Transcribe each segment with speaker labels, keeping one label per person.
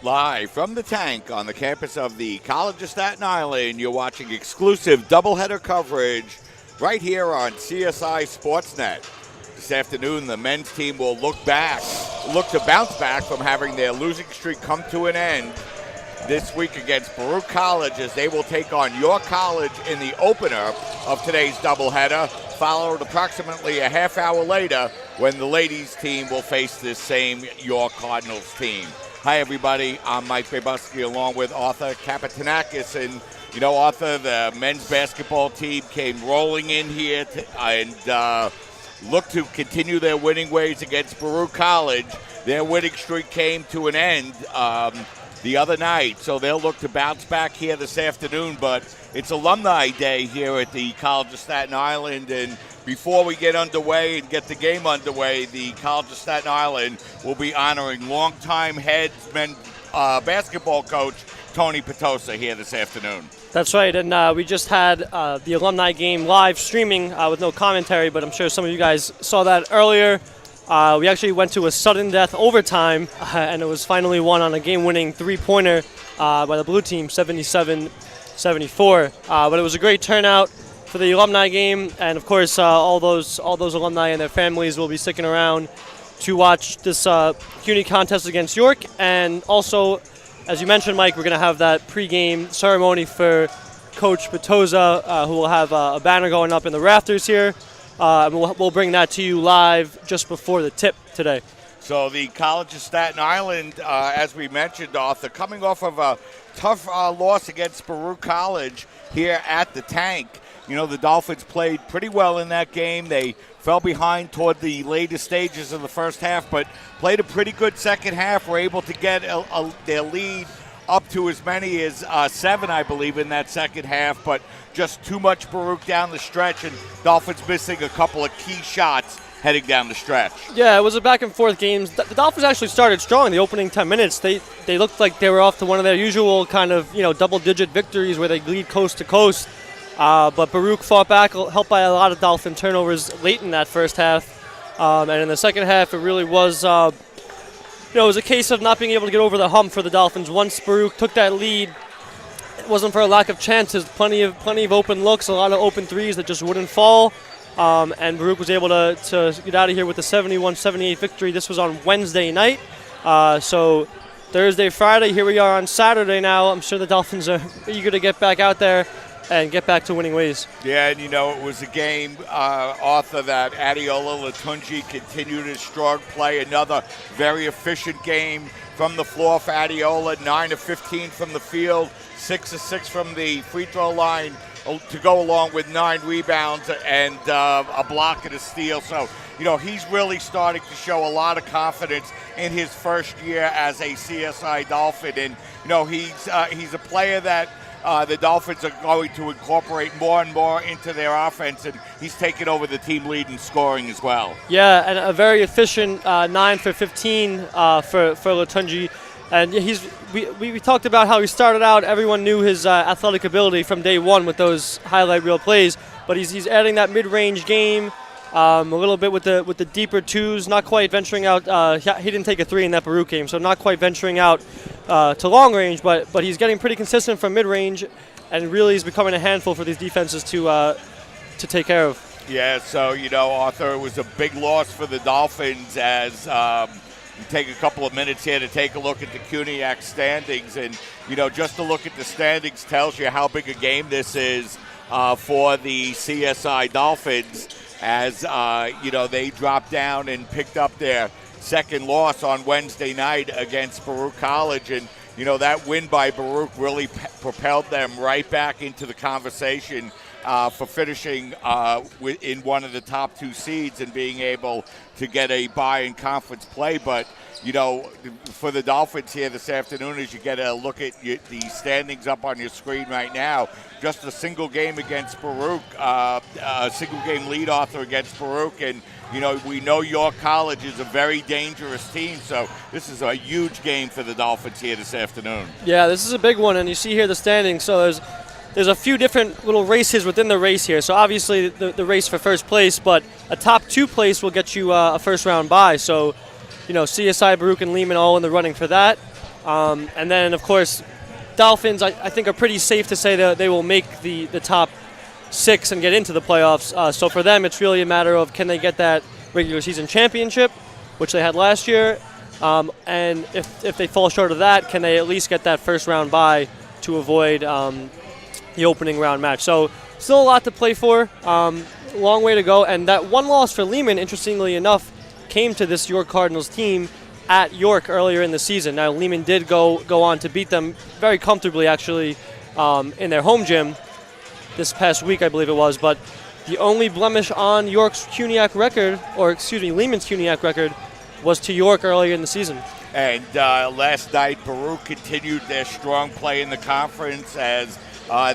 Speaker 1: Live from the tank on the campus of the College of Staten Island, you're watching exclusive doubleheader coverage right here on CSI Sportsnet. This afternoon, the men's team will look to bounce back from having their losing streak come to an end this week against Baruch College, as they will take on York College in the opener of today's doubleheader, followed approximately a half hour later when the ladies' team will face this same York Cardinals team. Hi, everybody. I'm Mike Babusky along with Arthur Kapitanakis. And, you know, Arthur, the men's basketball team came rolling in here and looked to continue their winning ways against Baruch College. Their winning streak came to an end the other night, so they'll look to bounce back here this afternoon. But it's Alumni Day here at the College of Staten Island, and before we get underway and get the game underway, the College of Staten Island will be honoring longtime head men's basketball coach Tony Petosa here this afternoon.
Speaker 2: That's right, and we just had the alumni game live streaming with no commentary, but I'm sure some of you guys saw that earlier. We actually went to a sudden death overtime, and it was finally won on a game-winning three-pointer by the blue team, 77-74. But it was a great turnout for the alumni game, and of course all those alumni and their families will be sticking around to watch this CUNY contest against York. And also, as you mentioned, Mike, we're going to have that pregame ceremony for Coach Petosa, who will have a banner going up in the rafters here. We'll bring that to you live just before the tip today.
Speaker 1: So the College of Staten Island, as we mentioned, Arthur, coming off of a tough loss against Baruch College here at the tank. You know, the Dolphins played pretty well in that game. They fell behind toward the later stages of the first half, but played a pretty good second half. Were able to get their lead up to as many as 7, I believe, in that second half, but just too much Baruch down the stretch, and Dolphins missing a couple of key shots heading down the stretch. Yeah,
Speaker 2: it was a back-and-forth game. The Dolphins actually started strong in the opening 10 minutes. They looked like they were off to one of their usual kind of, double-digit victories where they lead coast to coast. But Baruch fought back, helped by a lot of Dolphin turnovers late in that first half. And in the second half, it really was, it was a case of not being able to get over the hump for the Dolphins. Once Baruch took that lead, it wasn't for a lack of chances. Plenty of open looks, a lot of open threes that just wouldn't fall. And Baruch was able to get out of here with a 71-78 victory. This was on Wednesday night. So Thursday, Friday, here we are on Saturday now. I'm sure the Dolphins are eager to get back out there and get back to winning ways.
Speaker 1: Yeah, and it was a game, Arthur, that Adeola Latunji continued his strong play. Another very efficient game from the floor for Adeola. 9 of 15 from the field, 6 of 6 from the free throw line, to go along with 9 rebounds and a block and a steal. So, he's really starting to show a lot of confidence in his first year as a CSI Dolphin. And, he's a player that the Dolphins are going to incorporate more and more into their offense, and he's taken over the team lead in scoring as well.
Speaker 2: Yeah, and a very efficient 9 for 15 for Latunji. And we talked about how he started out. Everyone knew his athletic ability from day one with those highlight reel plays, but he's adding that mid-range game a little bit with the deeper twos. Not quite venturing out. He didn't take a 3 in that Baruch game, so not quite venturing out to long range. But he's getting pretty consistent from mid-range, and really is becoming a handful for these defenses to take care of.
Speaker 1: Yeah. So Arthur, it was a big loss for the Dolphins as. We take a couple of minutes here to take a look at the CUNYAC standings. And, just to look at the standings tells you how big a game this is for the CSI Dolphins as, they dropped down and picked up their second loss on Wednesday night against Baruch College. And, that win by Baruch really propelled them right back into the conversation for finishing in one of the top 2 seeds and being able to get a bye in conference play. But, for the Dolphins here this afternoon, as you get a look at the standings up on your screen right now, just a single game against Baruch, a single game lead, Arthur, against Baruch. And, we know York College is a very dangerous team, so this is a huge game for the Dolphins here this afternoon.
Speaker 2: Yeah, this is a big one, and you see here the standings. So there's a few different little races within the race here. So obviously the race for first place, but a top 2 place will get you a first round bye. So, CSI, Baruch, and Lehman all in the running for that. And then, of course, Dolphins, I think, are pretty safe to say that they will make the top 6 and get into the playoffs. So for them, it's really a matter of can they get that regular season championship, which they had last year, and if they fall short of that, can they at least get that first round bye to avoid the opening round match. So still a lot to play for, long way to go. And that one loss for Lehman, interestingly enough, came to this York Cardinals team at York earlier in the season. Now, Lehman did go on to beat them very comfortably, actually, in their home gym this past week, I believe it was. But the only blemish on York's CUNYAC record, or excuse me, Lehman's CUNYAC record, was to York earlier in the season.
Speaker 1: And last night, Baruch continued their strong play in the conference as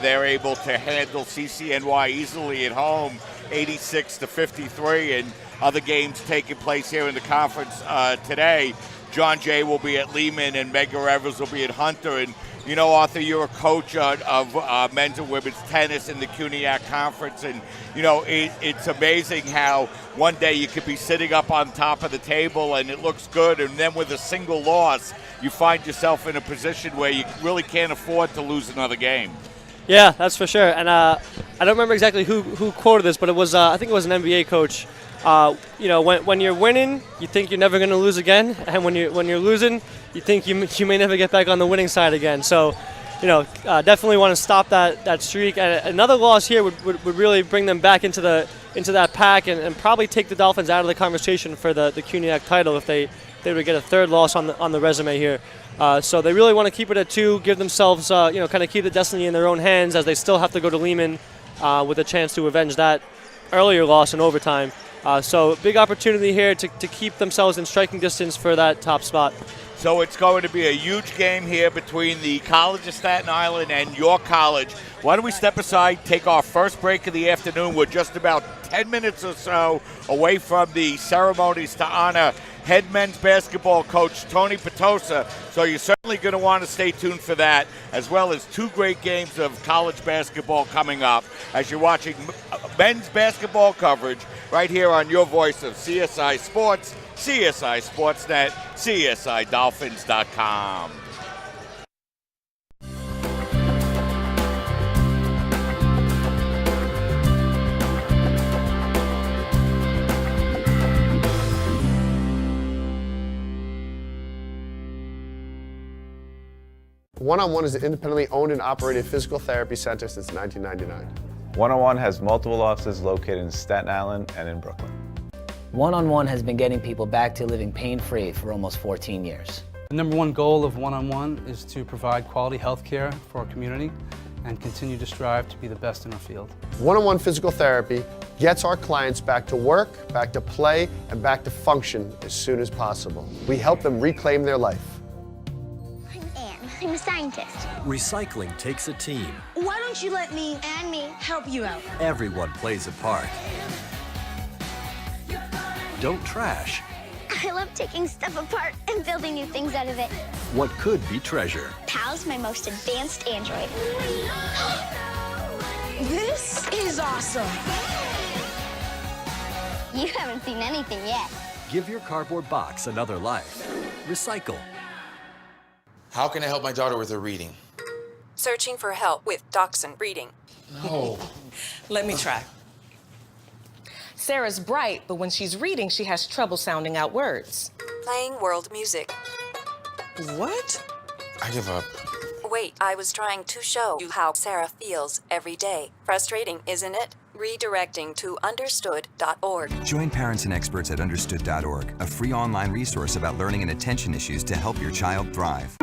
Speaker 1: they're able to handle CCNY easily at home, 86-53, and other games taking place here in the conference today. John Jay will be at Lehman and Medgar Evers will be at Hunter. And, you know, Arthur, you're a coach of men's and women's tennis in the CUNYAC conference. And, you know, it's amazing how one day you could be sitting up on top of the table and it looks good. And then with a single loss, you find yourself in a position where you really can't afford to lose another game.
Speaker 2: Yeah, that's for sure. And I don't remember exactly who quoted this, but it was I think it was an NBA coach. You know, when you're winning, you think you're never going to lose again, and when you're losing, you think you may never get back on the winning side again. So, you know, definitely want to stop that streak. And another loss here would really bring them back into that pack and probably take the Dolphins out of the conversation for the CUNYAC title if they would get a third loss on the resume here. So they really want to keep it at 2, give themselves, you know, kind of keep the destiny in their own hands as they still have to go to Lehman with a chance to avenge that earlier loss in overtime. So big opportunity here to keep themselves in striking distance for that top spot.
Speaker 1: So it's going to be a huge game here between the College of Staten Island and York College. Why don't we step aside, take our first break of the afternoon. We're just about 10 minutes or so away from the ceremonies to honor head men's basketball coach Tony Petosa. So you're certainly going to want to stay tuned for that, as well as 2 great games of college basketball coming up as you're watching men's basketball coverage right here on your voice of CSI Sports, CSI Sportsnet, CSIDolphins.com.
Speaker 3: One-on-One is an independently owned and operated physical therapy center since 1999.
Speaker 4: One-on-One has multiple offices located in Staten Island and in Brooklyn.
Speaker 5: One-on-One has been getting people back to living pain-free for almost 14 years.
Speaker 6: The number one goal of One-on-One is to provide quality health care for our community and continue to strive to be the best in our field.
Speaker 3: One-on-one physical therapy gets our clients back to work, back to play, and back to function as soon as possible. We help them reclaim their life.
Speaker 7: I'm Anne. I'm a scientist.
Speaker 8: Recycling takes a team.
Speaker 7: Why don't you let me and me help you out?
Speaker 8: Everyone plays a part. Don't trash
Speaker 7: I love taking stuff apart and building new things out of it.
Speaker 8: what could be treasure.
Speaker 7: Pal's my most advanced android. This is awesome. You haven't seen anything yet.
Speaker 8: Give your cardboard box another life. Recycle.
Speaker 9: How can I help my daughter with her reading?
Speaker 10: Searching for help with Dachshund breeding.
Speaker 9: No.
Speaker 11: Let me try. Sarah's bright, but when she's reading, she has trouble sounding out words.
Speaker 10: Playing world music.
Speaker 11: What?
Speaker 9: I give up.
Speaker 10: Wait, I was trying to show you how Sarah feels every day. Frustrating, isn't it? Redirecting to understood.org.
Speaker 12: Join parents and experts at understood.org, a free online resource about learning and attention issues to help your child thrive.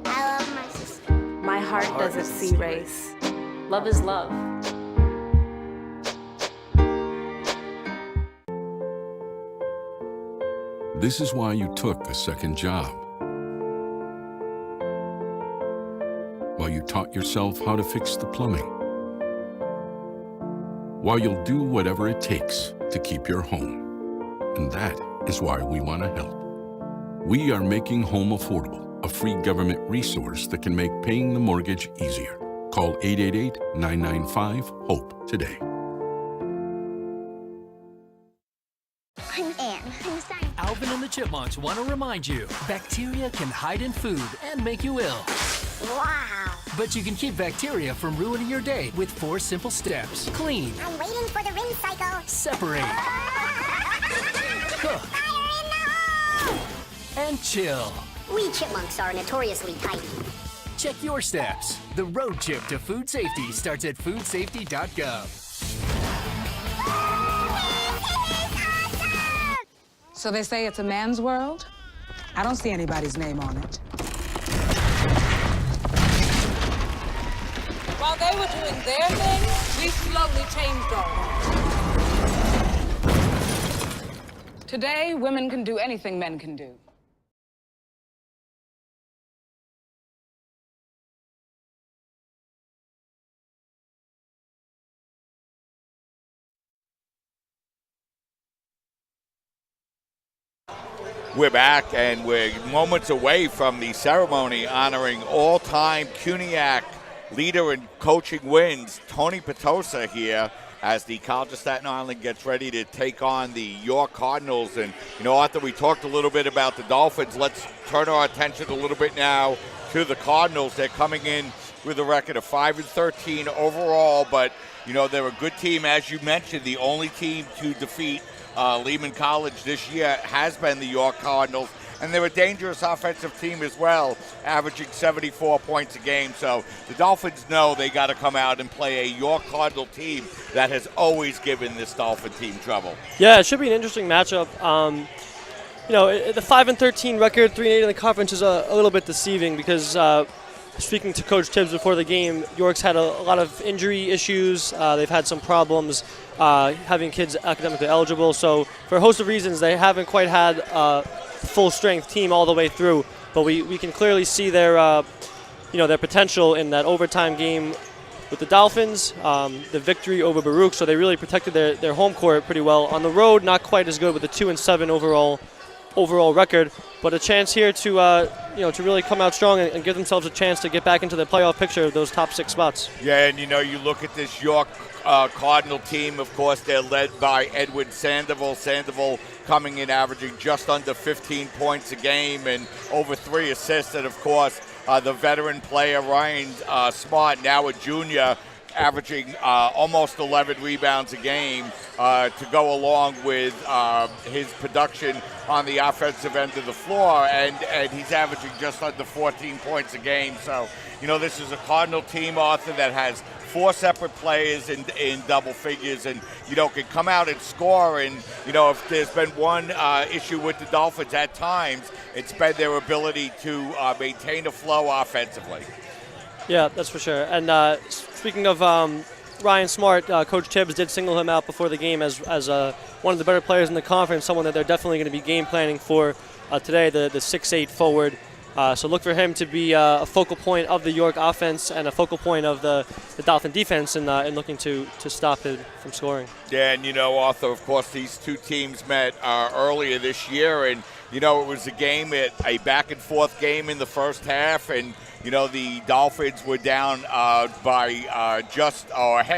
Speaker 7: I love my sister.
Speaker 13: My heart doesn't see race. Love is love.
Speaker 14: This is why you took a second job. While you taught yourself how to fix the plumbing. while you'll do whatever it takes to keep your home. And that is why we want to help. We are making home affordable, a free government resource that can make paying the mortgage easier. Call 888-995-HOPE today.
Speaker 7: I'm Anne. I'm sorry.
Speaker 8: Alvin and the Chipmunks want to remind you, bacteria can hide in food and make you ill.
Speaker 7: Wow.
Speaker 8: But you can keep bacteria from ruining your day with 4 simple steps. Clean.
Speaker 7: I'm waiting for the rinse cycle.
Speaker 8: Separate. Cook.
Speaker 7: Fire in the hole!
Speaker 8: And chill.
Speaker 7: We chipmunks are notoriously tidy.
Speaker 8: Check your steps. The road trip to food safety starts at foodsafety.gov.
Speaker 15: So they say it's a man's world? I don't see anybody's name on it.
Speaker 11: While they were doing their thing, we slowly changed ours.
Speaker 15: Today, women can do anything men can do.
Speaker 1: We're back, and we're moments away from the ceremony honoring all-time CUNYAC leader in coaching wins, Tony Petosa, here as the College of Staten Island gets ready to take on the York Cardinals. And, you know, Arthur, we talked a little bit about the Dolphins. Let's turn our attention a little bit now to the Cardinals. They're coming in with a record of 5-13 overall, but, you know, they're a good team. As you mentioned, the only team to defeat Lehman College this year has been the York Cardinals, and they're a dangerous offensive team as well, averaging 74 points a game. So the Dolphins know they got to come out and play a York Cardinal team that has always given this Dolphin team trouble.
Speaker 2: Yeah, it should be an interesting matchup. You know, the 5-13 record, 3-8 in the conference is a little bit deceiving because speaking to Coach Tibbs before the game, York's had a lot of injury issues. They've had some problems having kids academically eligible. So for a host of reasons, they haven't quite had a full-strength team all the way through. But we can clearly see their, you know, their potential in that overtime game with the Dolphins, the victory over Baruch. So they really protected their home court pretty well. On the road, not quite as good with a 2-7 overall record, but a chance here to you know, to really come out strong and give themselves a chance to get back into the playoff picture of those top 6 spots.
Speaker 1: Yeah, and you know, you look at this York Cardinal team, of course, they're led by Edwin Sandoval. Sandoval coming in averaging just under 15 points a game and over 3 assists, and of course the veteran player Ryan Smart, now a junior, averaging almost 11 rebounds a game to go along with his production on the offensive end of the floor, and he's averaging just under 14 points a game. So, you know, this is a Cardinal team, Arthur, that has 4 separate players in double figures and, you know, can come out and score. And, you know, if there's been one issue with the Dolphins at times, it's been their ability to maintain a flow offensively.
Speaker 2: Yeah, that's for sure. And speaking of Ryan Smart, Coach Tibbs did single him out before the game as one of the better players in the conference, someone that they're definitely going to be game planning for today, the 6'8 forward. So look for him to be a focal point of the York offense and a focal point of the Dolphin defense in looking to stop it from scoring. Yeah,
Speaker 1: and you know, Arthur, of course, these two teams met earlier this year, and you know, it was a back-and-forth game in the first half, and you know, the Dolphins were down ahead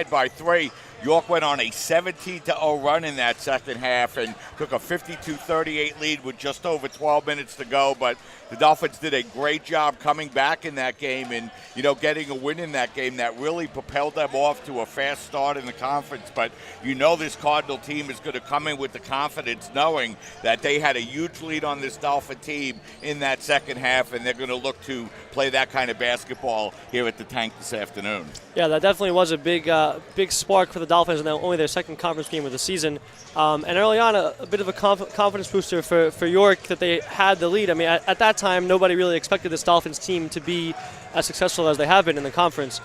Speaker 1: by 3. York went on a 17-0 run in that second half and took a 52-38 lead with just over 12 minutes to go. But the Dolphins did a great job coming back in that game and, you know, getting a win in that game that really propelled them off to a fast start in the conference. But you know, this Cardinal team is going to come in with the confidence knowing that they had a huge lead on this Dolphin team in that second half, and they're going to look to play that kind of basketball here at the Tank this afternoon.
Speaker 2: Yeah, that definitely was a big spark for the Dolphins, and only their second conference game of the season. And early on, a bit of a confidence booster for York that they had the lead. I mean, at that time, nobody really expected this Dolphins team to be as successful as they have been in the conference.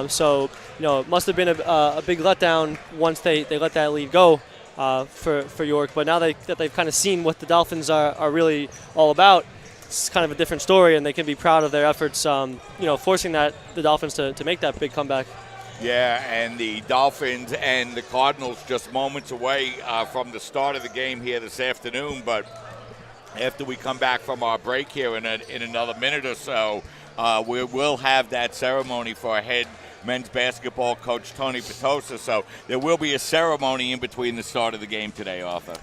Speaker 2: So, you know, it must have been a big letdown once they let that lead go for York. But now that they've kind of seen what the Dolphins are really all about, it's kind of a different story, and they can be proud of their efforts, you know, forcing the Dolphins to make that big comeback.
Speaker 1: Yeah, and the Dolphins and the Cardinals just moments away from the start of the game here this afternoon. But after we come back from our break here in another minute or so, we will have that ceremony for our head men's basketball coach, Tony Petosa. So there will be a ceremony in between the start of the game today, Arthur.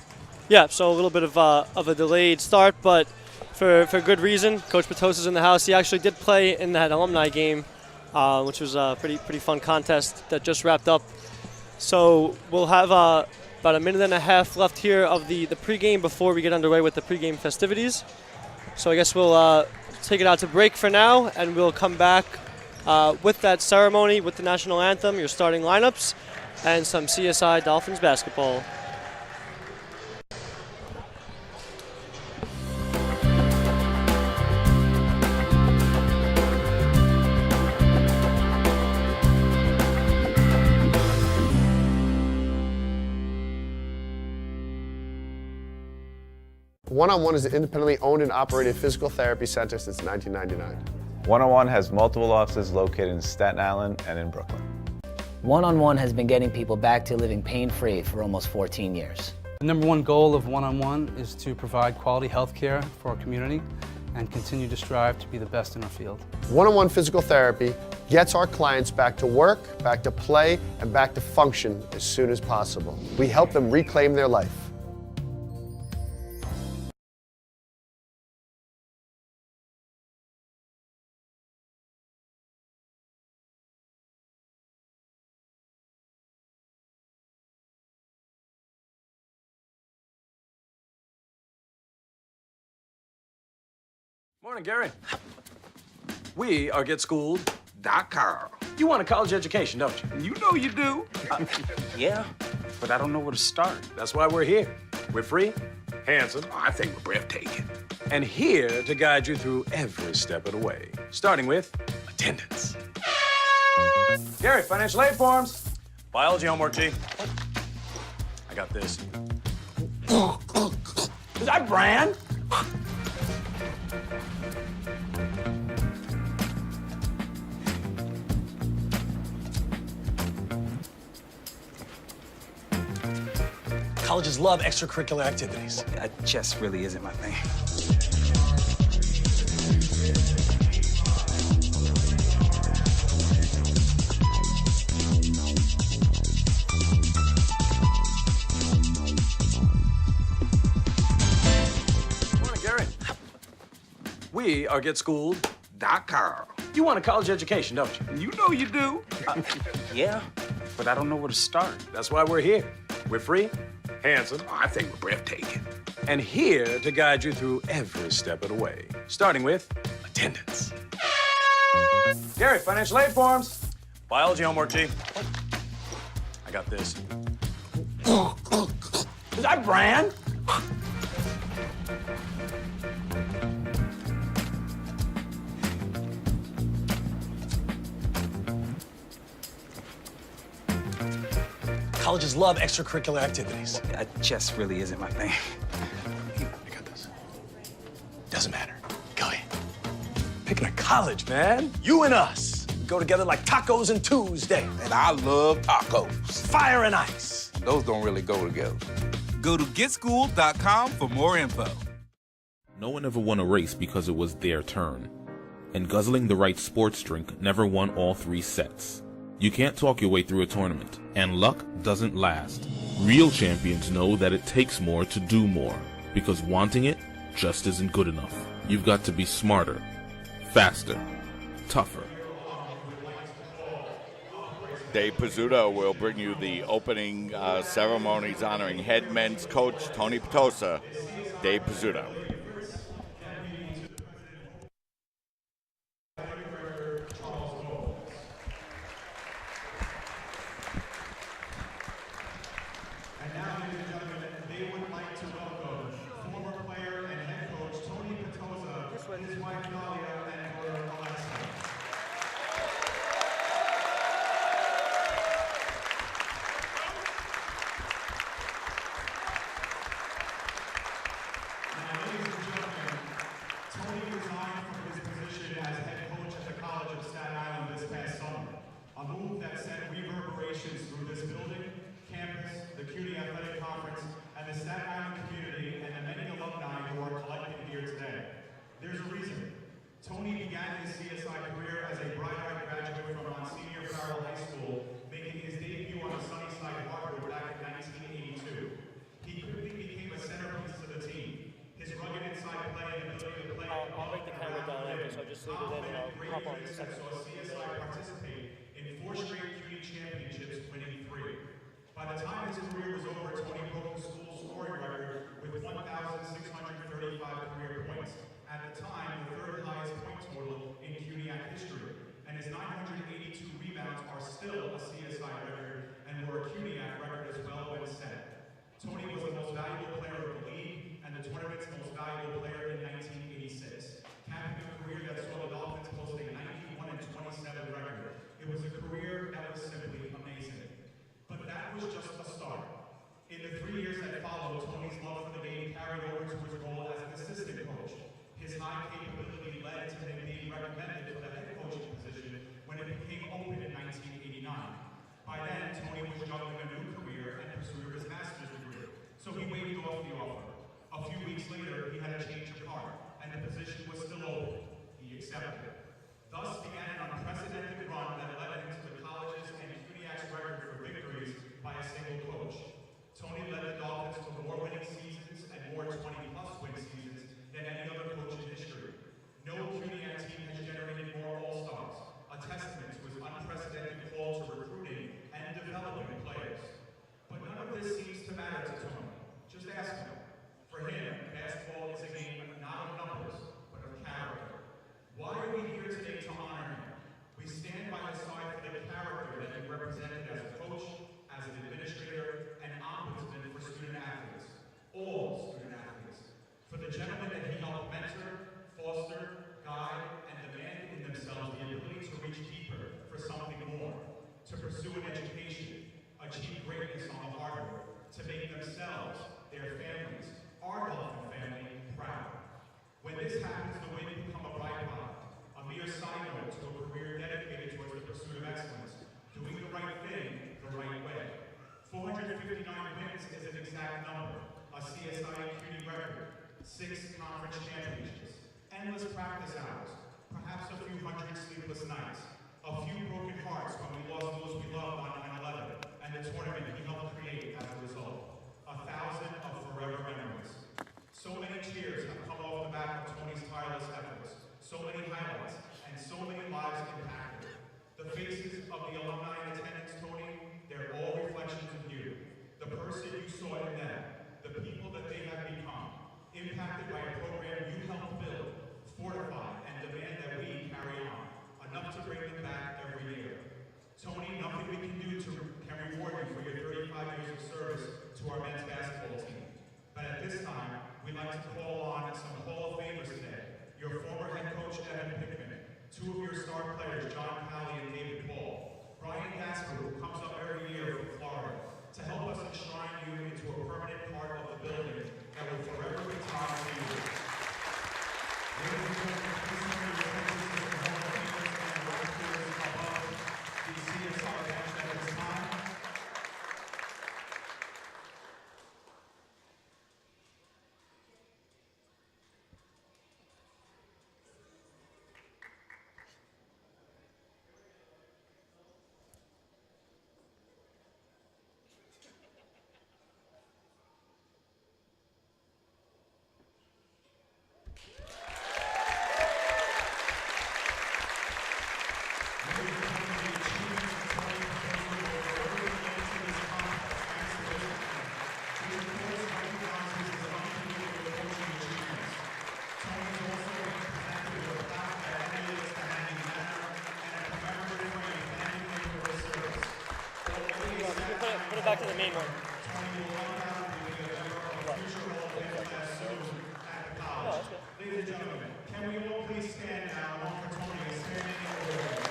Speaker 2: Yeah, so a little bit of a delayed start, but for good reason. Coach Petosa's in the house. He actually did play in that alumni game, which was a pretty fun contest that just wrapped up. So we'll have about a minute and a half left here of the pregame before we get underway with the pregame festivities. So I guess we'll take it out to break for now, and we'll come back with that ceremony, with the national anthem, your starting lineups, and some CSI Dolphins basketball.
Speaker 3: One-on-One is an independently owned and operated physical therapy center since 1999.
Speaker 4: One-on-One has multiple offices located in Staten Island and in Brooklyn.
Speaker 5: One-on-One has been getting people back to living pain-free for almost 14 years.
Speaker 6: The number one goal of One-on-One is to provide quality health care for our community and continue to strive to be the best in our field.
Speaker 3: One-on-One physical therapy gets our clients back to work, back to play, and back to function as soon as possible. We help them reclaim their life.
Speaker 16: Morning, Gary. We are GetSchooled.com. You want a college education, don't you? You know you do. Yeah, but I don't know where to start. That's why we're here. We're free, handsome, I think we're breathtaking, and here to guide you through every step of the way, starting with attendance. Gary, financial aid forms. Biology homework, G. I got this. Is that brand? Colleges love extracurricular activities. Chess really isn't my thing. Morning, Gary. We are GetSchooled.com. You want a college education, don't you? You know you do. Yeah, but I don't know where to start. That's why we're here. We're free, handsome, I think we're breathtaking, and here to guide you through every step of the way, starting with attendance. Gary, financial aid forms. Biology homework, G. I got this. Is that brand? Colleges love extracurricular activities. Chess really isn't my thing. I got this. Doesn't matter. Go ahead. Picking a college, man. You and us. We go together like tacos and Tuesday.
Speaker 17: And I love tacos.
Speaker 16: Fire and ice.
Speaker 17: Those don't really go together.
Speaker 18: Go to GetSchooled.com for more info. No one ever won a race because it was their turn. And guzzling the right sports drink never won all 3 sets. You can't talk your way through a tournament, and luck doesn't last. Real champions know that it takes more to do more, because wanting it just isn't good enough. You've got to be smarter, faster, tougher.
Speaker 1: Dave Pizzuto will bring you the opening ceremonies honoring head men's coach Tony Petosa. Dave Pizzuto.
Speaker 19: Ladies and CSI career as a bright-eyed graduate from Monsignor Farrell High School, making his debut on the Sunnyside hardwood back in 1982. He quickly became a centerpiece to the team. His rugged inside play and ability to play
Speaker 2: I'll break the camera down after, so I'll just leave it in and I'll hop on in a second.
Speaker 19: saw CSI participate in 4 straight CUNY championships, winning 3. By the time his career was over, Tony broke the school scoring record with 1,635 career points. At the time, the 3rd highest point total in CUNYAC history. And his 982 rebounds are still a CSI record and were a CUNYAC record as well when set. Tony was the most valuable player of the league and the tournament's most valuable player in 1986, capping a career that saw the Dolphins post a 91-27 record. It was a career that was simply amazing. But that was just a start. In the 3 years that followed, Tony's love for the game carried over to his role as an assistant coach. His high capability led to him being recommended for the head coaching position when it became open in 1989. By then, Tony was juggling a new career and pursued his master's degree, so he waved off the offer. A few weeks later, he had a change of heart, and the position was still open. He accepted. Thus began an unprecedented run that led him to the college's and CUNYAC's record for victories by a single coach. Tony led the Dolphins to more winning seasons and more 20-plus win seasons than any other coach in history. No CUNYAC team has generated more All-Stars, a testament to his unprecedented call to recruiting and developing players. But none of this seems to matter to Tony. Just ask him. For him, basketball is a game not of numbers, but of character. Why are we here today to honor him? We stand by his side for the character that he represented as a coach, as an administrator, and ombudsman for student athletes. All student athletes. For the gentleman that he helped mentor, foster, guide, and demand in themselves the ability to reach deeper for something more, to pursue an education, achieve greatness on the hardwood, to make themselves, their families, our Dolphin family, proud. When this happens, the win become a byproduct, a mere side note to a career dedicated towards the pursuit of excellence, doing the right thing the right way. 459 wins is an exact number, a CSI and CUNY record, 6 conference championships, endless practice hours, perhaps a few hundred sleepless nights, a few broken hearts when we lost those we loved on 9/11, and the tournament he helped create as a result. 1,000 of forever memories. So many cheers have come off the back of Tony's tireless efforts, so many highlights, and so many lives impacted. The faces of the alumni in attendance, Tony, they're all reflections of you. The person you saw in them, the people that they have become, impacted by a program you helped build, fortify, and demand that we carry on, enough to bring them back every year. Tony, nothing we can do can reward you for your 35 years of service to our men's basketball team. But at this time, we'd like to call on some Hall of Famers today. Your former head coach, Evan Pickman, 2 of your star players, John Pally and David Paul, Brian Gasper, who comes up every year from Florida, to help us enshrine you into a permanent part of the building that will forever be tied to you. Ladies and gentlemen, please turn your attention to the Hall of Famers and volunteers above the CSI bench at this time.
Speaker 2: Put it back to the main one.
Speaker 19: Ladies and gentlemen, can we all please stand now, one for Tony is standing ovation.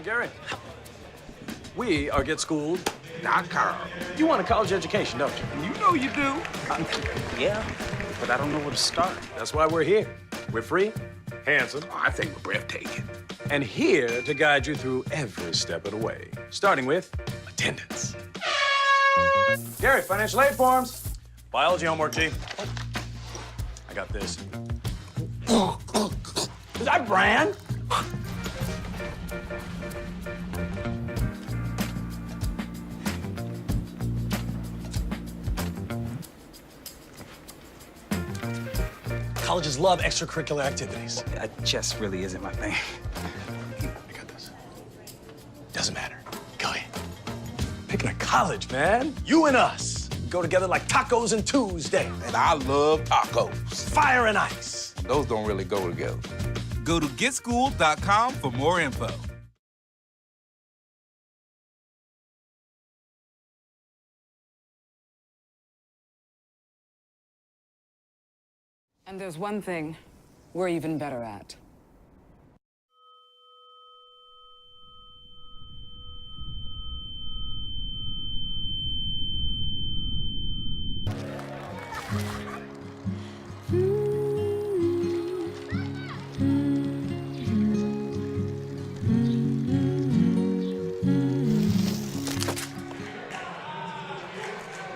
Speaker 16: on, Gary. We are GetSchooled.com. You want a college education, don't you? You know you do. Yeah, but I don't know where to start. That's why we're here. We're free, handsome,
Speaker 17: I think we're breathtaking.
Speaker 16: and here to guide you through every step of the way, starting with attendance. Gary, financial aid forms. Biology homework, Chief. I got this. Is that Bran? Colleges love extracurricular activities.
Speaker 6: Chess really isn't my thing.
Speaker 16: I got this. Doesn't matter. Go ahead. Picking a college, man. You and us. Go together like tacos and Tuesday.
Speaker 17: And I love tacos.
Speaker 16: Fire and ice.
Speaker 17: Those don't really go together.
Speaker 20: Go to GetSchooled.com for more info.
Speaker 15: And there's one thing we're even better at.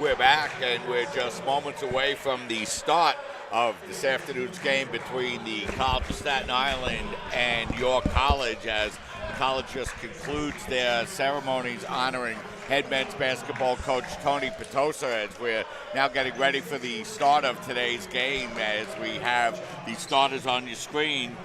Speaker 1: We're back, and we're just moments away from the start of this afternoon's game between the College of Staten Island and York College, as the college just concludes their ceremonies honoring head men's basketball coach Tony Petosa, as we're now getting ready for the start of today's game, as we have the starters on your screen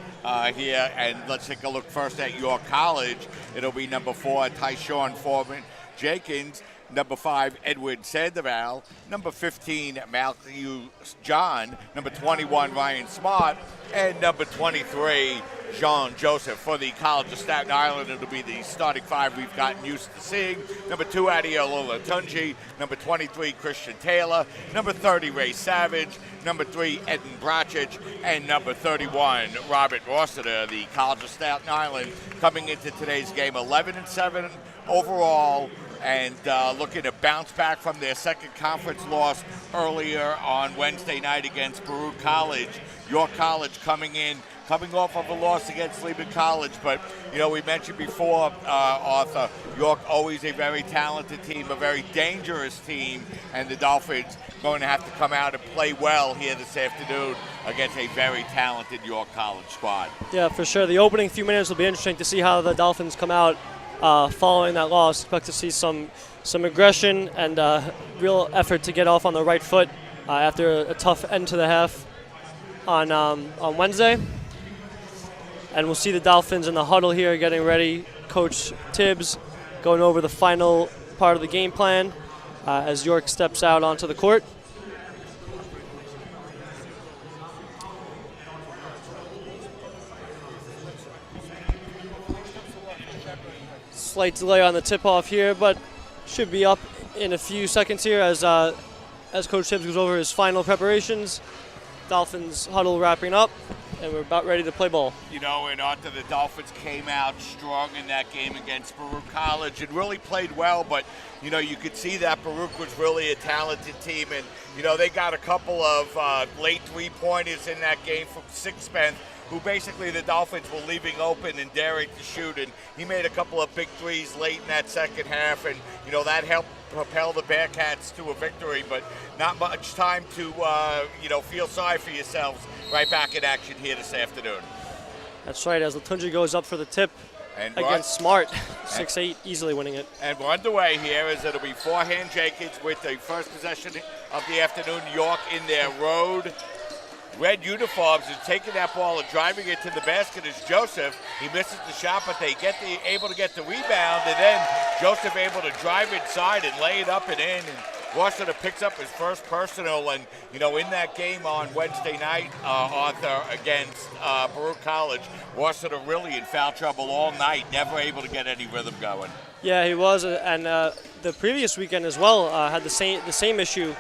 Speaker 1: here. And let's take a look first at York College. It'll be number 4, Tyshawn Foreman Jenkins. Number 5, Edward Sandoval. Number 15, Matthew John. Number 21, Ryan Smart. And number 23, Jean Joseph. For the College of Staten Island, it'll be the starting 5 we've gotten used to seeing. Number 2, Adiola Tunji. Number 23, Christian Taylor. Number 30, Ray Savage. Number 3, Eden Brachich. And number 31, Robert Rossiter. The College of Staten Island coming into today's game 11-7 overall, and looking to bounce back from their second conference loss earlier on Wednesday night against Baruch College. York College coming off of a loss against Lehman College, but we mentioned before, Arthur, York always a very talented team, a very dangerous team, and the Dolphins going to have to come out and play well here this afternoon against a very talented York College squad.
Speaker 2: Yeah, for sure. The opening few minutes will be interesting to see how the Dolphins come out following that loss. Expect to see some aggression and real effort to get off on the right foot after a tough end to the half on Wednesday. And we'll see the Dolphins in the huddle here getting ready. Coach Tibbs going over the final part of the game plan as York steps out onto the court. Slight delay on the tip-off here, but should be up in a few seconds here as Coach Tibbs goes over his final preparations. Dolphins huddle wrapping up, and we're about ready to play ball.
Speaker 1: And Arthur, the Dolphins came out strong in that game against Baruch College and really played well, but you could see that Baruch was really a talented team, and they got a couple of late three-pointers in that game from Sixpence, who basically the Dolphins were leaving open and daring to shoot, and he made a couple of big threes late in that second half, and that helped propel the Bearcats to a victory, but not much time to feel sorry for yourselves. Right back in action here this afternoon.
Speaker 2: That's right, as Latunji goes up for the tip against Smart, 6'8", easily winning it.
Speaker 1: And we're underway here as it'll be forehand Jenkins with the first possession of the afternoon. York in their road red uniforms is taking that ball and driving it to the basket is Joseph. He misses the shot, but they able to get the rebound, and then Joseph able to drive inside and lay it up and in. And Rossiter picks up his first personal, and in that game on Wednesday night, Arthur, against Baruch College, Rossiter really in foul trouble all night, never able to get any rhythm going.
Speaker 2: Yeah, he was, and the previous weekend as well had the same issue.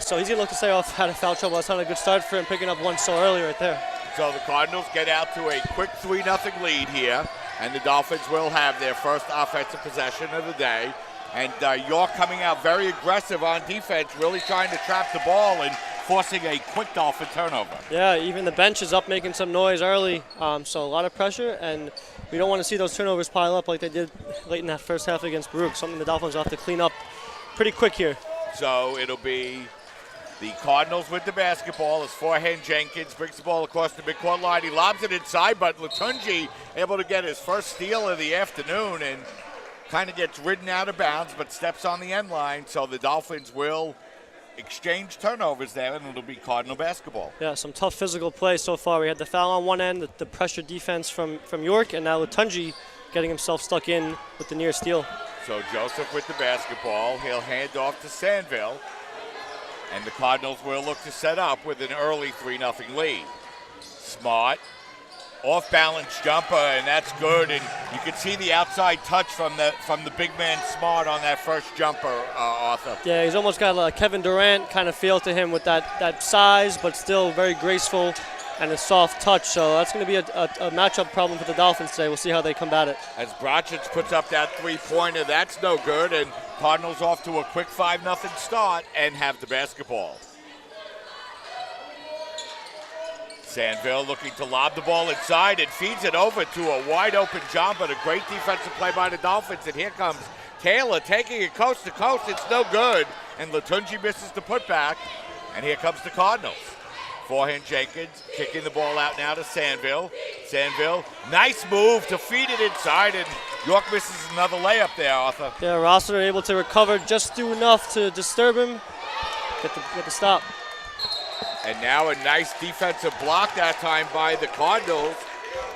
Speaker 2: So he's going to look to stay off out of foul trouble. That's not a good start for him, picking up one so early right there.
Speaker 1: So the Cardinals get out to a quick 3-0 lead here And the Dolphins will have their first offensive possession of the day. And York coming out very aggressive on defense, really trying to trap the ball and forcing a quick Dolphin turnover.
Speaker 2: Yeah, even the bench is up making some noise early, so a lot of pressure, and we don't want to see those turnovers pile up like they did late in that first half against Baruch, something the Dolphins will have to clean up pretty quick here.
Speaker 1: So it'll be the Cardinals with the basketball as forehand Jenkins brings the ball across the midcourt line. He lobs it inside, but Latunji able to get his first steal of the afternoon and kind of gets ridden out of bounds, but steps on the end line. So the Dolphins will exchange turnovers there, and it'll be Cardinal basketball.
Speaker 2: Yeah, some tough physical play so far. We had the foul on one end, the pressure defense from York, and now Latunji getting himself stuck in with the near steal.
Speaker 1: So Joseph with the basketball. He'll hand off to Sandville. And the Cardinals will look to set up with an early 3-0 lead. Smart, off-balance jumper, and that's good. And you can see the outside touch from the big man Smart on that first jumper, Arthur.
Speaker 2: Yeah, he's almost got a Kevin Durant kind of feel to him with that size, but still very graceful and a soft touch. So that's going to be a matchup problem for the Dolphins today. We'll see how they combat it.
Speaker 1: As Bracic puts up that three-pointer, that's no good. And Cardinals off to a quick 5-0 start and have the basketball. Sandville looking to lob the ball inside and feeds it over to a wide-open John, but a great defensive play by the Dolphins. And here comes Taylor taking it coast to coast. It's no good. And Latunji misses the putback. And here comes the Cardinals. Forehand Jenkins kicking the ball out now to Sandville. Sandville, nice move to feed it inside, and York misses another layup there, Arthur.
Speaker 2: Yeah, Rossiter able to recover just enough to disturb him. Get the stop.
Speaker 1: And now a nice defensive block that time by the Cardinals,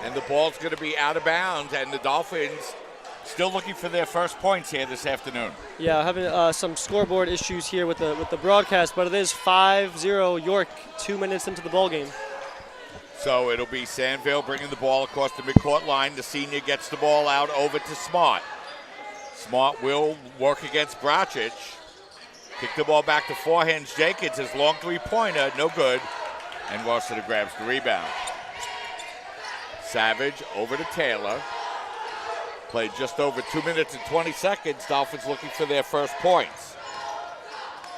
Speaker 1: and the ball's going to be out of bounds, and the Dolphins still looking for their first points here this afternoon.
Speaker 2: Yeah, having some scoreboard issues here with the broadcast, but it is 5-0 York 2 minutes into the ball game.
Speaker 1: So it'll be Sandville bringing the ball across the midcourt line. The senior gets the ball out over to Smart. Smart will work against Bracic. Kick the ball back to forehand Jenkins. His long three-pointer, no good. And Rossiter grabs the rebound. Savage over to Taylor. Played just over 2 minutes and 20 seconds. Dolphins looking for their first points.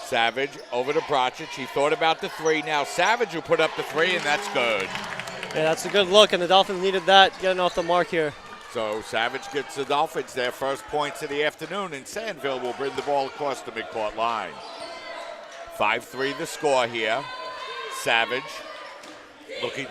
Speaker 1: Savage over to Bracic. He thought about the three. Now Savage will put up the three, and that's good.
Speaker 2: Yeah, that's a good look, and the Dolphins needed that, getting off the mark here.
Speaker 1: So Savage gets the Dolphins their first points of the afternoon, and Sandville will bring the ball across the midcourt line. 5-3 the score here. Savage looking.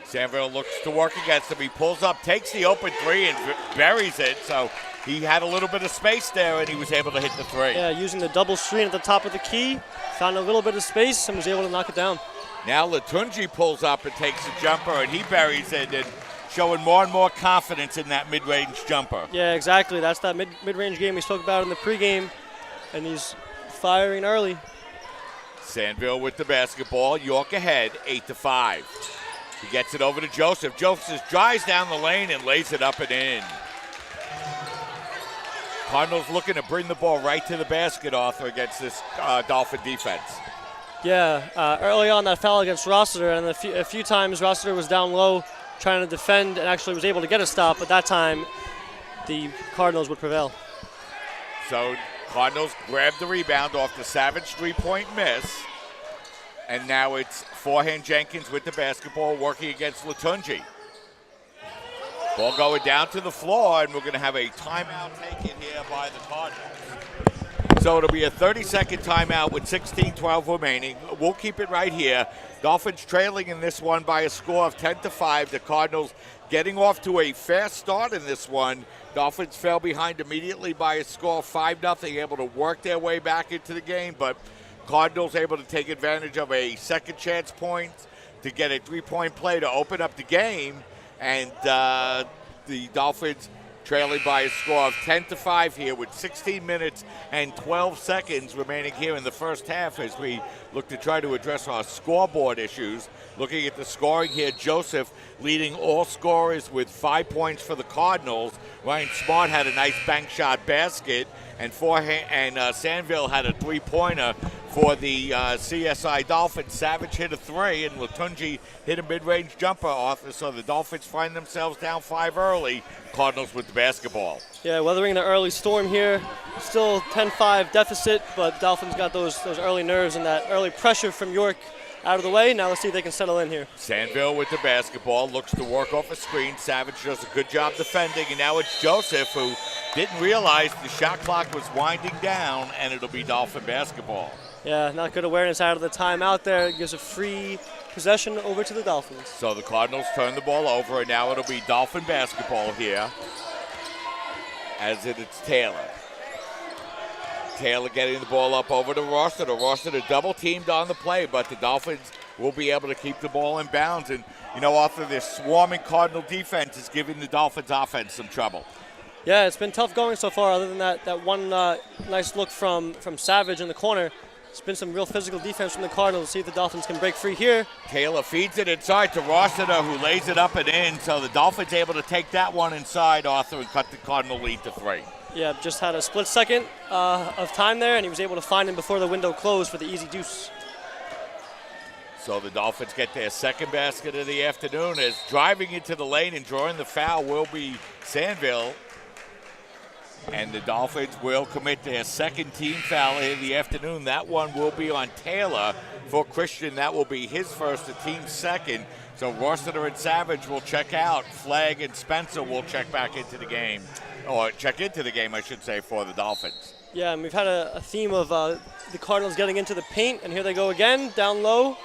Speaker 1: Sandville looks to work against him. He pulls up, takes the open three, and buries it. So he had a little bit of space there, and he was able to hit the three.
Speaker 2: Yeah, using the double screen at the top of the key, found a little bit of space and was able to knock it down.
Speaker 1: Now Latunji pulls up and takes a jumper, and he buries it, and showing more and more confidence in that mid-range jumper.
Speaker 2: Yeah, exactly. That's that mid-range game we spoke about in the pregame, and he's firing early.
Speaker 1: Sandville with the basketball. York ahead, 8-5. He gets it over to Joseph. Joseph drives down the lane and lays it up and in. Cardinals looking to bring the ball right to the basket, Arthur, against this Dolphin defense.
Speaker 2: Yeah, early on that foul against Rossiter, and a few times Rossiter was down low trying to defend and actually was able to get a stop, but that time the Cardinals would prevail.
Speaker 1: So Cardinals grab the rebound off the Savage three-point miss. And now it's forehand Jenkins with the basketball working against Latunji. Ball going down to the floor, and we're going to have a timeout taken here by the Cardinals. So it'll be a 30-second timeout with 16:12 remaining. We'll keep it right here. Dolphins trailing in this one by a score of 10-5. The Cardinals getting off to a fast start in this one. Dolphins fell behind immediately by a score of 5-0, able to work their way back into the game, but Cardinals able to take advantage of a second chance point to get a three-point play to open up the game, and the Dolphins trailing by a score of 10-5 here with 16 minutes and 12 seconds remaining here in the first half as we look to try to address our scoreboard issues. Looking at the scoring here, Joseph leading all scorers with 5 points for the Cardinals. Ryan Smart had a nice bank shot basket, and Sandville had a three-pointer for the CSI Dolphins. Savage hit a 3, and Latunji hit a mid-range jumper, Arthur, so the Dolphins find themselves down 5 early. Cardinals with the basketball.
Speaker 2: Yeah, weathering the early storm here. Still 10-5 deficit, but Dolphins got those early nerves and that early pressure from York out of the way. Now let's see if they can settle in here.
Speaker 1: Sandville with the basketball, looks to work off a screen. Savage does a good job defending, and now it's Joseph, who didn't realize the shot clock was winding down, and it'll be Dolphin basketball.
Speaker 2: Yeah, not good awareness out of the timeout there. It gives a free possession over to the Dolphins.
Speaker 1: So the Cardinals turn the ball over, and now it'll be Dolphin basketball here, as it's Taylor. Taylor getting the ball up over to Rossiter. Rossiter double teamed on the play, but the Dolphins will be able to keep the ball in bounds. And, you know, Arthur, this swarming Cardinal defense is giving the Dolphins offense some trouble.
Speaker 2: Yeah, it's been tough going so far, other than that one nice look from Savage in the corner. It's been some real physical defense from the Cardinals. See if the Dolphins can break free here.
Speaker 1: Taylor feeds it inside to Rossiter, who lays it up and in. So the Dolphins able to take that one inside, Arthur, and cut the Cardinal lead to 3.
Speaker 2: Yeah, just had a split second of time there, and he was able to find him before the window closed for the easy deuce.
Speaker 1: So the Dolphins get their second basket of the afternoon, as driving into the lane and drawing the foul will be Sandville. And the Dolphins will commit their second team foul in the afternoon. That one will be on Taylor. For Christian, that will be his first, the team's second. So Rossiter and Savage will check out. Flagg and Spencer will check back into the game. Or check into the game, I should say, for the Dolphins.
Speaker 2: Yeah, and we've had a theme of the Cardinals getting into the paint, and here they go again, down low.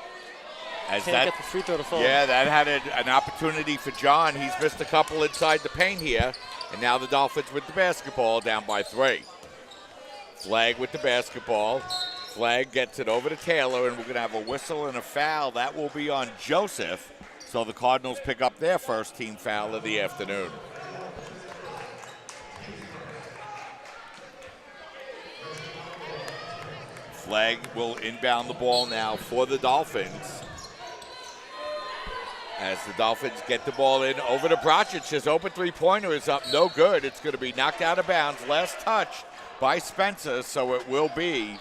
Speaker 2: Can't get the free throw to fall.
Speaker 1: Yeah, that had an opportunity for John. He's missed a couple inside the paint here. And now the Dolphins with the basketball, down by 3. Flagg with the basketball. Flagg gets it over to Taylor, and we're going to have a whistle and a foul. That will be on Joseph. So the Cardinals pick up their first team foul of the afternoon. Flagg will inbound the ball now for the Dolphins. As the Dolphins get the ball in over to Brocic. His open three-pointer is up, no good. It's going to be knocked out of bounds. Last touch by Spencer, so it will be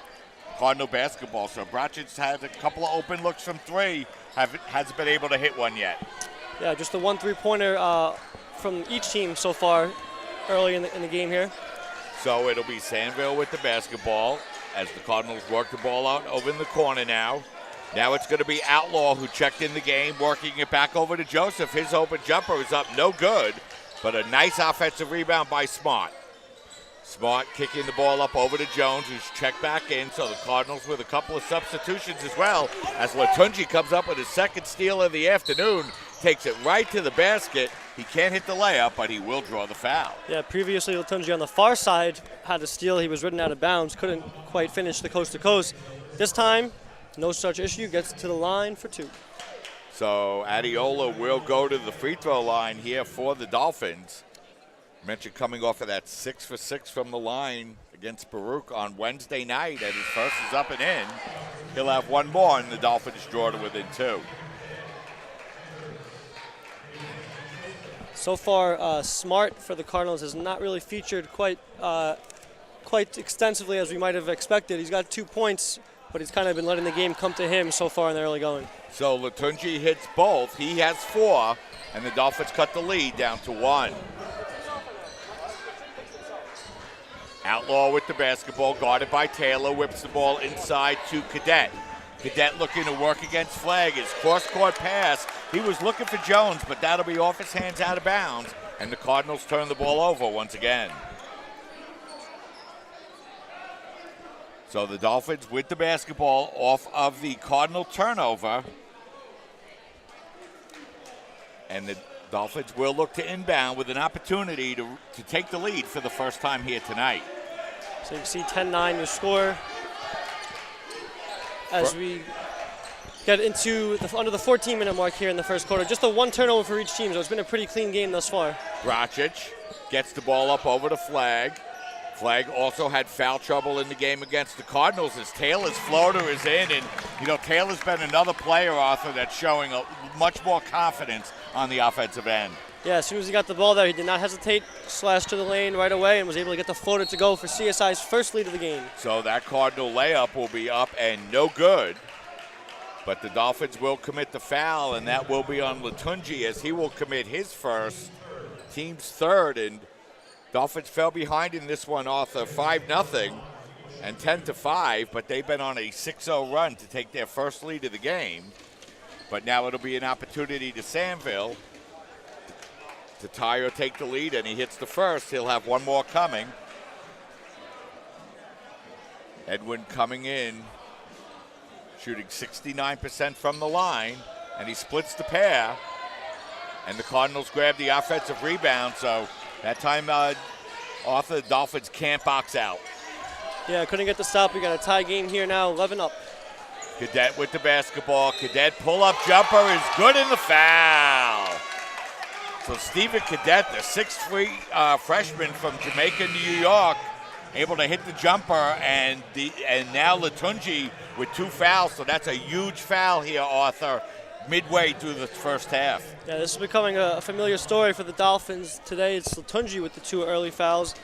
Speaker 1: Cardinal basketball. So Brocic had a couple of open looks from 3, hasn't been able to hit one yet.
Speaker 2: Yeah, just the one three-pointer from each team so far early in the game here.
Speaker 1: So it'll be Sandville with the basketball as the Cardinals work the ball out over in the corner now. Now it's going to be Outlaw, who checked in the game, working it back over to Joseph. His open jumper is up, no good, but a nice offensive rebound by Smart. Smart kicking the ball up over to Jones, who's checked back in. So the Cardinals with a couple of substitutions as well, as Latunji comes up with his second steal of the afternoon, takes it right to the basket. He can't hit the layup, but he will draw the foul.
Speaker 2: Yeah, previously Latunji on the far side had a steal. He was ridden out of bounds, couldn't quite finish the coast-to-coast. This time, no such issue, gets to the line for 2.
Speaker 1: So Adiola will go to the free throw line here for the Dolphins. Mentioned coming off of that 6 for 6 from the line against Baruch on Wednesday night, and his first is up and in. He'll have one more, and the Dolphins draw to within 2.
Speaker 2: So far, Smart for the Cardinals has not really featured quite extensively as we might have expected. He's got 2 points, but he's kind of been letting the game come to him so far in the early going.
Speaker 1: So Latunji hits both. He has 4, and the Dolphins cut the lead down to 1. Outlaw with the basketball, guarded by Taylor, whips the ball inside to Cadet. Cadet looking to work against Flagg. His cross-court pass. He was looking for Jones, but that'll be off his hands out of bounds, and the Cardinals turn the ball over once again. So the Dolphins with the basketball off of the Cardinal turnover. And the Dolphins will look to inbound with an opportunity to take the lead for the first time here tonight.
Speaker 2: So you can see 10-9 your score as we get into under the 14-minute mark here in the first quarter. Just the 1 turnover for each team, so it's been a pretty clean game thus far.
Speaker 1: Brocic gets the ball up over to Flagg. Flagg also had foul trouble in the game against the Cardinals as Taylor's floater is in. And, you know, Taylor's been another player, Arthur, that's showing much more confidence on the offensive end.
Speaker 2: Yeah, as soon as he got the ball there, he did not hesitate, slashed to the lane right away, and was able to get the floater to go for CSI's first lead of the game.
Speaker 1: So that Cardinal layup will be up and no good. But the Dolphins will commit the foul, and that will be on Latunji as he will commit his first, team's third. And Dolphins fell behind in this one off of 5-0 and 10-5, but they've been on a 6-0 run to take their first lead of the game. But now it'll be an opportunity to Sandville to tie or take the lead, and he hits the first. He'll have one more coming. Edwin coming in, shooting 69% from the line, and he splits the pair. And the Cardinals grab the offensive rebound, so that time Arthur, the Dolphins can't box out.
Speaker 2: Yeah, couldn't get the stop. We got a tie game here now, 11 up.
Speaker 1: Cadet with the basketball. Cadet pull-up jumper is good in the foul. So Stephen Cadet, the 6'3" freshman from Jamaica, New York, able to hit the jumper, and now Latunji with 2 fouls. So that's a huge foul here, Arthur, midway through the first half.
Speaker 2: Yeah, this is becoming a familiar story for the Dolphins. Today it's Latunji with the 2 early fouls.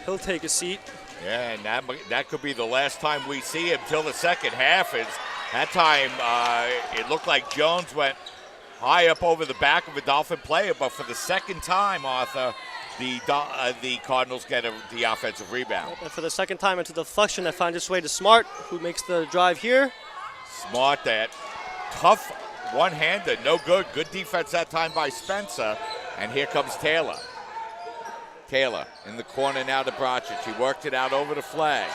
Speaker 2: He'll take a seat.
Speaker 1: Yeah, and that could be the last time we see him till the second half. Is that time it looked like Jones went high up over the back of a Dolphin player, but for the second time, Arthur, the Cardinals get the offensive rebound.
Speaker 2: And for the second time, it's a deflection that finds its way to Smart, who makes the drive here.
Speaker 1: Smart, that tough one-hander, no good. Good defense that time by Spencer, and here comes Taylor. Taylor in the corner now to Bracic. He worked it out over to Flag.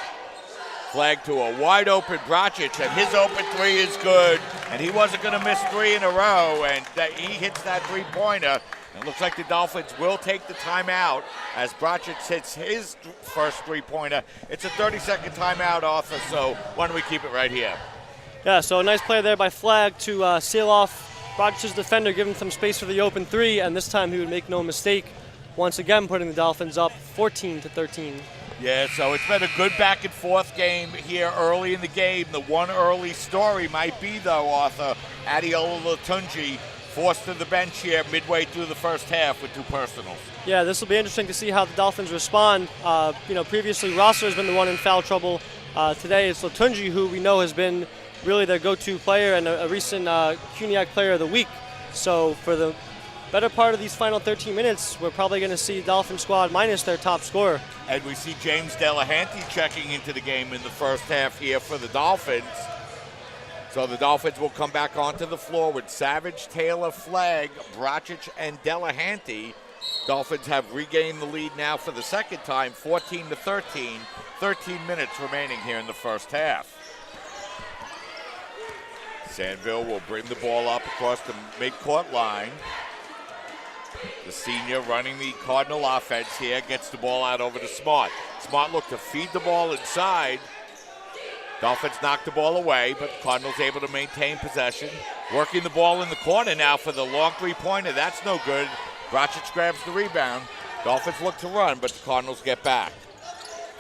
Speaker 1: Flag to a wide-open Bracic, and his open 3 is good. And he wasn't going to miss 3 in a row, and he hits that three-pointer. It looks like the Dolphins will take the timeout as Bracic hits his first three-pointer. It's a 30-second timeout, Arthur, so why don't we keep it right here?
Speaker 2: Yeah, so a nice play there by Flag to seal off Bracic's defender, give him some space for the open 3, and this time he would make no mistake. Once again, putting the Dolphins up 14-13.
Speaker 1: Yeah, so it's been a good back-and-forth game here early in the game. The one early story might be, though, Arthur, Adiola Latunji forced to the bench here midway through the first half with 2 personals.
Speaker 2: Yeah, this will be interesting to see how the Dolphins respond. Previously Rosser has been the one in foul trouble. Today it's Latunji, who we know has been really their go-to player and a recent CUNYAC Player of the Week. So for the better part of these final 13 minutes, we're probably going to see Dolphin squad minus their top scorer.
Speaker 1: And we see James Delahanty checking into the game in the first half here for the Dolphins. So the Dolphins will come back onto the floor with Savage, Taylor, Flag, Bracic, and Delahanty. Dolphins have regained the lead now for the second time, 14-13. 13 minutes remaining here in the first half. Sandville will bring the ball up across the midcourt line. The senior running the Cardinal offense here gets the ball out over to Smart. Smart looked to feed the ball inside. Dolphins knocked the ball away, but Cardinals able to maintain possession. Working the ball in the corner now for the long three-pointer. That's no good. Bracic grabs the rebound. Dolphins look to run, but the Cardinals get back.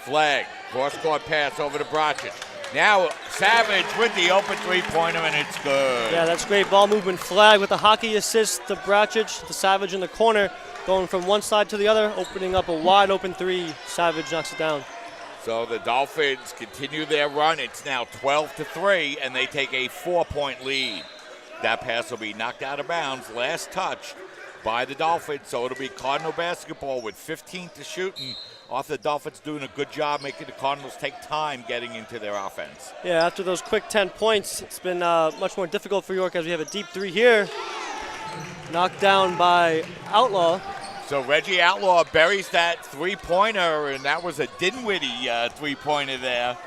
Speaker 1: Flag, cross-court pass over to Bracic. Now Savage with the open three-pointer, and it's good.
Speaker 2: Yeah, that's great ball movement. Flag with a hockey assist to Bracic, to Savage in the corner, going from one side to the other, opening up a wide open 3. Savage knocks it down.
Speaker 1: So the Dolphins continue their run. It's now 12-3, and they take a 4-point lead. That pass will be knocked out of bounds. Last touch by the Dolphins, so it'll be Cardinal basketball with 15 to shoot, and Arthur, the Dolphins doing a good job making the Cardinals take time getting into their offense.
Speaker 2: Yeah, after those quick 10 points, it's been much more difficult for York as we have a deep 3 here. Knocked down by Outlaw.
Speaker 1: So Reggie Outlaw buries that three-pointer, and that was a Dinwiddie three-pointer there.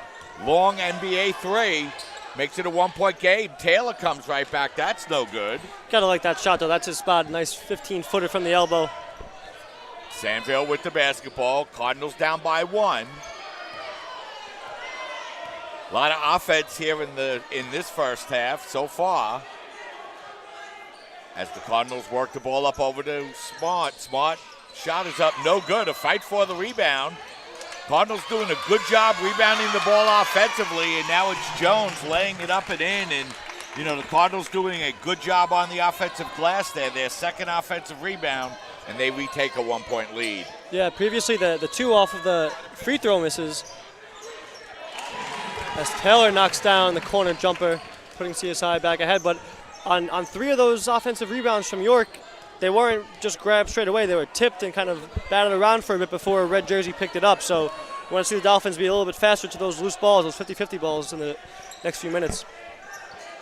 Speaker 1: Long NBA 3. Makes it a 1-point game. Taylor comes right back. That's no good.
Speaker 2: Gotta like that shot, though. That's his spot. Nice 15-footer from the elbow.
Speaker 1: Sandville with the basketball. Cardinals down by 1. A lot of offense here in this first half so far. As the Cardinals work the ball up over to Smart. Smart shot is up, no good. A fight for the rebound. Cardinals doing a good job rebounding the ball offensively, and now it's Jones laying it up and in, and You know, the Cardinals doing a good job on the offensive glass there. Their second offensive rebound, and they retake a 1-point lead.
Speaker 2: Yeah, previously the two off of the free throw misses. As Taylor knocks down the corner jumper, putting CSI back ahead. But on 3 of those offensive rebounds from York, they weren't just grabbed straight away. They were tipped and kind of batted around for a bit before a red jersey picked it up. So we want to see the Dolphins be a little bit faster to those loose balls, those 50-50 balls in the next few minutes.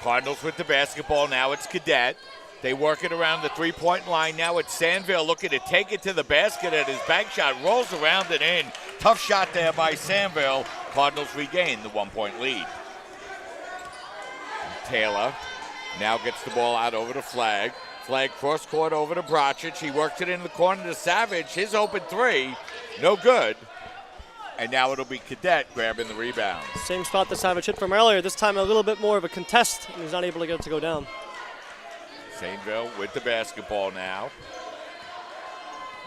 Speaker 1: Cardinals with the basketball. Now it's Cadet. They work it around the three-point line. Now it's Sandville looking to take it to the basket, and his bank shot rolls around and in. Tough shot there by Sandville. Cardinals regain the 1-point lead. Taylor now gets the ball out over to Flagg. Flagg cross-court over to Brocic. He worked it in the corner to Savage. His open three, no good. And now it'll be Cadet grabbing the rebound.
Speaker 2: Same spot that Savage hit from earlier. This time a little bit more of a contest, and he's not able to get it to go down.
Speaker 1: Saintville with the basketball now.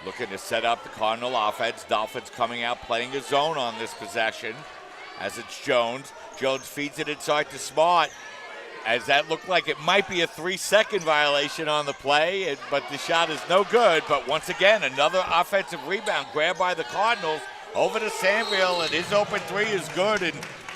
Speaker 1: Looking to set up the Cardinal offense. Dolphins coming out playing a zone on this possession as it's Jones. Jones feeds it inside to Smart, as that looked like it might be a 3-second violation on the play, but the shot is no good. But once again, another offensive rebound grabbed by the Cardinals over to Sandville, and his open three is good. And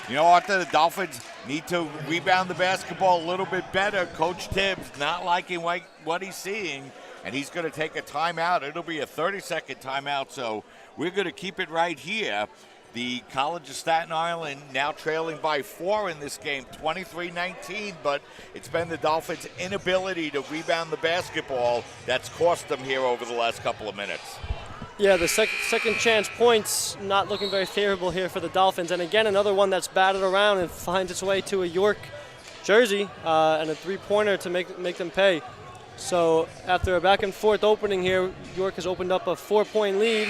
Speaker 1: you know, Arthur, the Dolphins need to rebound the basketball a little bit better. Coach Tibbs not liking what he's seeing, and he's going to take a timeout. It'll be a 30-second timeout, so we're going to keep it right here. The College of Staten Island now trailing by 4 in this game, 23-19, but it's been the Dolphins' inability to rebound the basketball that's cost them here over the last couple of minutes.
Speaker 2: Yeah, the second chance points not looking very favorable here for the Dolphins. And again, another one that's batted around and finds its way to a York jersey and a three-pointer to make them pay. So after a back-and-forth opening here, York has opened up a 4-point lead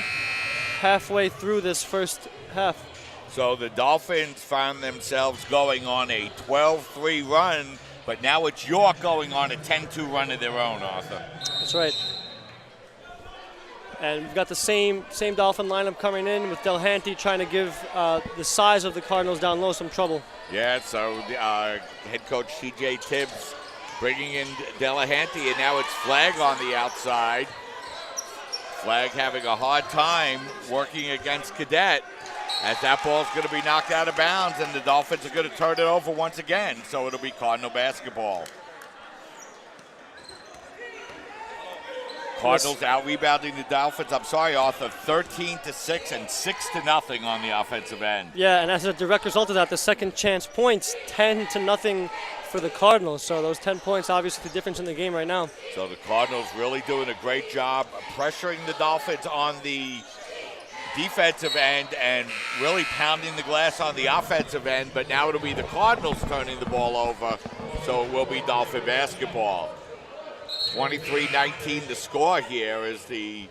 Speaker 2: halfway through this first half.
Speaker 1: So the Dolphins found themselves going on a 12-3 run, but now it's York going on a 10-2 run of their own, Arthur.
Speaker 2: That's right. And we've got the same Dolphin lineup coming in with Delhanty trying to give the size of the Cardinals down low some trouble.
Speaker 1: Yeah, so head coach T.J. Tibbs bringing in Delahanty, and now it's Flagg on the outside. Flagg having a hard time working against Cadet, as that ball's going to be knocked out of bounds, and the Dolphins are going to turn it over once again, so it'll be Cardinal basketball. Cardinals out-rebounding the Dolphins. I'm sorry, Arthur, 13-6 and 6-0 on the offensive end.
Speaker 2: Yeah, and as a direct result of that, the second chance points, 10-0 for the Cardinals. So those 10 points, obviously the difference in the game right now.
Speaker 1: So the Cardinals really doing a great job pressuring the Dolphins on the defensive end and really pounding the glass on the offensive end. But now it'll be the Cardinals turning the ball over, so it will be Dolphin basketball. 23-19 the score here as the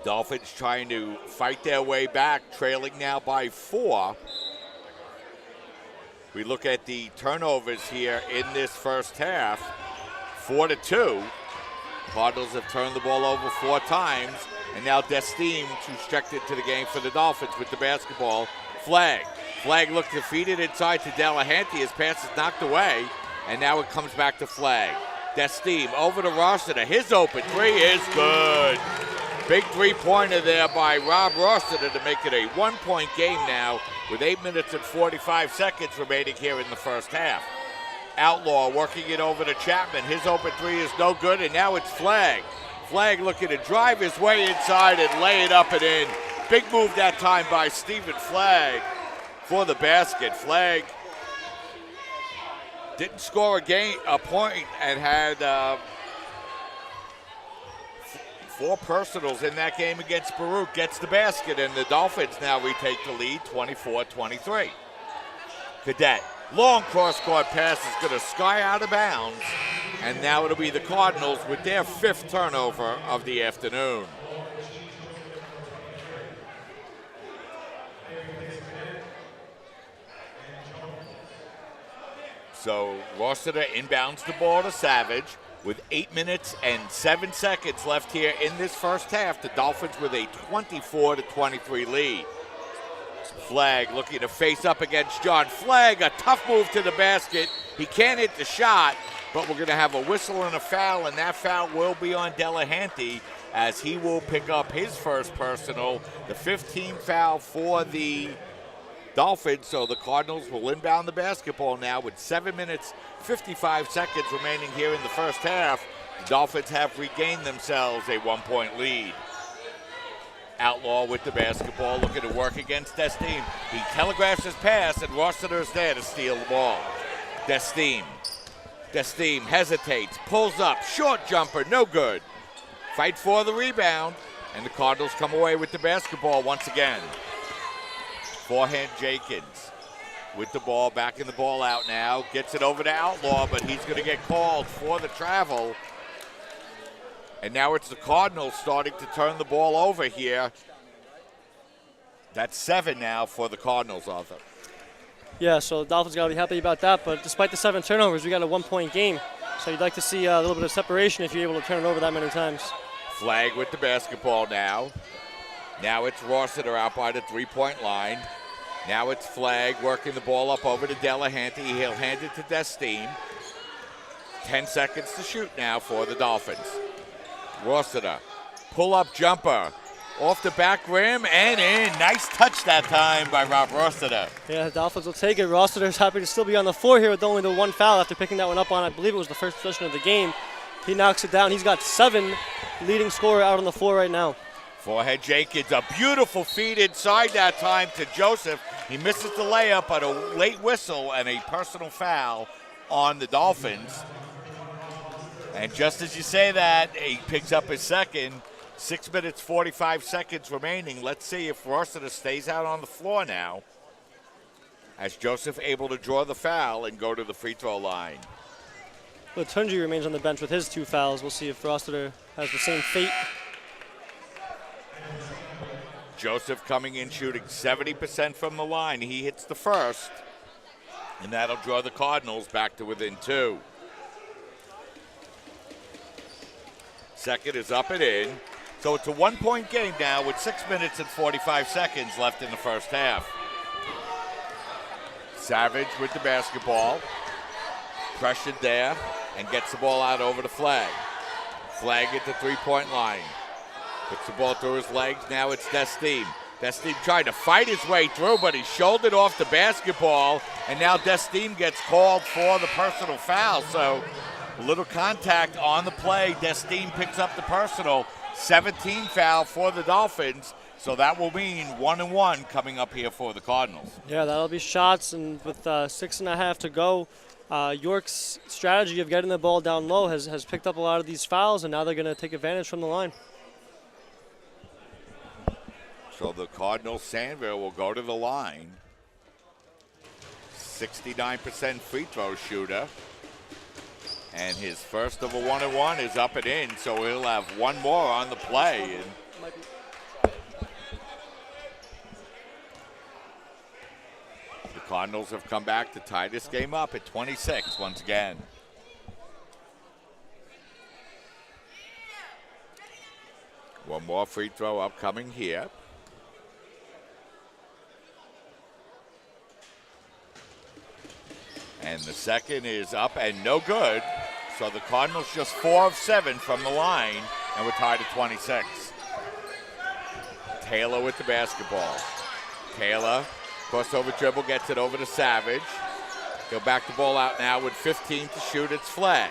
Speaker 1: Dolphins trying to fight their way back, trailing now by 4. We look at the turnovers here in this first half, 4-2. Cardinals have turned the ball over 4 times, and now Destine to stretch it to the game for the Dolphins with the basketball. Flagg looked defeated inside to Delahanty. His pass is knocked away, and now it comes back to Flagg. Destine over to Rossiter. His open three is good. Big three-pointer there by Rob Rossiter to make it a 1-point game now with 8 minutes and 45 seconds remaining here in the first half. Outlaw working it over to Chapman. His open three is no good, and now it's Flagg. Flagg looking to drive his way inside and lay it up and in. Big move that time by Stephen Flagg for the basket. Flagg didn't score a point and had 4 personals in that game against Baruch. Gets the basket, and the Dolphins now retake the lead, 24-23. Cadet, long cross-court pass is going to sky out of bounds, and now it'll be the Cardinals with their 5th turnover of the afternoon. So Rossiter inbounds the ball to Savage with 8 minutes and 7 seconds left here in this first half. The Dolphins with a 24-23 lead. Flagg looking to face up against John. Flagg, a tough move to the basket. He can't hit the shot, but we're going to have a whistle and a foul, and that foul will be on Delahanty as he will pick up his first personal, the 15th foul for the Dolphins. So the Cardinals will inbound the basketball now with 7 minutes, 55 seconds remaining here in the first half. The Dolphins have regained themselves a 1-point lead. Outlaw with the basketball, looking to work against Destin. He telegraphs his pass, and Rossiter's there to steal the ball. Destin hesitates, pulls up, short jumper, no good. Fight for the rebound, and the Cardinals come away with the basketball once again. Forehand Jenkins with the ball, backing the ball out now. Gets it over to Outlaw, but he's going to get called for the travel. And now it's the Cardinals starting to turn the ball over here. That's 7 now for the Cardinals, Arthur.
Speaker 2: Yeah, so the Dolphins got to be happy about that. But despite the 7 turnovers, we got a 1-point game. So you'd like to see a little bit of separation if you're able to turn it over that many times.
Speaker 1: Flagg with the basketball now. Now it's Rossiter out by the three-point line. Now it's Flagg working the ball up over to Delahanty. He'll hand it to Destin. 10 seconds to shoot now for the Dolphins. Rossiter, pull-up jumper, off the back rim and in. Nice touch that time by Rob Rossiter.
Speaker 2: Yeah, the Dolphins will take it. Rossiter's happy to still be on the floor here with only the 1 foul after picking that one up on, I believe it was the first possession of the game. He knocks it down. He's got 7, leading scorer out on the floor right now.
Speaker 1: Forehead Jenkins, a beautiful feed inside that time to Joseph. He misses the layup, but a late whistle and a personal foul on the Dolphins. And just as you say that, he picks up his second. 6 minutes, 45 seconds remaining. Let's see if Rossiter stays out on the floor now, as Joseph able to draw the foul and go to the free throw line.
Speaker 2: Latunji remains on the bench with his 2 fouls. We'll see if Rossiter has the same fate.
Speaker 1: Joseph coming in shooting 70% from the line. He hits the first, and that'll draw the Cardinals back to within 2. Second is up and in. So it's a 1-point game now with 6 minutes and 45 seconds left in the first half. Savage with the basketball. Pressured there and gets the ball out over to Flagg. Flagg at the three-point line. Puts the ball through his legs. Now it's Destin. Destin tried to fight his way through, but he shouldered off the basketball. And now Destin gets called for the personal foul. So a little contact on the play. Destin picks up the personal. 17 foul for the Dolphins. So that will mean 1-1 coming up here for the Cardinals.
Speaker 2: Yeah, that'll be shots. And with 6.5 to go, York's strategy of getting the ball down low has picked up a lot of these fouls, and now they're going to take advantage from the line.
Speaker 1: So the Cardinals, Sandville will go to the line. 69% free throw shooter. And his first of a 1-1 is up and in, so he'll have one more on the play. And the Cardinals have come back to tie this game up at 26 once again. One more free throw upcoming here. And the second is up and no good. So the Cardinals just 4 of 7 from the line, and we're tied at 26. Taylor with the basketball. Taylor, crossover dribble, gets it over to Savage. He'll back the ball out now with 15 to shoot. It's Flagg.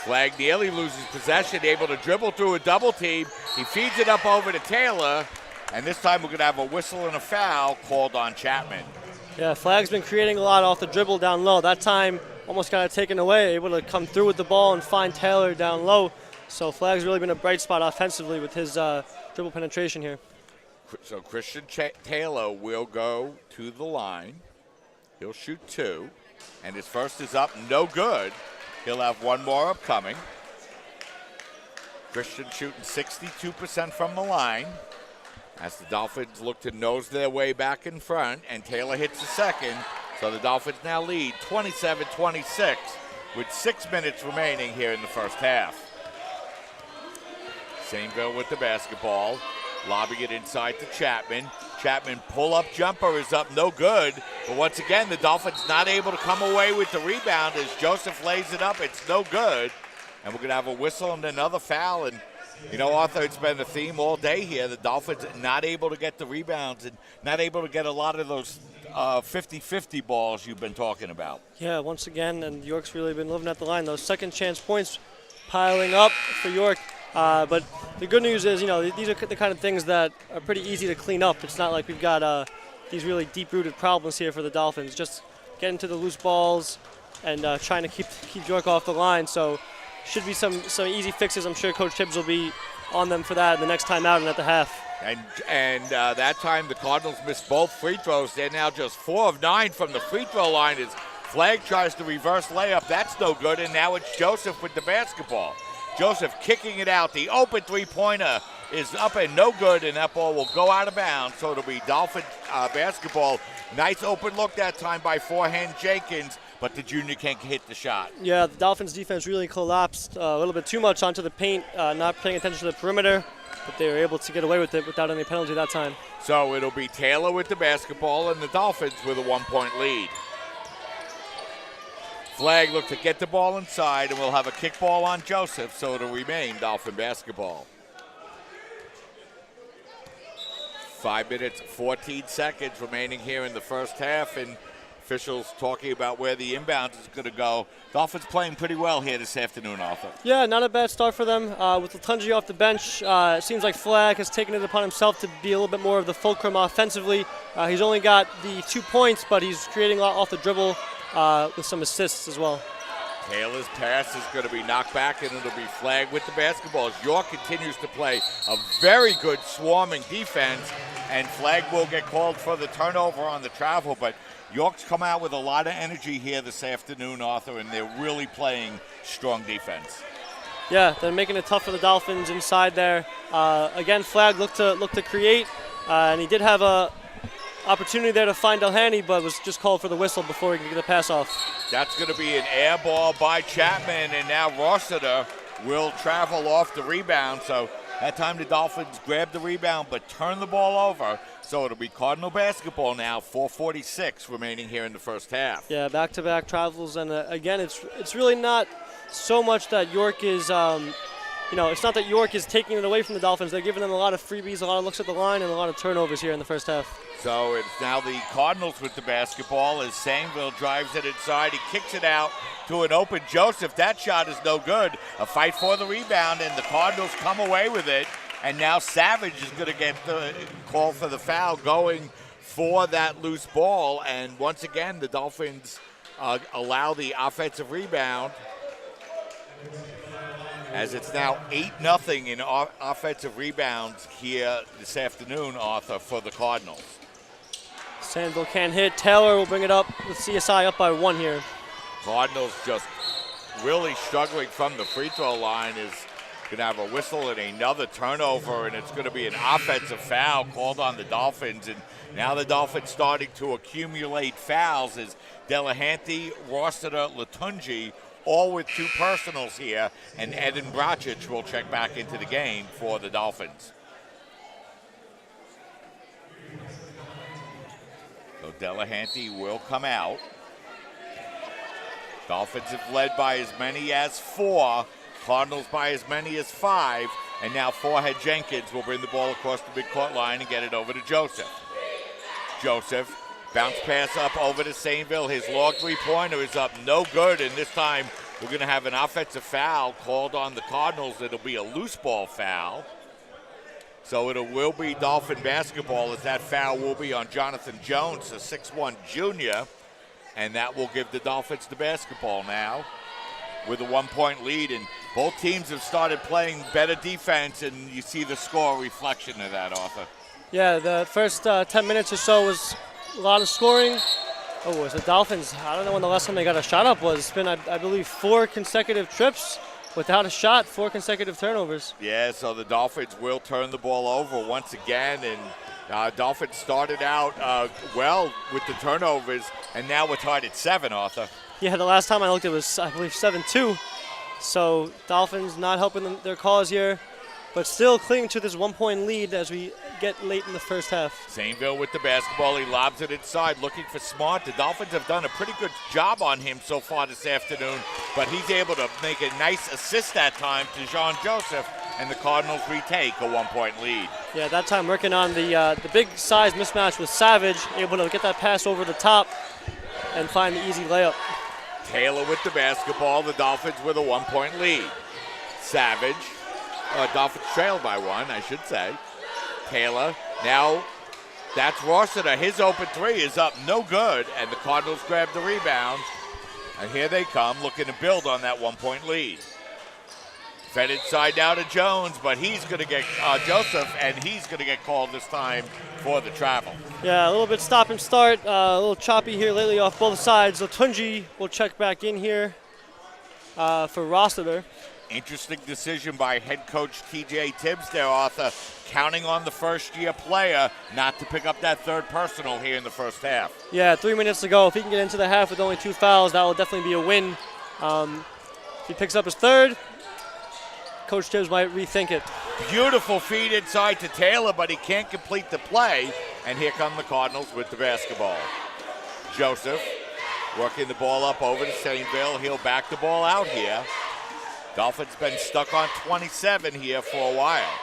Speaker 1: Flagg nearly loses possession, able to dribble through a double team. He feeds it up over to Taylor, and this time we're going to have a whistle and a foul called on Chapman.
Speaker 2: Yeah, Flagg's been creating a lot off the dribble down low. That time almost got it taken away, able to come through with the ball and find Taylor down low. So Flagg's really been a bright spot offensively with his dribble penetration here.
Speaker 1: So Christian Taylor will go to the line. He'll shoot 2, and his first is up, no good. He'll have one more upcoming. Christian shooting 62% from the line as the Dolphins look to nose their way back in front, and Taylor hits the second. So the Dolphins now lead 27-26 with 6 minutes remaining here in the first half. Saintville with the basketball. Lobbing it inside to Chapman. Chapman pull-up jumper is up, no good. But once again, the Dolphins not able to come away with the rebound as Joseph lays it up. It's no good. And we're going to have a whistle and another foul. And, you know, Arthur, it's been a theme all day here. The Dolphins not able to get the rebounds and not able to get a lot of those 50-50 balls you've been talking about.
Speaker 2: Yeah, once again, and York's really been living at the line. Those second chance points piling up for York. But the good news is, you know, these are the kind of things that are pretty easy to clean up. It's not like we've got these really deep-rooted problems here for the Dolphins. Just getting to the loose balls and trying to keep York off the line. So should be some easy fixes. I'm sure Coach Tibbs will be on them for that the next time out and at the half.
Speaker 1: And that time the Cardinals missed both free throws. They're now just 4 of 9 from the free throw line as Flagg tries to reverse layup. That's no good, and now it's Joseph with the basketball. Joseph kicking it out. The open three-pointer is up and no good, and that ball will go out of bounds. So it'll be Dolphin basketball. Nice open look that time by forehand Jenkins, but the junior can't hit the shot.
Speaker 2: Yeah, the Dolphins defense really collapsed a little bit too much onto the paint, not paying attention to the perimeter, but they were able to get away with it without any penalty that time.
Speaker 1: So it'll be Taylor with the basketball and the Dolphins with a 1-point lead. Flagg look to get the ball inside, and we'll have a kickball on Joseph, so it'll remain Dolphin basketball. 5 minutes, 14 seconds remaining here in the first half, and officials talking about where the inbound is going to go. Dolphins playing pretty well here this afternoon, Arthur.
Speaker 2: Yeah, not a bad start for them. With Latunji off the bench, it seems like Flagg has taken it upon himself to be a little bit more of the fulcrum offensively. He's only got the 2 points, but he's creating a lot off the dribble with some assists as well.
Speaker 1: Taylor's pass is going to be knocked back, and it'll be Flagg with the basketball as York continues to play a very good swarming defense, and Flagg will get called for the turnover on the travel, but York's come out with a lot of energy here this afternoon, Arthur, and they're really playing strong defense.
Speaker 2: Yeah, they're making it tough for the Dolphins inside there. Again, Flagg looked to create, and he did have a opportunity there to find Delhaney, but was just called for the whistle before he could get the pass off.
Speaker 1: That's going to be an air ball by Chapman, and now Rossiter will travel off the rebound. So that time the Dolphins grabbed the rebound but turned the ball over. So it'll be Cardinal basketball now, 4:46 remaining here in the first half.
Speaker 2: Yeah, back-to-back travels, and again, it's really not so much that York is, it's not that York is taking it away from the Dolphins. They're giving them a lot of freebies, a lot of looks at the line, and a lot of turnovers here in the first half.
Speaker 1: So it's now the Cardinals with the basketball as Sangville drives it inside. He kicks it out to an open Joseph. That shot is no good. A fight for the rebound, and the Cardinals come away with it. And now Savage is going to get the call for the foul going for that loose ball. And once again, the Dolphins allow the offensive rebound as it's now 8-0 in offensive rebounds here this afternoon, Arthur, for the Cardinals.
Speaker 2: Sandville can't hit. Taylor will bring it up with CSI up by 1 here.
Speaker 1: Cardinals just really struggling from the free throw line is going to have a whistle and another turnover, and it's going to be an offensive foul called on the Dolphins. And now the Dolphins starting to accumulate fouls as Delahanty, Rossiter, Latunji, all with 2 personals here, and Eden Bracic will check back into the game for the Dolphins. So Delahanty will come out. Dolphins have led by as many as 4. Cardinals by as many as 5. And now forehead Jenkins will bring the ball across the midcourt line and get it over to Joseph. Joseph, bounce pass up over to Saintville. His long three-pointer is up, no good. And this time we're going to have an offensive foul called on the Cardinals. It'll be a loose ball foul. So it will be Dolphin basketball as that foul will be on Jonathan Jones, a 6'1 junior. And that will give the Dolphins the basketball now with a 1-point lead. And both teams have started playing better defense, and you see the score reflection of that, Arthur.
Speaker 2: Yeah, the first 10 minutes or so was a lot of scoring. Oh, it was the Dolphins. I don't know when the last time they got a shot up was. It's been, I believe, 4 consecutive trips without a shot, 4 consecutive turnovers.
Speaker 1: Yeah, so the Dolphins will turn the ball over once again, and Dolphins started out well with the turnovers, and now we're tied at 7, Arthur.
Speaker 2: Yeah, the last time I looked it was, I believe, 7-2. So Dolphins not helping their cause here. but still clinging to this 1-point lead as we get late in the first half.
Speaker 1: Sainville with the basketball. He lobs it inside, looking for Smart. The Dolphins have done a pretty good job on him so far this afternoon, but he's able to make a nice assist that time to Jean Joseph, and the Cardinals retake a 1-point lead.
Speaker 2: Yeah, that time working on the big size mismatch with Savage, able to get that pass over the top and find the easy layup.
Speaker 1: Taylor with the basketball. The Dolphins with a 1-point lead. Savage. Dolphins trailed by 1, I should say. Taylor. Now that's Rossiter. His open three is up no good, and the Cardinals grab the rebound. And here they come, looking to build on that 1-point lead. Fed inside now to Jones, but he's going to get Joseph, and he's going to get called this time for the travel.
Speaker 2: Yeah, a little bit stop and start, a little choppy here lately off both sides. Latunji will check back in here for Rossiter.
Speaker 1: Interesting decision by head coach T.J. Tibbs there, Arthur, counting on the first-year player not to pick up that third personal here in the first half.
Speaker 2: Yeah, 3 minutes to go. If he can get into the half with only 2 fouls, that will definitely be a win. If he picks up his third, Coach Tibbs might rethink it.
Speaker 1: Beautiful feed inside to Taylor, but he can't complete the play. And here come the Cardinals with the basketball. Joseph working the ball up over to Sainville. He'll back the ball out here. Dolphins been stuck on 27 here for a while.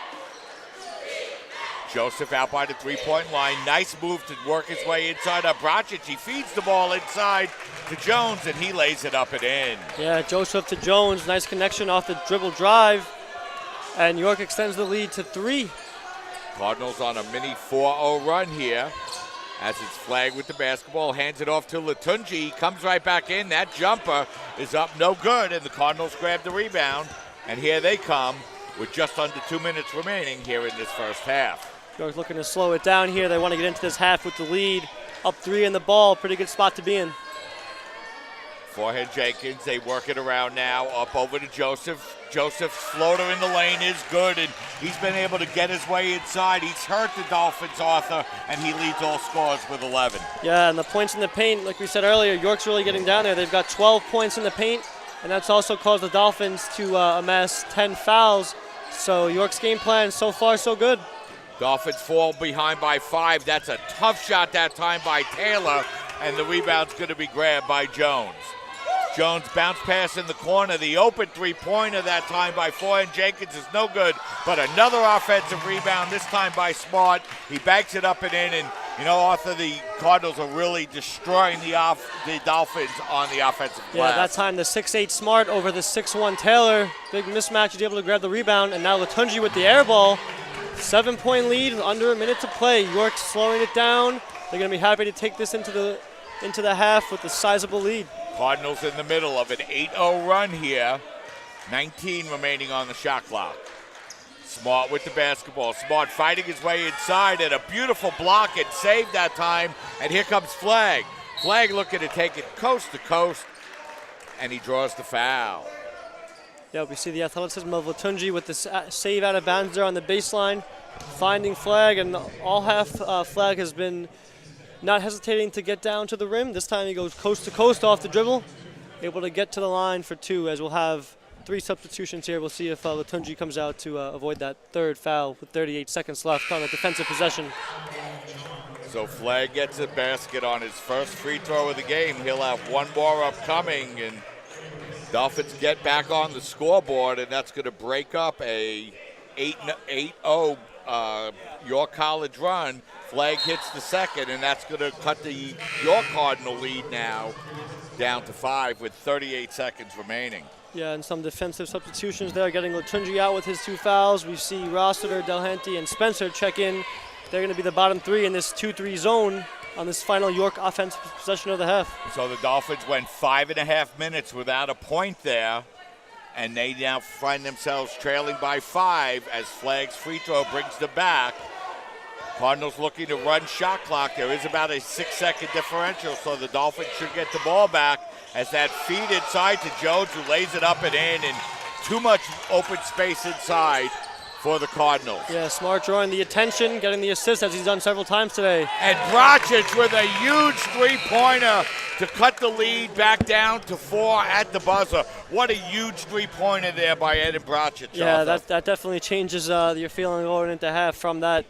Speaker 1: Joseph out by the three-point line. Nice move to work his way inside of Bracic. He feeds the ball inside to Jones, and he lays it up and in.
Speaker 2: Yeah, Joseph to Jones. Nice connection off the dribble drive. And York extends the lead to 3.
Speaker 1: Cardinals on a mini 4-0 run here. As it's flagged with the basketball, hands it off to Latunji. Comes right back in. That jumper is up no good, and the Cardinals grab the rebound. And here they come with just under 2 minutes remaining here in this first half.
Speaker 2: York looking to slow it down here. They want to get into this half with the lead. Up 3 in the ball. Pretty good spot to be in.
Speaker 1: Forehead Jenkins, they work it around now. Up over to Joseph. Joseph's floater in the lane is good, and he's been able to get his way inside. He's hurt the Dolphins, Arthur, and he leads all scores with 11.
Speaker 2: Yeah, and the points in the paint, like we said earlier, York's really getting down there. They've got 12 points in the paint, and that's also caused the Dolphins to amass 10 fouls. So York's game plan so far so good.
Speaker 1: Dolphins fall behind by 5. That's a tough shot that time by Taylor, and the rebound's going to be grabbed by Jones. Jones bounce pass in the corner. The open three-pointer that time by Forehead Jenkins is no good, but another offensive rebound, this time by Smart. He banks it up and in, and you know, Arthur, the Cardinals are really destroying the Dolphins on the offensive glass.
Speaker 2: Yeah, that time the 6'8 Smart over the 6'1 Taylor. Big mismatch. He's able to grab the rebound, and now Latunji with the air ball. 7-point lead, under a minute to play. York slowing it down. They're going to be happy to take this into the half with a sizable lead.
Speaker 1: Cardinals in the middle of an 8-0 run here. 19 remaining on the shot clock. Smart with the basketball. Smart fighting his way inside, and a beautiful block and save that time. And here comes Flagg. Flagg looking to take it coast to coast, and he draws the foul.
Speaker 2: Yeah, we see the athleticism of Latunji with the save out of bounds there on the baseline, finding Flagg, and all half Flagg has been not hesitating to get down to the rim. This time he goes coast to coast off the dribble, able to get to the line for 2, as we'll have 3 substitutions here. We'll see if Latunji comes out to avoid that third foul with 38 seconds left on a defensive possession.
Speaker 1: So Flagg gets a basket on his first free throw of the game. He'll have 1 more upcoming, and Dolphins get back on the scoreboard, and that's going to break up a 8-0 York College run. Flagg hits the second, and that's going to cut the York Cardinal lead now down to 5 with 38 seconds remaining.
Speaker 2: Yeah, and some defensive substitutions there, getting Latunji out with his 2 fouls. We see Rossiter, Delhanty, and Spencer check in. They're going to be the bottom 3 in this 2-3 zone on this final York offensive possession of the half.
Speaker 1: So the Dolphins went 5.5 minutes without a point there, and they now find themselves trailing by 5 as Flagg's free throw brings them back. Cardinals looking to run shot clock. There is about a 6-second differential, so the Dolphins should get the ball back as that feed inside to Jones, who lays it up and in, and too much open space inside for the Cardinals.
Speaker 2: Yeah, Smart drawing the attention, getting the assist as he's done several times today.
Speaker 1: And Bracic with a huge three-pointer to cut the lead back down to 4 at the buzzer. What a huge three-pointer there by Eden Bracic.
Speaker 2: Yeah, that definitely changes your feeling going into half from that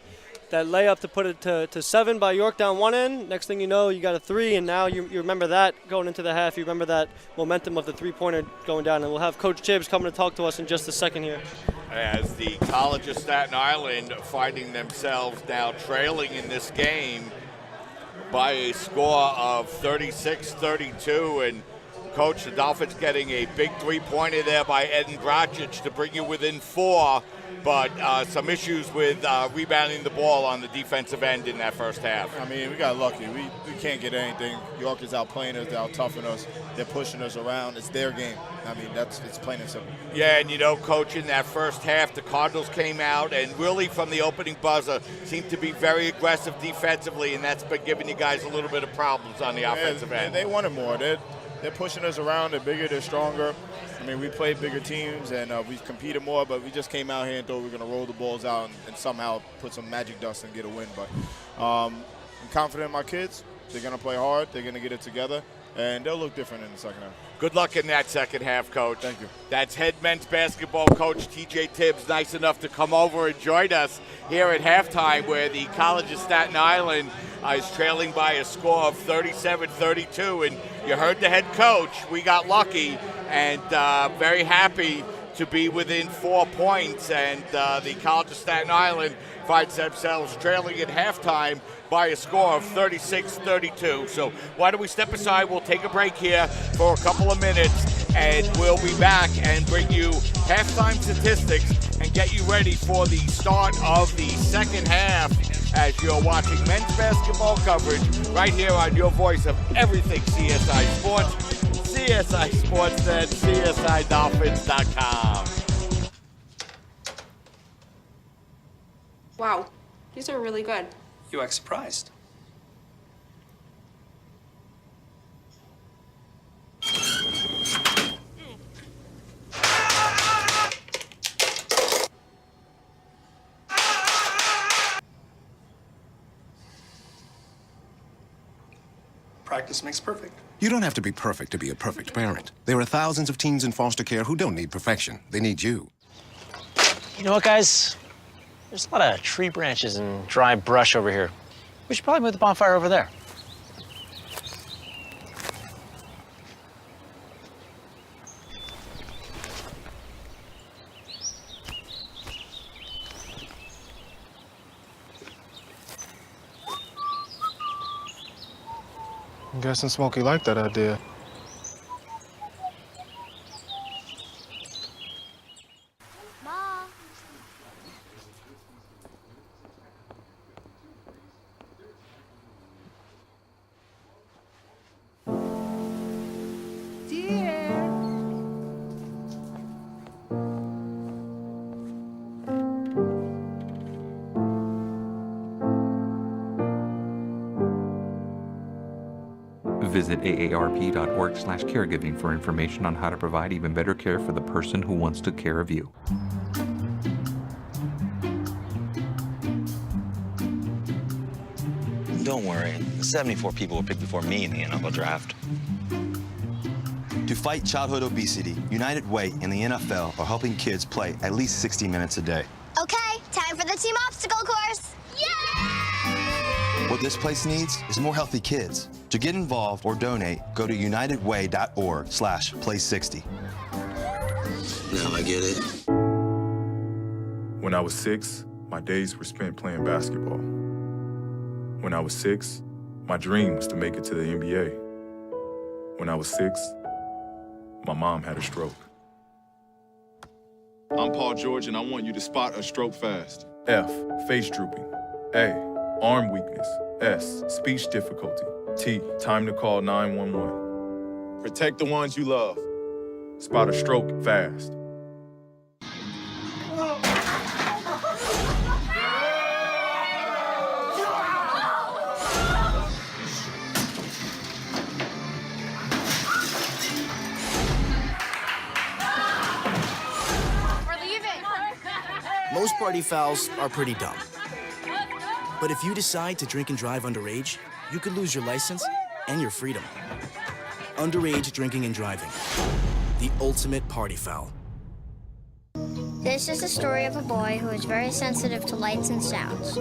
Speaker 2: layup to put it to 7 by York down one end. Next thing you know, you got a 3, and now you remember that going into the half. You remember that momentum of the three-pointer going down. And we'll have Coach Tibbs coming to talk to us in just a second here.
Speaker 1: As the College of Staten Island finding themselves now trailing in this game by a score of 36-32. And Coach, the Dolphins getting a big three-pointer there by Eden Bracic to bring you within 4. But some issues with rebounding the ball on the defensive end in that first half.
Speaker 21: I mean, we got lucky. We can't get anything. York is outplaying us. They're out-toughing us. They're pushing us around. It's their game. I mean, it's plain and simple.
Speaker 1: Yeah, and Coach, in that first half, the Cardinals came out and really from the opening buzzer seemed to be very aggressive defensively, and that's been giving you guys a little bit of problems on the offensive end.
Speaker 21: They wanted more. They're pushing us around. They're bigger. They're stronger. I mean, we played bigger teams, and we've competed more, but we just came out here and thought we were going to roll the balls out and somehow put some magic dust and get a win. But I'm confident in my kids. They're going to play hard. They're going to get it together, and they'll look different in the second half.
Speaker 1: Good luck in that second half, Coach.
Speaker 21: Thank you.
Speaker 1: That's head men's basketball coach T.J. Tibbs, nice enough to come over and join us here at halftime where the College of Staten Island is trailing by a score of 37-32. And you heard the head coach. We got lucky and very happy to be within 4 points. And the College of Staten Island finds themselves trailing at halftime by a score of 36-32. So why don't we step aside? We'll take a break here for a couple of minutes, and we'll be back and bring you halftime statistics and get you ready for the start of the second half as you're watching men's basketball coverage right here on your voice of everything CSI Sports, CSI Sportsnet, CSIDolphins.com.
Speaker 13: Wow, these are really good.
Speaker 22: You act surprised. Practice makes perfect.
Speaker 23: You don't have to be perfect to be a perfect parent. There are thousands of teens in foster care who don't need perfection. They need you.
Speaker 24: You know what, guys? There's a lot of tree branches and dry brush over here. We should probably move the bonfire over there.
Speaker 21: I'm guessing Smokey liked that idea.
Speaker 25: Visit aarp.org/caregiving for information on how to provide even better care for the person who wants to care of you.
Speaker 26: Don't worry, 74 people were picked before me in the NFL draft. To fight childhood obesity, United Way and the NFL are helping kids play at least 60 minutes a day.
Speaker 7: Okay, time for the team obstacle course. Yay!
Speaker 26: What this place needs is more healthy kids. To get involved or donate, go to unitedway.org/play60.
Speaker 27: Now I get it.
Speaker 28: When I was 6, my days were spent playing basketball. When I was 6, my dream was to make it to the NBA. When I was 6, my mom had a stroke.
Speaker 29: I'm Paul George, and I want you to spot a stroke fast.
Speaker 28: F, face drooping. A, arm weakness. S, speech difficulty. T, time to call 911.
Speaker 29: Protect the ones you love.
Speaker 28: Spot a stroke fast.
Speaker 3: Most
Speaker 4: party fouls are pretty dumb. But if you decide to drink and drive underage, you could lose your license and your freedom. Underage drinking and driving. The ultimate party foul.
Speaker 7: This is the story of a boy who is very sensitive to lights and sounds.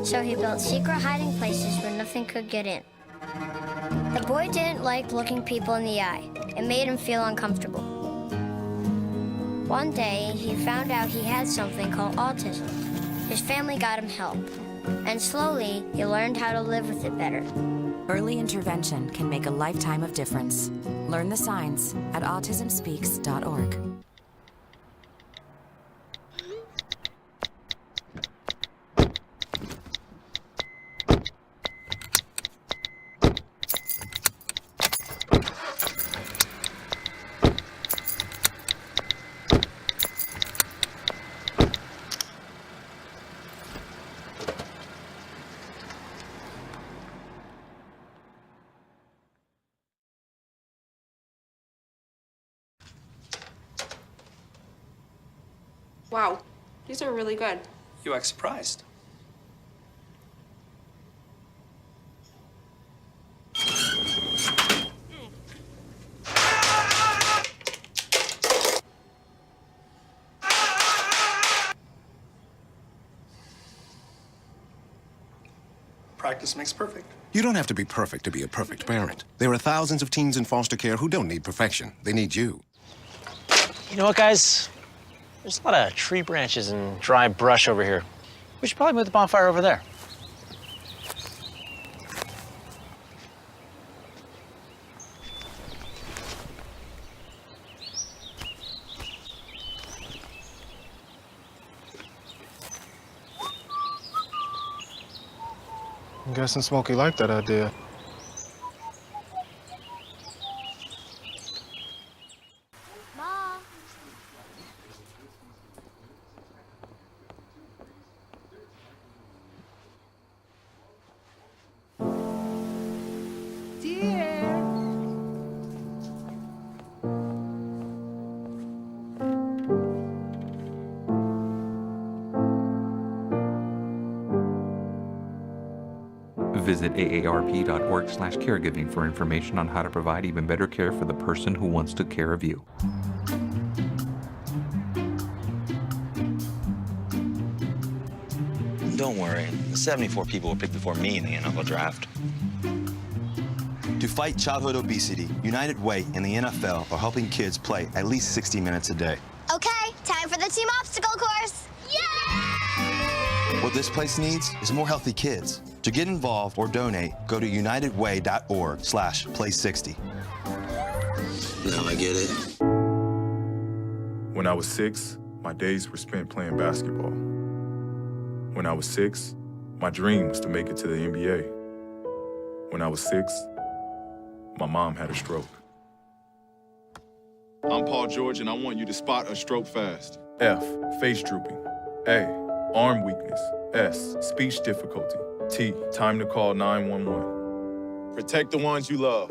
Speaker 7: So he built secret hiding places where nothing could get in. The boy didn't like looking people in the eye. It made him feel uncomfortable. One day, he found out he had something called autism. His family got him help, and slowly, he learned how to live with it better.
Speaker 5: Early intervention can make a lifetime of difference. Learn the signs at autismspeaks.org.
Speaker 8: Wow, these are really good.
Speaker 22: You act surprised. Practice makes perfect.
Speaker 23: You don't have to be perfect to be a perfect parent. There are thousands of teens in foster care who don't need perfection. They need you.
Speaker 24: You know what, guys? There's a lot of tree branches and dry brush over here. We should probably move the bonfire over there.
Speaker 9: I'm guessing Smokey liked that idea.
Speaker 7: Mom.
Speaker 25: Visit aarp.org/caregiving for information on how to provide even better care for the person who wants to care of you.
Speaker 26: Don't worry, the 74 people were picked before me in the NFL draft. To fight childhood obesity, United Way and the NFL are helping kids play at least 60 minutes a day.
Speaker 7: Okay, time for the team obstacle course. Yay!
Speaker 26: What this place needs is more healthy kids. To get involved or donate, go to unitedway.org/play60.
Speaker 27: Now I get it.
Speaker 28: When I was 6, my days were spent playing basketball. When I was 6, my dream was to make it to the NBA. When I was 6, my mom had a stroke.
Speaker 29: I'm Paul George, and I want you to spot a stroke fast. F, face drooping. A, arm weakness. S, speech difficulty. T, time to call 911. Protect the ones you love.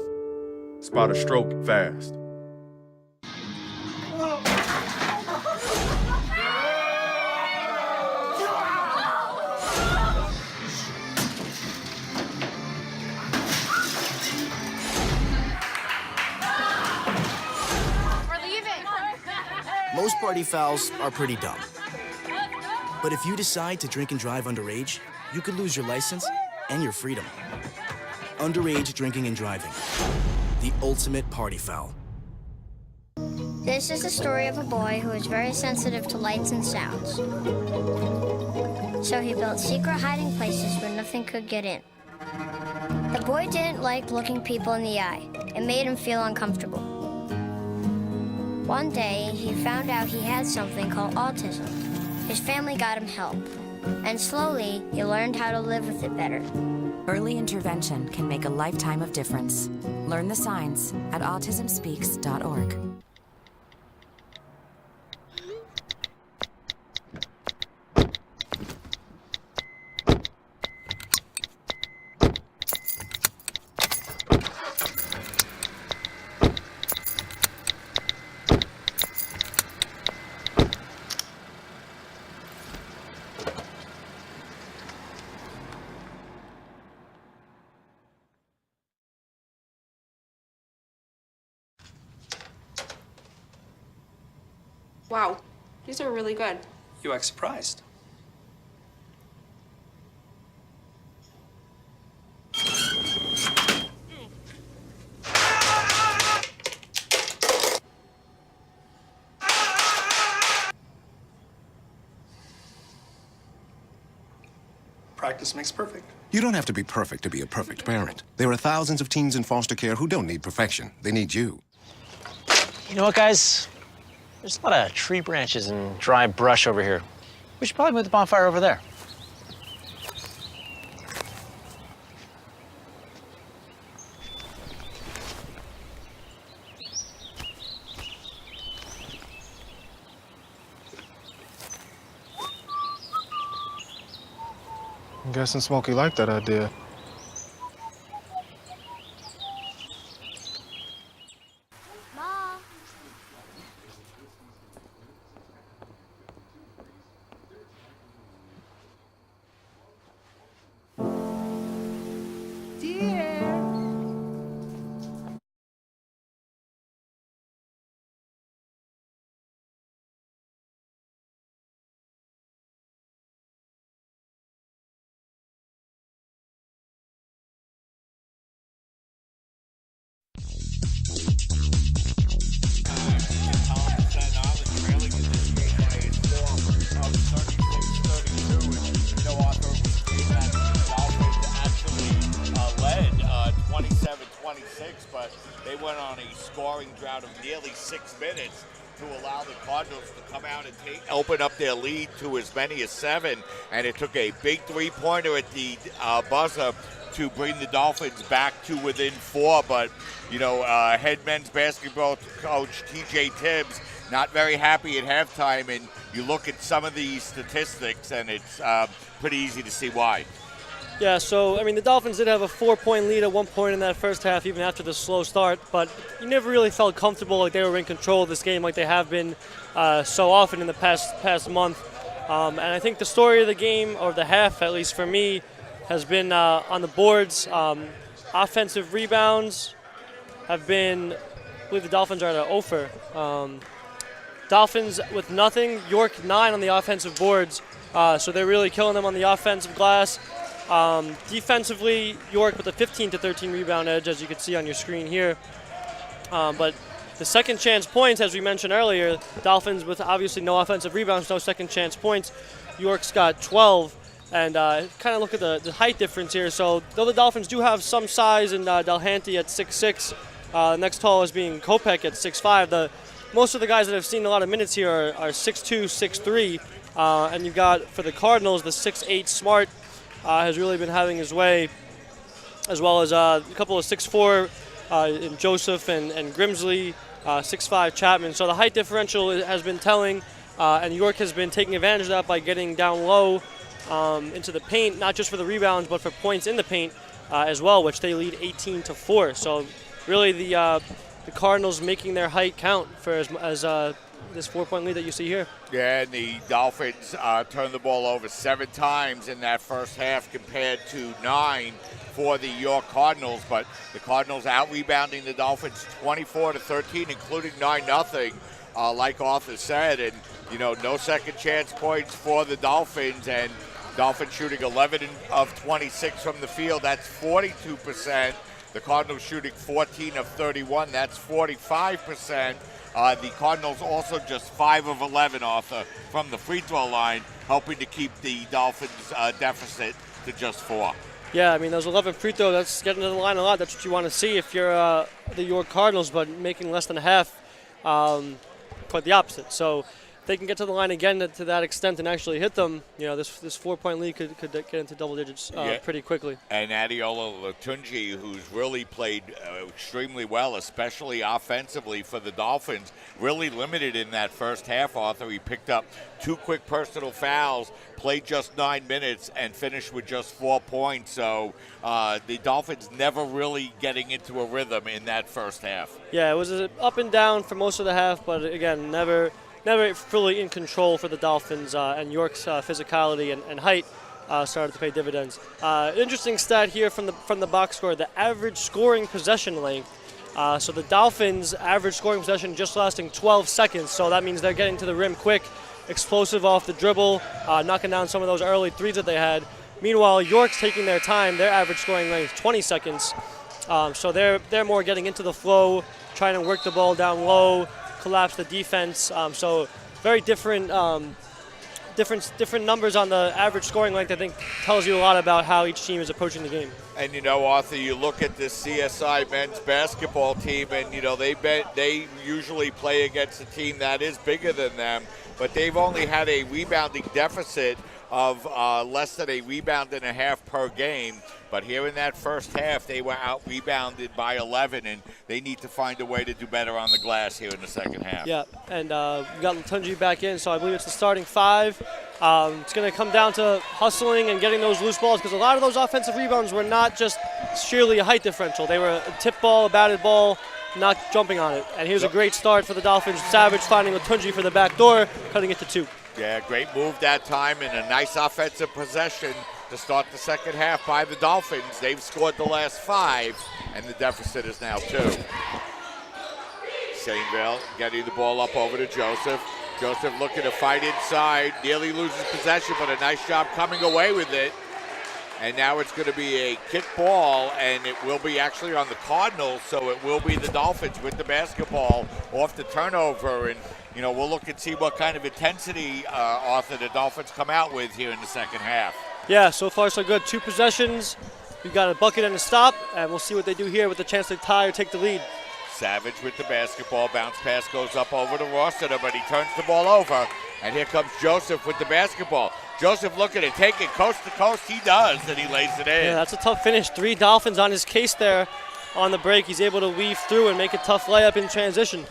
Speaker 29: Spot a stroke fast.
Speaker 4: Most party fouls are pretty dumb. But if you decide to drink and drive underage, you could lose your license and your freedom. Underage drinking and driving. The ultimate party foul.
Speaker 7: This is the story of a boy who is very sensitive to lights and sounds. So he built secret hiding places where nothing could get in. The boy didn't like looking people in the eye. It made him feel uncomfortable. One day, he found out he had something called autism. His family got him help, and slowly, he learned how to live with it better.
Speaker 5: Early intervention can make a lifetime of difference. Learn the signs at autismspeaks.org.
Speaker 8: Wow, these are really good.
Speaker 22: You act surprised. Practice makes perfect.
Speaker 23: You don't have to be perfect to be a perfect parent. There are thousands of teens in foster care who don't need perfection. They need you.
Speaker 24: You know what, guys? There's a lot of tree branches and dry brush over here. We should probably move the bonfire over there.
Speaker 9: I'm guessing Smokey liked that idea.
Speaker 7: Mom.
Speaker 1: But they went on a scoring drought of nearly 6 minutes to allow the Cardinals to come out and open up their lead to as many as 7. And it took a big three-pointer at the buzzer to bring the Dolphins back to within 4. But, you know, head men's basketball coach T.J. Tibbs not very happy at halftime. And you look at some of these statistics, and it's pretty easy to see why.
Speaker 2: Yeah, so, I mean, the Dolphins did have a 4-point lead at one point in that first half, even after the slow start, but you never really felt comfortable like they were in control of this game like they have been so often in the past month. And I think the story of the game, or the half, at least for me, has been on the boards. Offensive rebounds have been, I believe the Dolphins are at an 0 Dolphins with nothing, York 9 on the offensive boards, so they're really killing them on the offensive glass. Defensively, York with a 15-13 rebound edge, as you can see on your screen here. But the second chance points, as we mentioned earlier, Dolphins with obviously no offensive rebounds, no second chance points. York's got 12. And kind of look at the height difference here. So though the Dolphins do have some size in Delhanty at 6'6", next tallest being Kopech at 6'5", most of the guys that have seen a lot of minutes here are 6'2", 6'3", and you've got, for the Cardinals, the 6'8" Smart has really been having his way, as well as a couple of 6'4" in Joseph and Grimsley, 6'5" Chapman. So the height differential has been telling, and York has been taking advantage of that by getting down low into the paint, not just for the rebounds, but for points in the paint as well, which they lead 18-4. So really the Cardinals making their height count for as this 4-point lead that you see here.
Speaker 1: Yeah, and the Dolphins turned the ball over 7 times in that first half compared to 9 for the York Cardinals. But the Cardinals out-rebounding the Dolphins 24-13, including 9-0, like Arthur said. And, you know, no second chance points for the Dolphins. And Dolphins shooting 11 of 26 from the field. That's 42%. The Cardinals shooting 14 of 31. That's 45%. The Cardinals also just 5 of 11, Arthur, from the free throw line, helping to keep the Dolphins' deficit to just 4.
Speaker 2: Yeah, I mean, those 11 free throws, that's getting to the line a lot. That's what you want to see if you're the York Cardinals, but making less than a half, quite the opposite. So if they can get to the line again to that extent and actually hit them, you know, this 4-point lead could get into double digits pretty quickly.
Speaker 1: And Adiola Latunji, who's really played extremely well, especially offensively for the Dolphins, really limited in that first half, Arthur. He picked up 2 quick personal fouls, played just 9 minutes, and finished with just 4 points. So the Dolphins never really getting into a rhythm in that first half.
Speaker 2: Yeah, it was up and down for most of the half, but again, never fully in control for the Dolphins, and York's physicality and height started to pay dividends. Interesting stat here from the box score: the average scoring possession length So the Dolphins' average scoring possession just lasting 12 seconds, so that means they're getting to the rim quick, explosive off the dribble, knocking down some of those early threes that they had. Meanwhile, York's taking their time. Their average scoring length 20 seconds. So they're more getting into the flow, trying to work the ball down low, collapse the defense. So very different numbers on the average scoring length. I think tells you a lot about how each team is approaching the game.
Speaker 1: And you know, Arthur, you look at the CSI men's basketball team, and you know they usually play against a team that is bigger than them, but they've only had a rebounding deficit of less than a rebound and a half per game. But here in that first half, they were out-rebounded by 11, and they need to find a way to do better on the glass here in the second half.
Speaker 2: Yeah, and we got Latunji back in, so I believe it's the starting five. It's going to come down to hustling and getting those loose balls, because a lot of those offensive rebounds were not just sheerly a height differential. They were a tip ball, a batted ball, not jumping on it. And here's a great start for the Dolphins. Savage finding Latunji for the back door, cutting it to 2.
Speaker 1: Yeah, great move that time, and a nice offensive possession to start the second half by the Dolphins. They've scored the last 5, and the deficit is now 2. Sainville getting the ball up over to Joseph. Joseph looking to fight inside, nearly loses possession, but a nice job coming away with it. And now it's going to be a kick ball, and it will be actually on the Cardinals, so it will be the Dolphins with the basketball off the turnover. And, you know, we'll look and see what kind of intensity, Arthur, the Dolphins come out with here in the second half.
Speaker 2: Yeah, so far so good. 2 possessions. We've got a bucket and a stop, and we'll see what they do here with the chance to tie or take the lead.
Speaker 1: Savage with the basketball. Bounce pass goes up over to Rossiter, but he turns the ball over. And here comes Joseph with the basketball. Joseph looking to take it coast to coast. He does, and he lays it in.
Speaker 2: Yeah, that's a tough finish. 3 Dolphins on his case there on the break. He's able to weave through and make a tough layup in transition.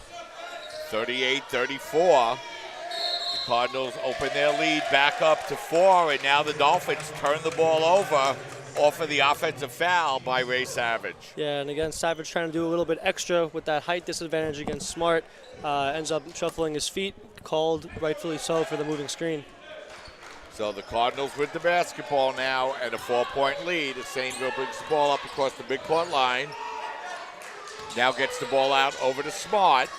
Speaker 1: 38-34. The Cardinals open their lead back up to 4, and now the Dolphins turn the ball over off of the offensive foul by Ray Savage.
Speaker 2: Yeah, and again, Savage trying to do a little bit extra with that height disadvantage against Smart. Ends up shuffling his feet, called rightfully so for the moving screen.
Speaker 1: So the Cardinals with the basketball now and a 4-point lead as Sainville brings the ball up across the midcourt line. Now gets the ball out over to Smart.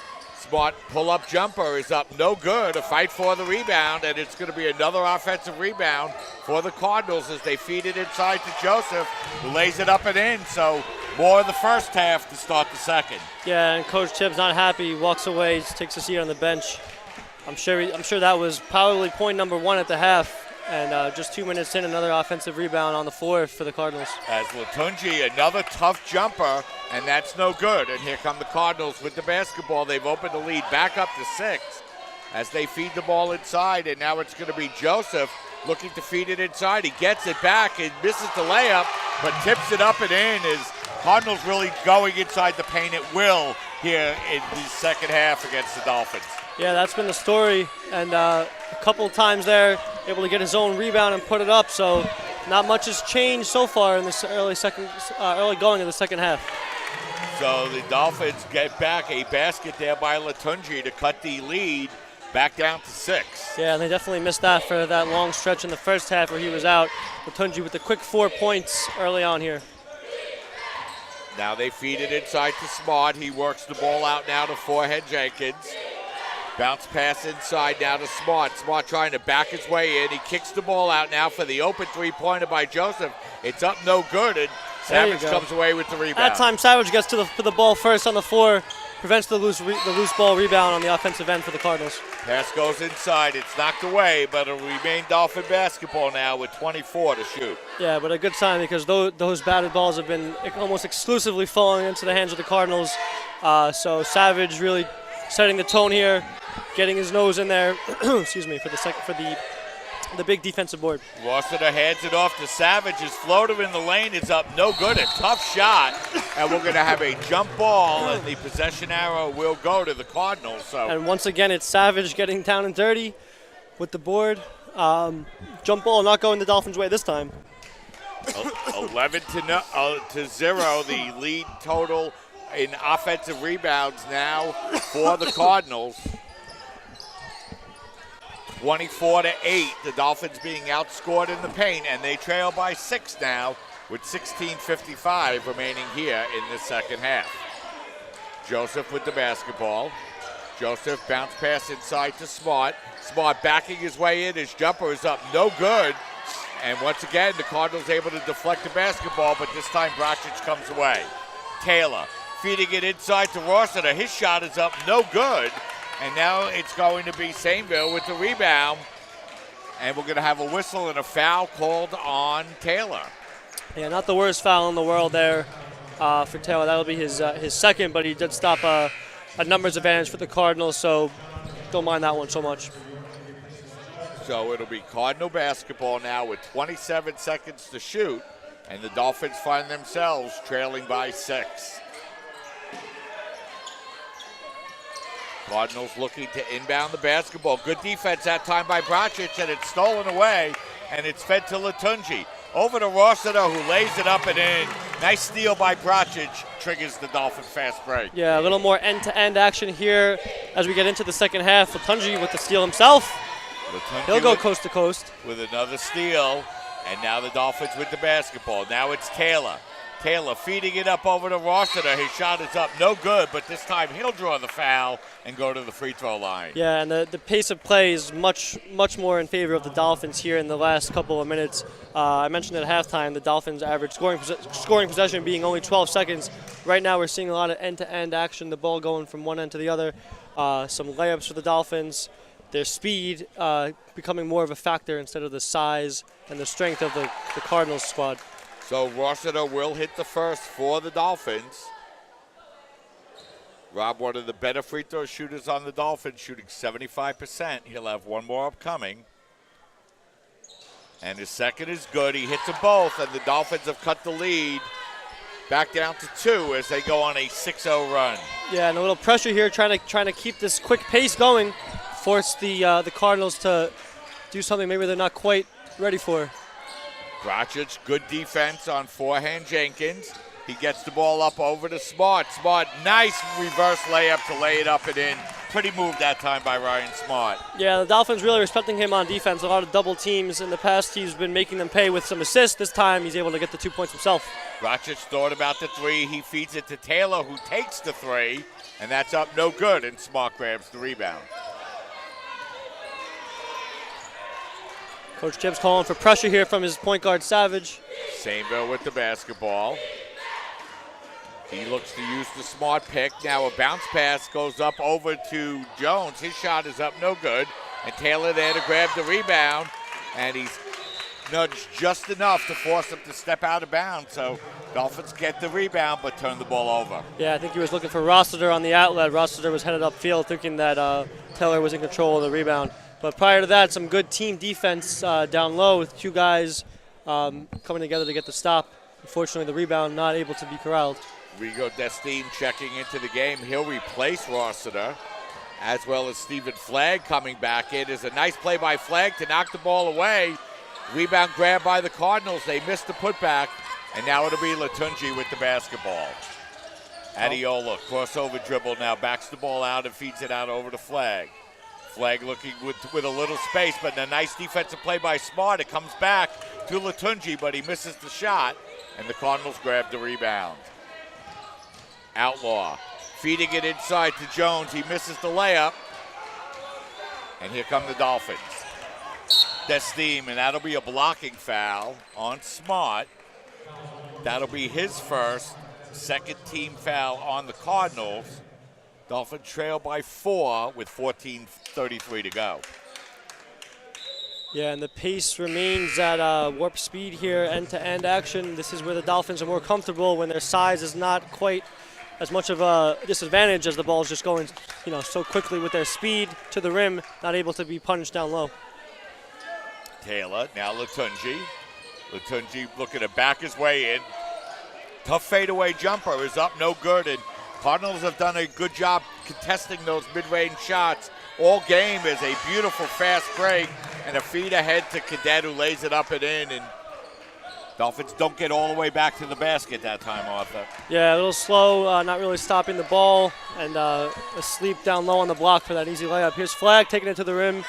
Speaker 1: Smart pull-up jumper is up, no good. A fight for the rebound, and it's going to be another offensive rebound for the Cardinals as they feed it inside to Joseph, who lays it up and in. So more of the first half to start the second.
Speaker 2: Yeah, and Coach Tibbs not happy. He walks away, takes a seat on the bench. I'm sure that was probably point number 1 at the half. And just 2 minutes in, another offensive rebound on the floor for the Cardinals.
Speaker 1: As Latunji, another tough jumper, and that's no good. And here come the Cardinals with the basketball. They've opened the lead back up to 6 as they feed the ball inside. And now it's going to be Joseph looking to feed it inside. He gets it back and misses the layup, but tips it up and in as Cardinals really going inside the paint at will here in the second half against the Dolphins.
Speaker 2: Yeah, that's been the story, and a couple times there, able to get his own rebound and put it up. So not much has changed so far in this early going of the second half.
Speaker 1: So the Dolphins get back a basket there by Latunji to cut the lead back down to 6.
Speaker 2: Yeah, and they definitely missed that for that long stretch in the first half where he was out. Latunji with the quick 4 points early on here.
Speaker 1: Now they feed it inside to Smart. He works the ball out now to Forehead Jenkins. Bounce pass inside now to Smart. Smart trying to back his way in. He kicks the ball out now for the open 3-pointer by Joseph. It's up no good, and Savage comes away with the rebound.
Speaker 2: That time Savage gets to the ball first on the floor, prevents the loose ball rebound on the offensive end for the Cardinals.
Speaker 1: Pass goes inside. It's knocked away, but it'll remain Dolphin basketball now with 24 to shoot.
Speaker 2: Yeah, but a good sign because those batted balls have been almost exclusively falling into the hands of the Cardinals. So Savage really setting the tone here, getting his nose in there. Excuse me, for the big defensive board.
Speaker 1: Rossiter hands it off to Savage. His floater in the lane is up, no good. A tough shot, and we're going to have a jump ball, and the possession arrow will go to the Cardinals. So.
Speaker 2: And once again, it's Savage getting down and dirty with the board. Jump ball not going the Dolphins' way this time.
Speaker 1: 11 to 0, the lead total in offensive rebounds now for the Cardinals. 24-8, the Dolphins being outscored in the paint, and they trail by 6 now with 16:55 remaining here in the second half. Joseph with the basketball. Joseph bounce pass inside to Smart. Smart backing his way in. His jumper is up, no good. And once again, the Cardinals able to deflect the basketball, but this time Bracic comes away. Taylor feeding it inside to Rossiter. His shot is up, no good. And now it's going to be Sainville with the rebound. And we're going to have a whistle and a foul called on Taylor.
Speaker 2: Yeah, not the worst foul in the world there for Taylor. That'll be his second, but he did stop a numbers advantage for the Cardinals, so don't mind that one so much.
Speaker 1: So it'll be Cardinal basketball now with 27 seconds to shoot, and the Dolphins find themselves trailing by 6. Cardinals looking to inbound the basketball. Good defense that time by Bracic, and it's stolen away, and it's fed to Latunji. Over to Rossiter, who lays it up and in. Nice steal by Bracic, triggers the Dolphin fast break.
Speaker 2: Yeah, a little more end-to-end action here as we get into the second half. Latunji with the steal himself.
Speaker 1: Latunji
Speaker 2: He'll go coast to coast.
Speaker 1: With another steal, and now the Dolphins with the basketball. Now it's Taylor. Taylor feeding it up over to Rossiter. His shot is up, no good, but this time he'll draw the foul and go to the free throw line.
Speaker 2: Yeah, and the pace of play is much more in favor of the Dolphins here in the last couple of minutes. I mentioned at halftime the Dolphins' average scoring possession being only 12 seconds. Right now we're seeing a lot of end-to-end action, the ball going from one end to the other. Some layups for the Dolphins. Their speed becoming more of a factor instead of the size and the strength of the Cardinals squad.
Speaker 1: So Rossiter will hit the first for the Dolphins. Rob, one of the better free throw shooters on the Dolphins, shooting 75%. He'll have one more upcoming. And his second is good. He hits them both, and the Dolphins have cut the lead back down to 2 as they go on a 6-0 run.
Speaker 2: Yeah, and a little pressure here, trying to keep this quick pace going, force the Cardinals to do something maybe they're not quite ready for.
Speaker 1: Bracic, good defense on forehand Jenkins. He gets the ball up over to Smart. Smart, nice reverse layup to lay it up and in. Pretty move that time by Ryan Smart.
Speaker 2: Yeah, the Dolphins really respecting him on defense. A lot of double teams. In the past, he's been making them pay with some assists. This time, he's able to get the 2 points himself.
Speaker 1: Bracic thought about the 3. He feeds it to Taylor, who takes the 3. And that's up no good, and Smart grabs the rebound.
Speaker 2: Coach Tibbs calling for pressure here from his point guard, Savage.
Speaker 1: Sainville with the basketball. He looks to use the Smart pick. Now a bounce pass goes up over to Jones. His shot is up no good. And Taylor there to grab the rebound. And he's nudged just enough to force him to step out of bounds. So Dolphins get the rebound but turn the ball over.
Speaker 2: Yeah, I think he was looking for Rossiter on the outlet. Rossiter was headed upfield thinking that Taylor was in control of the rebound. But prior to that, some good team defense down low with 2 guys coming together to get the stop. Unfortunately, the rebound not able to be corralled.
Speaker 1: Rigo Destine checking into the game. He'll replace Rossiter, as well as Stephen Flagg coming back in. Is a nice play by Flagg to knock the ball away. Rebound grab by the Cardinals. They missed the putback, and now it'll be Latunji with the basketball. Adiola, crossover dribble now, backs the ball out and feeds it out over to Flagg. Flagg looking with a little space, but a nice defensive play by Smart. It comes back to Latunji, but he misses the shot, and the Cardinals grab the rebound. Outlaw feeding it inside to Jones. He misses the layup, and here come the Dolphins. Destine, and that'll be a blocking foul on Smart. That'll be his first, second team foul on the Cardinals. Dolphins trail by 4 with 14:33 to go.
Speaker 2: Yeah, and the pace remains at warp speed here, end-to-end action. This is where the Dolphins are more comfortable when their size is not quite as much of a disadvantage as the ball is just going, so quickly with their speed to the rim, not able to be punished down low.
Speaker 1: Taylor, now Latunji. Latunji looking to back his way in. Tough fadeaway jumper is up, no good, and Cardinals have done a good job contesting those mid-range shots all game. Is a beautiful fast break and a feed ahead to Cadet, who lays it up and in, and Dolphins don't get all the way back to the basket that time, Arthur.
Speaker 2: Yeah, a little slow, not really stopping the ball, and asleep down low on the block for that easy layup. Here's Flagg taking it to the rim.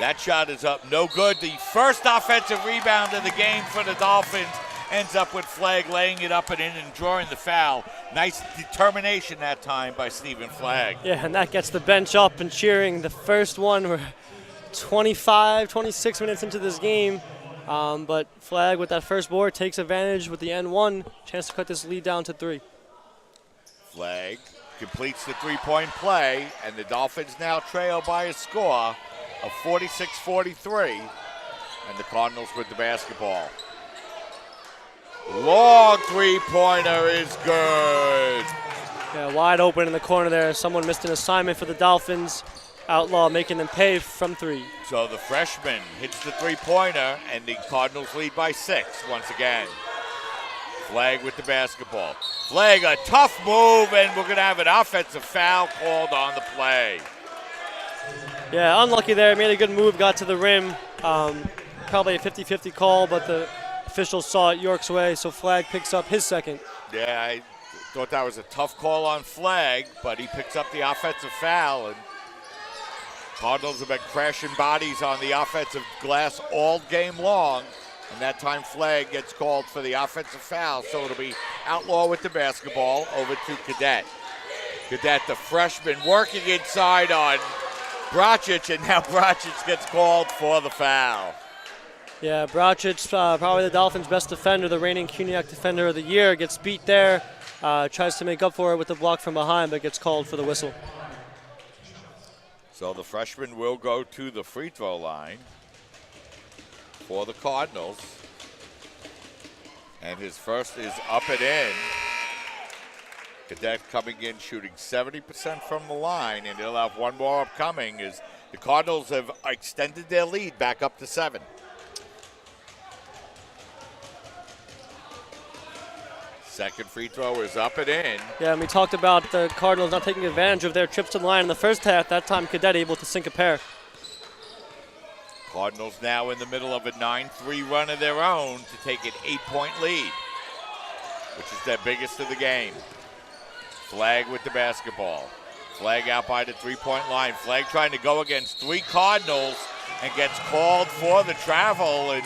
Speaker 1: That shot is up, no good. The first offensive rebound of the game for the Dolphins, ends up with Flagg laying it up and in and drawing the foul. Nice determination that time by Stephen Flagg.
Speaker 2: Yeah, and that gets the bench up and cheering. The first one, we're 26 minutes into this game. But Flagg with that first board takes advantage with the N1. Chance to cut this lead down to 3.
Speaker 1: Flagg completes the three-point play, and the Dolphins now trail by a score of 46-43, and the Cardinals with the basketball. Long three-pointer is good.
Speaker 2: Yeah, wide open in the corner there. Someone missed an assignment for the Dolphins. Outlaw making them pay from 3.
Speaker 1: So the freshman hits the three-pointer, and the Cardinals lead by 6 once again. Flagg with the basketball. Flagg, a tough move, and we're going to have an offensive foul called on the play.
Speaker 2: Yeah, unlucky there. Made a good move, got to the rim. Probably a 50-50 call, but the officials saw it York's way, so Flagg picks up his second.
Speaker 1: Yeah, I thought that was a tough call on Flagg, but he picks up the offensive foul, and Cardinals have been crashing bodies on the offensive glass all game long. And that time Flagg gets called for the offensive foul, so it'll be Outlaw with the basketball over to Cadet. Cadet, the freshman, working inside on Bracic, and now Bracic gets called for the foul.
Speaker 2: Yeah, Bracic, probably the Dolphins' best defender, the reigning CUNYAC Defender of the Year, gets beat there, tries to make up for it with the block from behind, but gets called for the whistle.
Speaker 1: So the freshman will go to the free throw line for the Cardinals. And his first is up and in. Cadet coming in shooting 70% from the line, and he'll have one more upcoming as the Cardinals have extended their lead back up to 7. Second free throw is up and in.
Speaker 2: Yeah, and we talked about the Cardinals not taking advantage of their trips to the line in the first half. That time Cadet able to sink a pair.
Speaker 1: Cardinals now in the middle of a 9-3 run of their own to take an 8-point lead, which is their biggest of the game. Flagg with the basketball. Flagg out by the three-point line. Flagg trying to go against 3 Cardinals and gets called for the travel and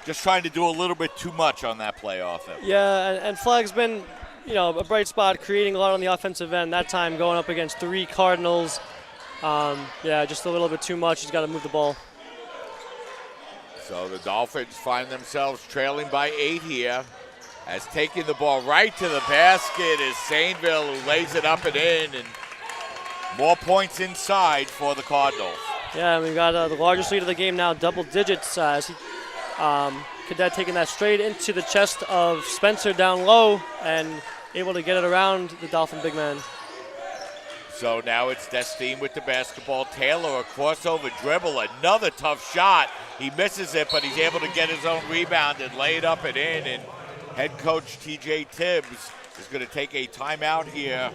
Speaker 1: just trying to do a little bit too much on that play offense.
Speaker 2: Yeah, and Flagg's been, a bright spot, creating a lot on the offensive end. That time going up against 3 Cardinals. Yeah, just a little bit too much. He's got to move the ball.
Speaker 1: So the Dolphins find themselves trailing by 8 here. As taking the ball right to the basket is Sainville, who lays it up and in, and more points inside for the Cardinals.
Speaker 2: Yeah, we've got the largest lead of the game now, double digits. As Cadet taking that straight into the chest of Spencer down low and able to get it around the Dolphin big man.
Speaker 1: So now it's Destine with the basketball. Taylor, a crossover dribble, another tough shot. He misses it, but he's able to get his own rebound and lay it up and in. And head coach TJ Tibbs is going to take a timeout here.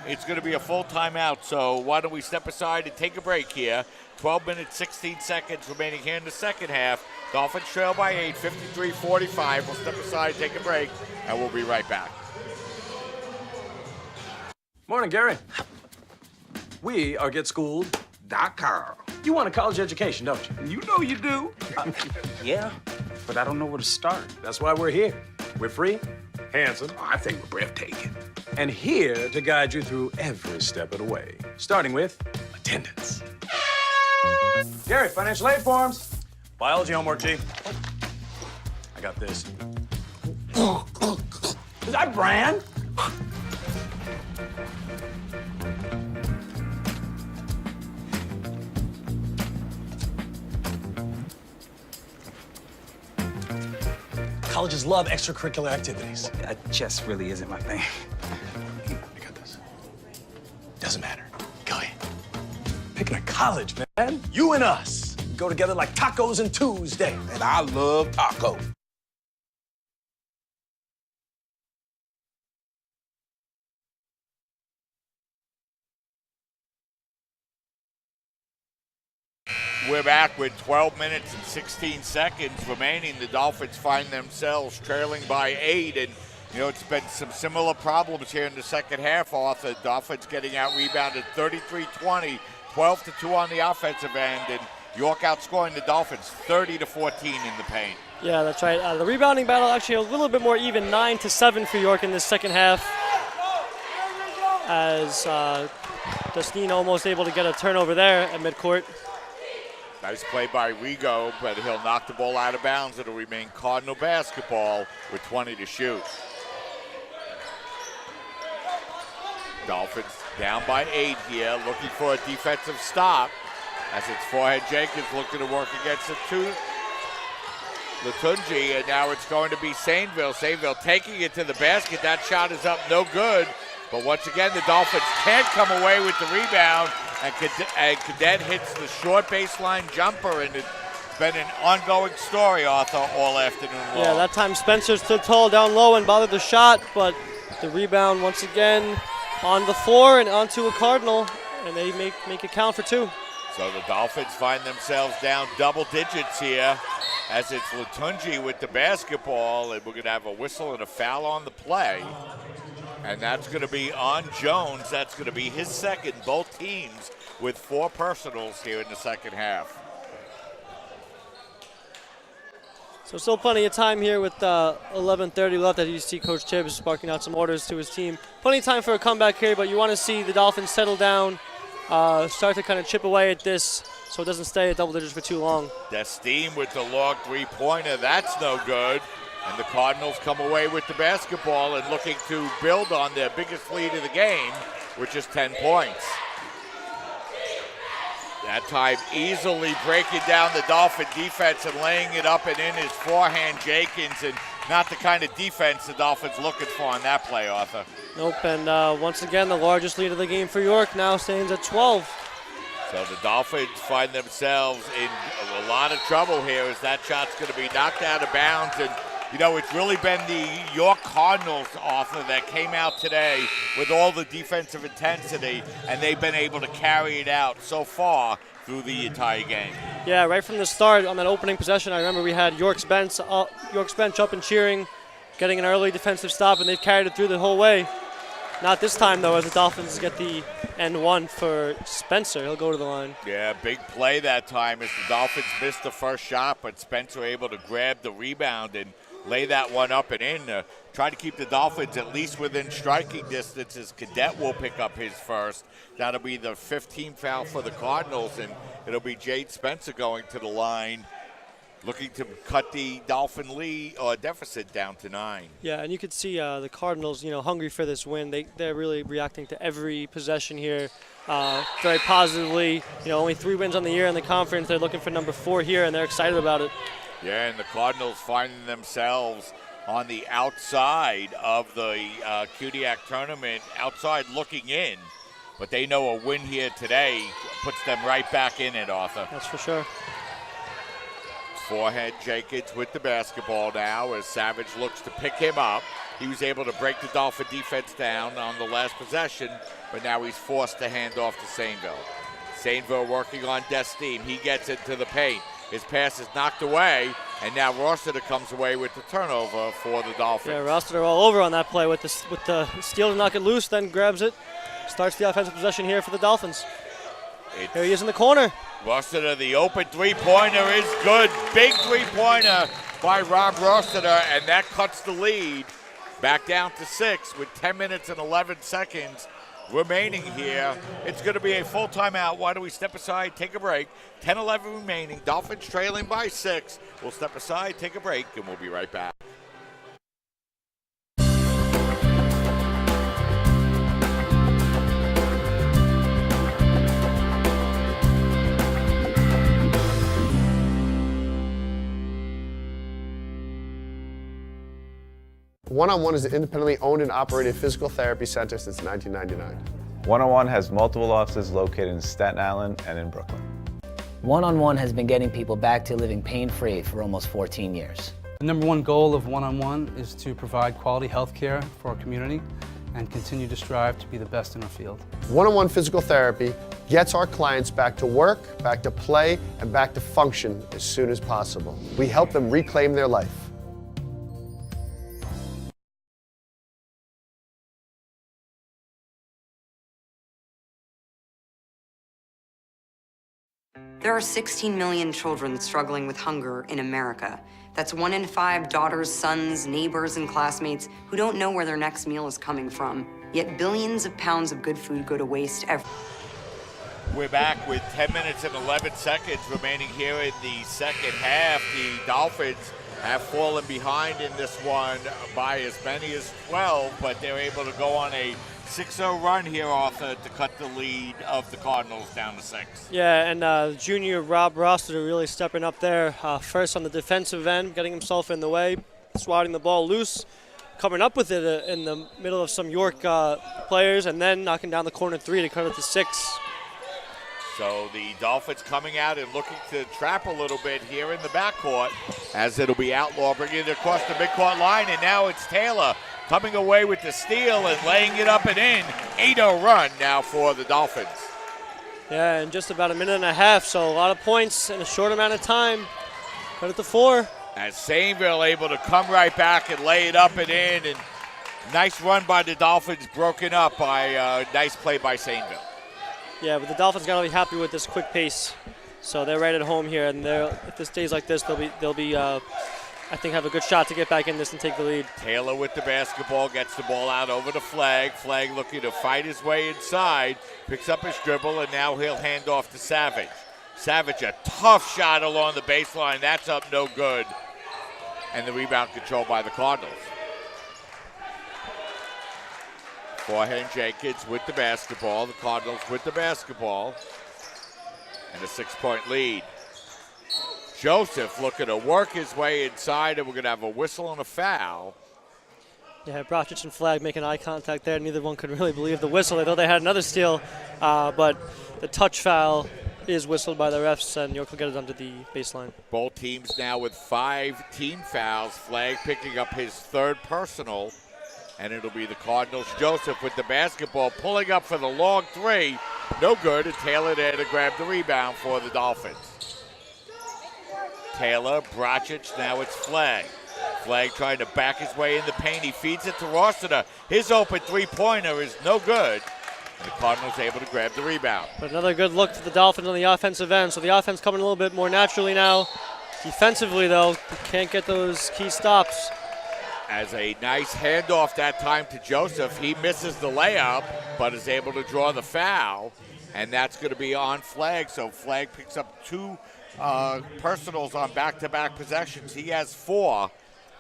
Speaker 1: It's going to be a full timeout, so why don't we step aside and take a break here. 12 minutes, 16 seconds remaining here in the second half. Dolphins trail by 8, 53-45. We'll step aside, take a break, and we'll be right back.
Speaker 22: Morning, Gary. We are GetSchooled.com. You want a college education, don't you?
Speaker 6: You know you do. Yeah, but I don't know where to start.
Speaker 22: That's why we're here. We're free, handsome,
Speaker 6: I think we're breathtaking.
Speaker 22: and here to guide you through every step of the way, starting with attendance. Gary, financial aid forms. Biology homework, G. I got this. Is that Bran? Colleges love extracurricular activities.
Speaker 6: Chess really isn't my thing.
Speaker 22: I got this. Doesn't matter. Go ahead. Picking a college, man. You and us go together like tacos and Tuesday.
Speaker 6: And I love tacos.
Speaker 1: We're back with 12 minutes and 16 seconds remaining. The Dolphins find themselves trailing by 8, and it's been some similar problems here in the second half. Arthur, Dolphins getting out rebounded 33-20, 12-2 on the offensive end, and York outscoring the Dolphins 30-14 in the paint.
Speaker 2: Yeah, that's right. The rebounding battle actually a little bit more even, 9-7 for York in this second half. As Staten almost able to get a turnover there at midcourt.
Speaker 1: Nice play by Rigo, but he'll knock the ball out of bounds. It'll remain Cardinal basketball with 20 to shoot. Dolphins down by 8 here, looking for a defensive stop. As it's forehead Jenkins looking to work against the Latunji, and now it's going to be Sainville. Sainville taking it to the basket. That shot is up, no good. But once again, the Dolphins can't come away with the rebound, and Cadet hits the short baseline jumper, and it's been an ongoing story, Arthur, all afternoon long.
Speaker 2: Yeah, that time Spencer stood tall down low and bothered the shot, but the rebound once again on the floor and onto a Cardinal, and they make it count for 2.
Speaker 1: So the Dolphins find themselves down double digits here, as it's Latunji with the basketball, and we're going to have a whistle and a foul on the play. And that's going to be on Jones. That's going to be his second, both teams with 4 personals here in the second half.
Speaker 2: So still plenty of time here with 11:30 left, as you see Coach Tibbs sparking out some orders to his team. Plenty of time for a comeback here, but you want to see the Dolphins settle down, start to kind of chip away at this so it doesn't stay at double digits for too long.
Speaker 1: Destine with the long three-pointer. That's no good. And the Cardinals come away with the basketball and looking to build on their biggest lead of the game, which is 10 points. That time easily breaking down the Dolphin defense and laying it up and in his forehand Jenkins, and not the kind of defense the Dolphins looking for on that play, Arthur.
Speaker 2: Nope, and once again, the largest lead of the game for York now stands at 12.
Speaker 1: So the Dolphins find themselves in a lot of trouble here, as that shot's going to be knocked out of bounds. And you know, it's really been the York Cardinals, Arthur, that came out today with all the defensive intensity, and they've been able to carry it out so far through the entire game.
Speaker 2: Yeah, right from the start on that opening possession, I remember we had York's bench up and cheering, getting an early defensive stop, and they've carried it through the whole way. Not this time, though, as the Dolphins get the end one for Spencer. He'll go to the line.
Speaker 1: Yeah, big play that time as the Dolphins missed the first shot, but Spencer able to grab the rebound and lay that one up and in. Try to keep the Dolphins at least within striking distance, as Cadet will pick up his first. That'll be the 15th foul for the Cardinals, and it'll be Jade Spencer going to the line, looking to cut the Dolphin lead or deficit down to 9.
Speaker 2: Yeah, and you could see the Cardinals, hungry for this win. They're really reacting to every possession here very positively. Only 3 wins on the year in the conference. They're looking for number 4 here, and they're excited about it.
Speaker 1: Yeah, and the Cardinals finding themselves on the outside of the Kudiak tournament, outside looking in. But they know a win here today puts them right back in it, Arthur.
Speaker 2: That's for sure.
Speaker 1: Forehead Jenkins with the basketball now as Savage looks to pick him up. He was able to break the Dolphin defense down on the last possession, but now he's forced to hand off to Sainville. Sainville working on Destine. He gets into the paint. His pass is knocked away, and now Rossiter comes away with the turnover for the Dolphins.
Speaker 2: Yeah, Rossiter all over on that play with the steal to knock it loose, then grabs it. Starts the offensive possession here for the Dolphins. Here he is in the corner.
Speaker 1: Rossiter, the open three-pointer is good. Big three-pointer by Rob Rossiter, and that cuts the lead back down to 6 with 10 minutes and 11 seconds remaining here. It's going to be a full timeout. Why don't we step aside, take a break? 10-11 remaining. Dolphins trailing by 6. We'll step aside, take a break, and we'll be right back.
Speaker 3: One-on-One is an independently owned and operated physical therapy center since 1999.
Speaker 10: One-on-One has multiple offices located in Staten Island and in Brooklyn.
Speaker 11: One-on-One has been getting people back to living pain-free for almost 14 years.
Speaker 12: The number one goal of One-on-One is to provide quality health care for our community and continue to strive to be the best in our field.
Speaker 3: One-on-One physical therapy gets our clients back to work, back to play, and back to function as soon as possible. We help them reclaim their life.
Speaker 13: There are 16 million children struggling with hunger in America. That's 1 in 5 daughters, sons, neighbors, and classmates who don't know where their next meal is coming from. Yet billions of pounds of good food go to waste every.
Speaker 1: We're back with 10 minutes and 11 seconds remaining here in the second half. The Dolphins have fallen behind in this one by as many as 12, but they're able to go on a 6-0 run here, Arthur, to cut the lead of the Cardinals down to 6.
Speaker 2: Yeah, and junior Rob Rossiter really stepping up there. First on the defensive end, getting himself in the way, swatting the ball loose, coming up with it in the middle of some York players, and then knocking down the corner 3 to cut it to 6.
Speaker 1: So the Dolphins coming out and looking to trap a little bit here in the backcourt, as it'll be Outlaw bringing it across the midcourt line, and now it's Taylor coming away with the steal and laying it up and in. 8-0 run now for the Dolphins.
Speaker 2: Yeah, in just about a minute and a half, so a lot of points in a short amount of time. Cut it to 4.
Speaker 1: As Sainville able to come right back and lay it up and in, and nice run by the Dolphins, broken up by nice play by Sainville.
Speaker 2: Yeah, but the Dolphins got to be happy with this quick pace, so they're right at home here. And if this stays like this, they'll be I think have a good shot to get back in this and take the lead.
Speaker 1: Taylor with the basketball, gets the ball out over to Flag. Flag looking to fight his way inside, picks up his dribble, and now he'll hand off to Savage. Savage, a tough shot along the baseline. That's up no good. And the rebound controlled by the Cardinals. Forehand Jenkins with the basketball. The Cardinals with the basketball. And a 6-point lead. Joseph looking to work his way inside, and we're going to have a whistle and a foul.
Speaker 2: Yeah, Brocic and Flag making eye contact there. Neither one could really believe the whistle. They thought they had another steal, but the touch foul is whistled by the refs, and York will get it under the baseline.
Speaker 1: Both teams now with 5 team fouls. Flag picking up his 3rd personal. And it'll be the Cardinals. Joseph with the basketball, pulling up for the long 3. No good, and Taylor there to grab the rebound for the Dolphins. Taylor, Brocic, now it's Flag. Flag trying to back his way in the paint. He feeds it to Rossiter. His open 3-pointer is no good. And the Cardinals able to grab the rebound.
Speaker 2: But another good look for the Dolphins on the offensive end. So the offense coming a little bit more naturally now. Defensively, though, can't get those key stops.
Speaker 1: As a nice handoff that time to Joseph. He misses the layup, but is able to draw the foul. And that's going to be on Flag. So Flag picks up 2 personals on back-to-back possessions. He has 4,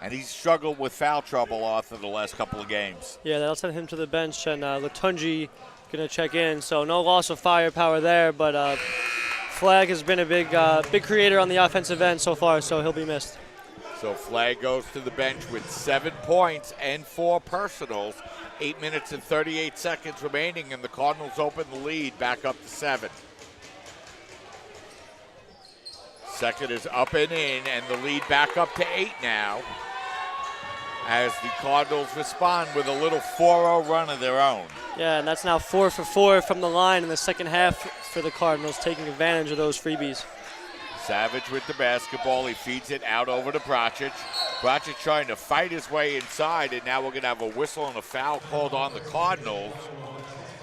Speaker 1: and he's struggled with foul trouble off of the last couple of games.
Speaker 2: Yeah, that'll send him to the bench, and Latunji going to check in. So no loss of firepower there, but Flag has been a big creator on the offensive end so far, so he'll be missed.
Speaker 1: So Flag goes to the bench with 7 points and 4 personals. 8 minutes and 38 seconds remaining, and the Cardinals open the lead back up to 7. Second is up and in, and the lead back up to 8 now, as the Cardinals respond with a little 4-0 run of their own.
Speaker 2: Yeah, and that's now 4 for 4 from the line in the second half for the Cardinals, taking advantage of those freebies.
Speaker 1: Savage with the basketball. He feeds it out over to Brocic. Brocic trying to fight his way inside, and now we're going to have a whistle and a foul called on the Cardinals.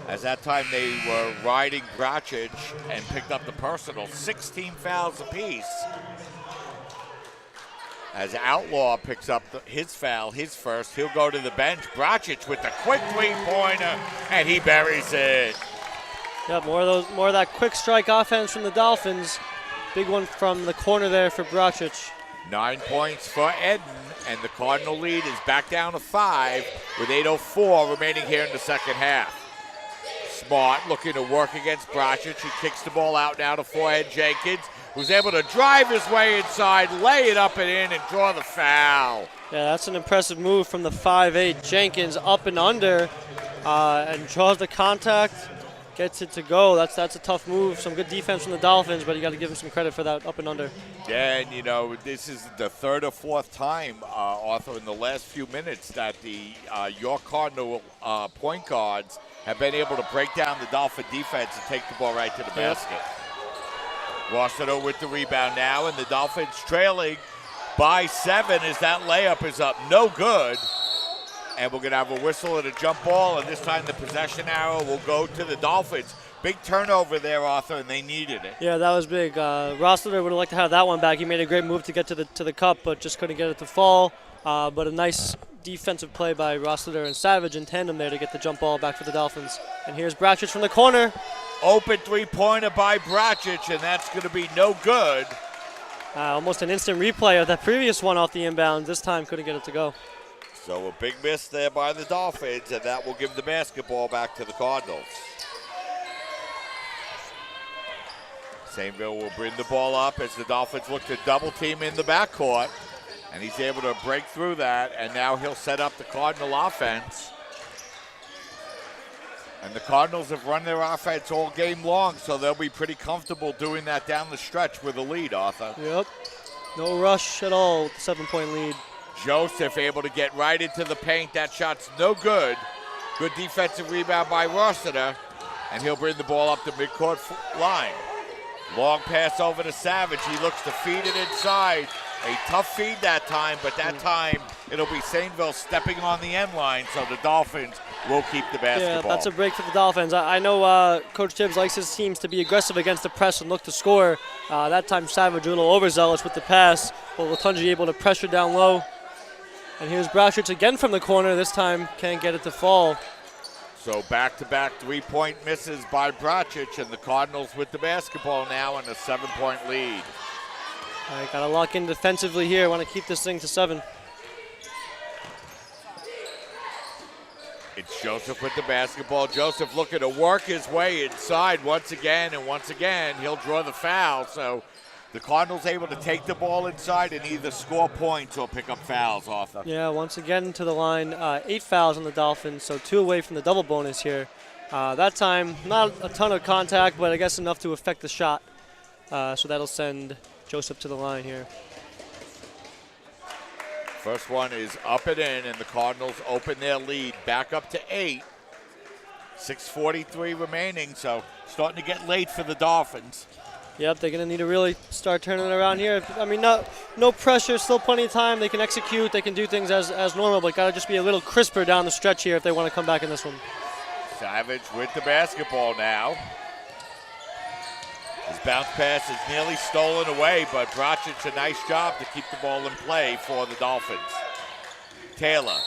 Speaker 1: As that time they were riding Brocic and picked up the personal. 16 fouls apiece. As Outlaw picks up his foul, his first, he'll go to the bench. Brocic with the quick 3-pointer, and he buries it.
Speaker 2: Yeah, more of that quick strike offense from the Dolphins. Big one from the corner there for Brocic.
Speaker 1: 9 points for Eden, and the Cardinal lead is back down to 5 with 8:04 remaining here in the second half. Smart looking to work against Brocic. He kicks the ball out now to forehand Jenkins, who's able to drive his way inside, lay it up and in, and draw the foul.
Speaker 2: Yeah, that's an impressive move from the 5'8 Jenkins, up and under, and draws the contact. Gets it to go. That's a tough move. Some good defense from the Dolphins, but you got to give him some credit for that up and under.
Speaker 1: Yeah, and this is the 3rd or 4th time, Arthur, in the last few minutes that the York Cardinal point guards have been able to break down the Dolphin defense and take the ball right to the basket. Rossiter with the rebound now, and the Dolphins trailing by 7 as that layup is up. No good. And we're going to have a whistle and a jump ball, and this time the possession arrow will go to the Dolphins. Big turnover there, Arthur, and they needed it.
Speaker 2: Yeah, that was big. Rossiter would have liked to have that one back. He made a great move to get to the cup, but just couldn't get it to fall. But a nice defensive play by Rossiter and Savage in tandem there to get the jump ball back for the Dolphins. And here's Bratchich from the corner.
Speaker 1: Open three-pointer by Bratchich, and that's going to be no good.
Speaker 2: Almost an instant replay of that previous one off the inbound. This time couldn't get it to go.
Speaker 1: So a big miss there by the Dolphins, and that will give the basketball back to the Cardinals. Sainville will bring the ball up as the Dolphins look to double team in the backcourt. And he's able to break through that, and now he'll set up the Cardinal offense. And the Cardinals have run their offense all game long, so they'll be pretty comfortable doing that down the stretch with a lead, Arthur.
Speaker 2: Yep. No rush at all with the 7-point lead.
Speaker 1: Joseph able to get right into the paint. That shot's no good. Good defensive rebound by Rossiter, and he'll bring the ball up the midcourt line. Long pass over to Savage. He looks to feed it inside. A tough feed that time, but that time it'll be Sainville stepping on the end line, so the Dolphins will keep the basketball.
Speaker 2: Yeah, that's a break for the Dolphins. I know Coach Tibbs likes his teams to be aggressive against the press and look to score. That time Savage a little overzealous with the pass, but Latunji able to pressure down low. And here's Bratchich again from the corner. This time can't get it to fall.
Speaker 1: So back-to-back three-point misses by Bratchich, and the Cardinals with the basketball now in a 7-point lead.
Speaker 2: All right, got to lock in defensively here. Want to keep this thing to 7.
Speaker 1: It's Joseph with the basketball. Joseph looking to work his way inside once again, and once again he'll draw the foul. So the Cardinals able to take the ball inside and either score points or pick up fouls, Arthur.
Speaker 2: Yeah, once again to the line. 8 fouls on the Dolphins, so 2 away from the double bonus here. That time, not a ton of contact, but I guess enough to affect the shot. So that'll send Joseph to the line here.
Speaker 1: First one is up and in, and the Cardinals open their lead back up to 8. 6:43 remaining, so starting to get late for the Dolphins.
Speaker 2: Yep, they're going to need to really start turning it around here. I mean, no pressure, still plenty of time. They can execute, they can do things as normal, but got to just be a little crisper down the stretch here if they want to come back in this one.
Speaker 1: Savage with the basketball now. His bounce pass is nearly stolen away, but Bratchich a nice job to keep the ball in play for the Dolphins. Taylor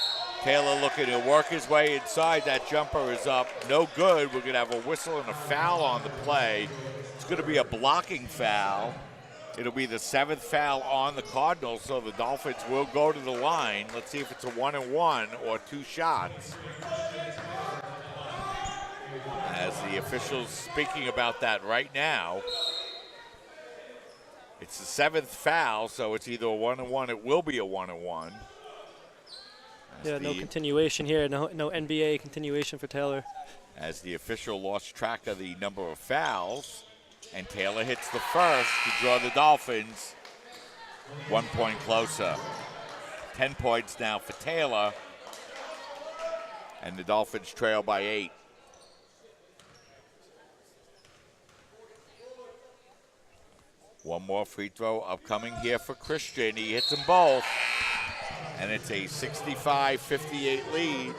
Speaker 1: looking to work his way inside. That jumper is up, no good. We're going to have a whistle and a foul on the play. It's going to be a blocking foul. It'll be the 7th foul on the Cardinals, so the Dolphins will go to the line. Let's see if it's a 1-and-1 or 2 shots. As the officials speaking about that right now. It's the 7th foul, so it's either a 1-and-1. It will be a 1-and-1.
Speaker 2: Yeah, no continuation here. No NBA continuation for Taylor.
Speaker 1: As the official lost track of the number of fouls, and Taylor hits the first to draw the Dolphins 1 point closer. 10 points now for Taylor, and the Dolphins trail by 8. One more free throw upcoming here for Christian. He hits them both, and it's a 65-58 lead.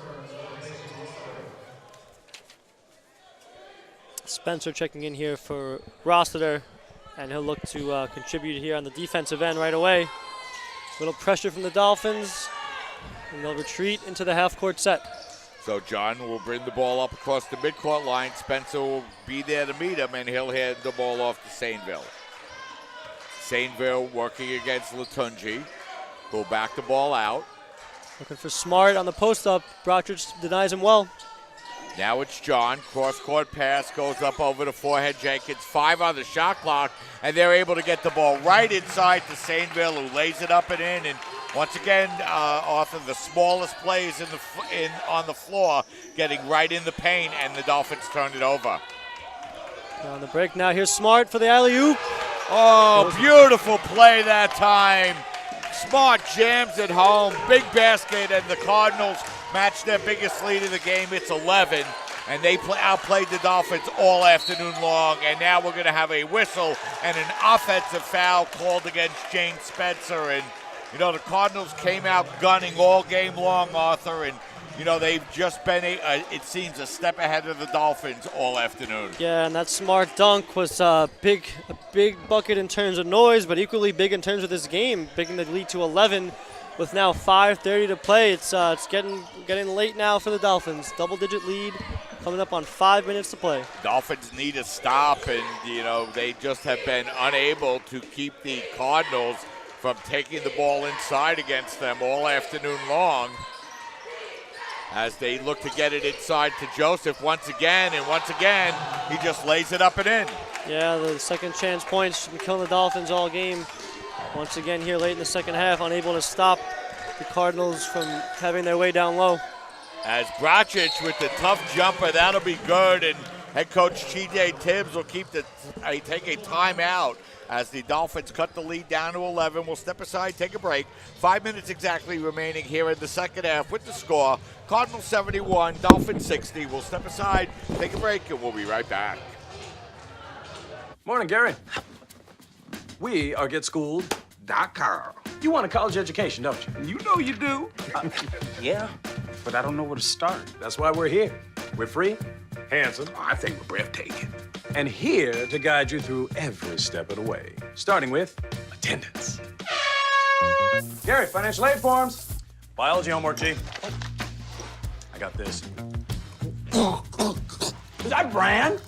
Speaker 2: Spencer checking in here for Rossiter, and he'll look to contribute here on the defensive end right away. Little pressure from the Dolphins, and they'll retreat into the half-court set.
Speaker 1: So John will bring the ball up across the midcourt line. Spencer will be there to meet him, and he'll hand the ball off to Sainville. Sainville working against Latunji, who'll back the ball out.
Speaker 2: Looking for Smart on the post-up. Bratchich denies him well.
Speaker 1: Now it's John. Cross-court pass goes up over to forehead Jenkins. 5 on the shot clock, and they're able to get the ball right inside to Sainville, who lays it up and in. And once again, Arthur, the smallest plays on the floor, getting right in the paint, and the Dolphins turned it over.
Speaker 2: On the break now, here's Smart for the alley-oop.
Speaker 1: Oh, beautiful play that time. Smart jams it home. Big basket, and the Cardinals match their biggest lead of the game. It's 11, and they outplayed the Dolphins all afternoon long. And now we're going to have a whistle and an offensive foul called against Jane Spencer. And, you know, the Cardinals came out gunning all game long, Arthur, and, they've just been, it seems, a step ahead of the Dolphins all afternoon.
Speaker 2: Yeah, and that smart dunk was a big bucket in terms of noise, but equally big in terms of this game, bringing the lead to 11 with now 5:30 to play. It's getting late now for the Dolphins. Double-digit lead coming up on 5 minutes to play.
Speaker 1: Dolphins need a stop, and, they just have been unable to keep the Cardinals from taking the ball inside against them all afternoon long, as they look to get it inside to Joseph once again, and once again, he just lays it up and in.
Speaker 2: Yeah, the second chance points been killing the Dolphins all game. Once again here late in the second half, unable to stop the Cardinals from having their way down low.
Speaker 1: As Bracic with the tough jumper, that'll be good, and head coach T.J. Tibbs will take a timeout as the Dolphins cut the lead down to 11. We'll step aside, take a break. 5 minutes exactly remaining here in the second half with the score. Cardinals 71, Dolphins 60. We'll step aside, take a break, and we'll be right back.
Speaker 22: Morning, Gary. We are GetSchooled.com. You want a college education, don't you?
Speaker 6: You know you do. Yeah, but I don't know where to start.
Speaker 22: That's why we're here. We're free, handsome,
Speaker 6: I think we're breathtaking.
Speaker 22: and here to guide you through every step of the way, starting with attendance. Gary, financial aid forms. Biology homework, G. I got this. Is that brand?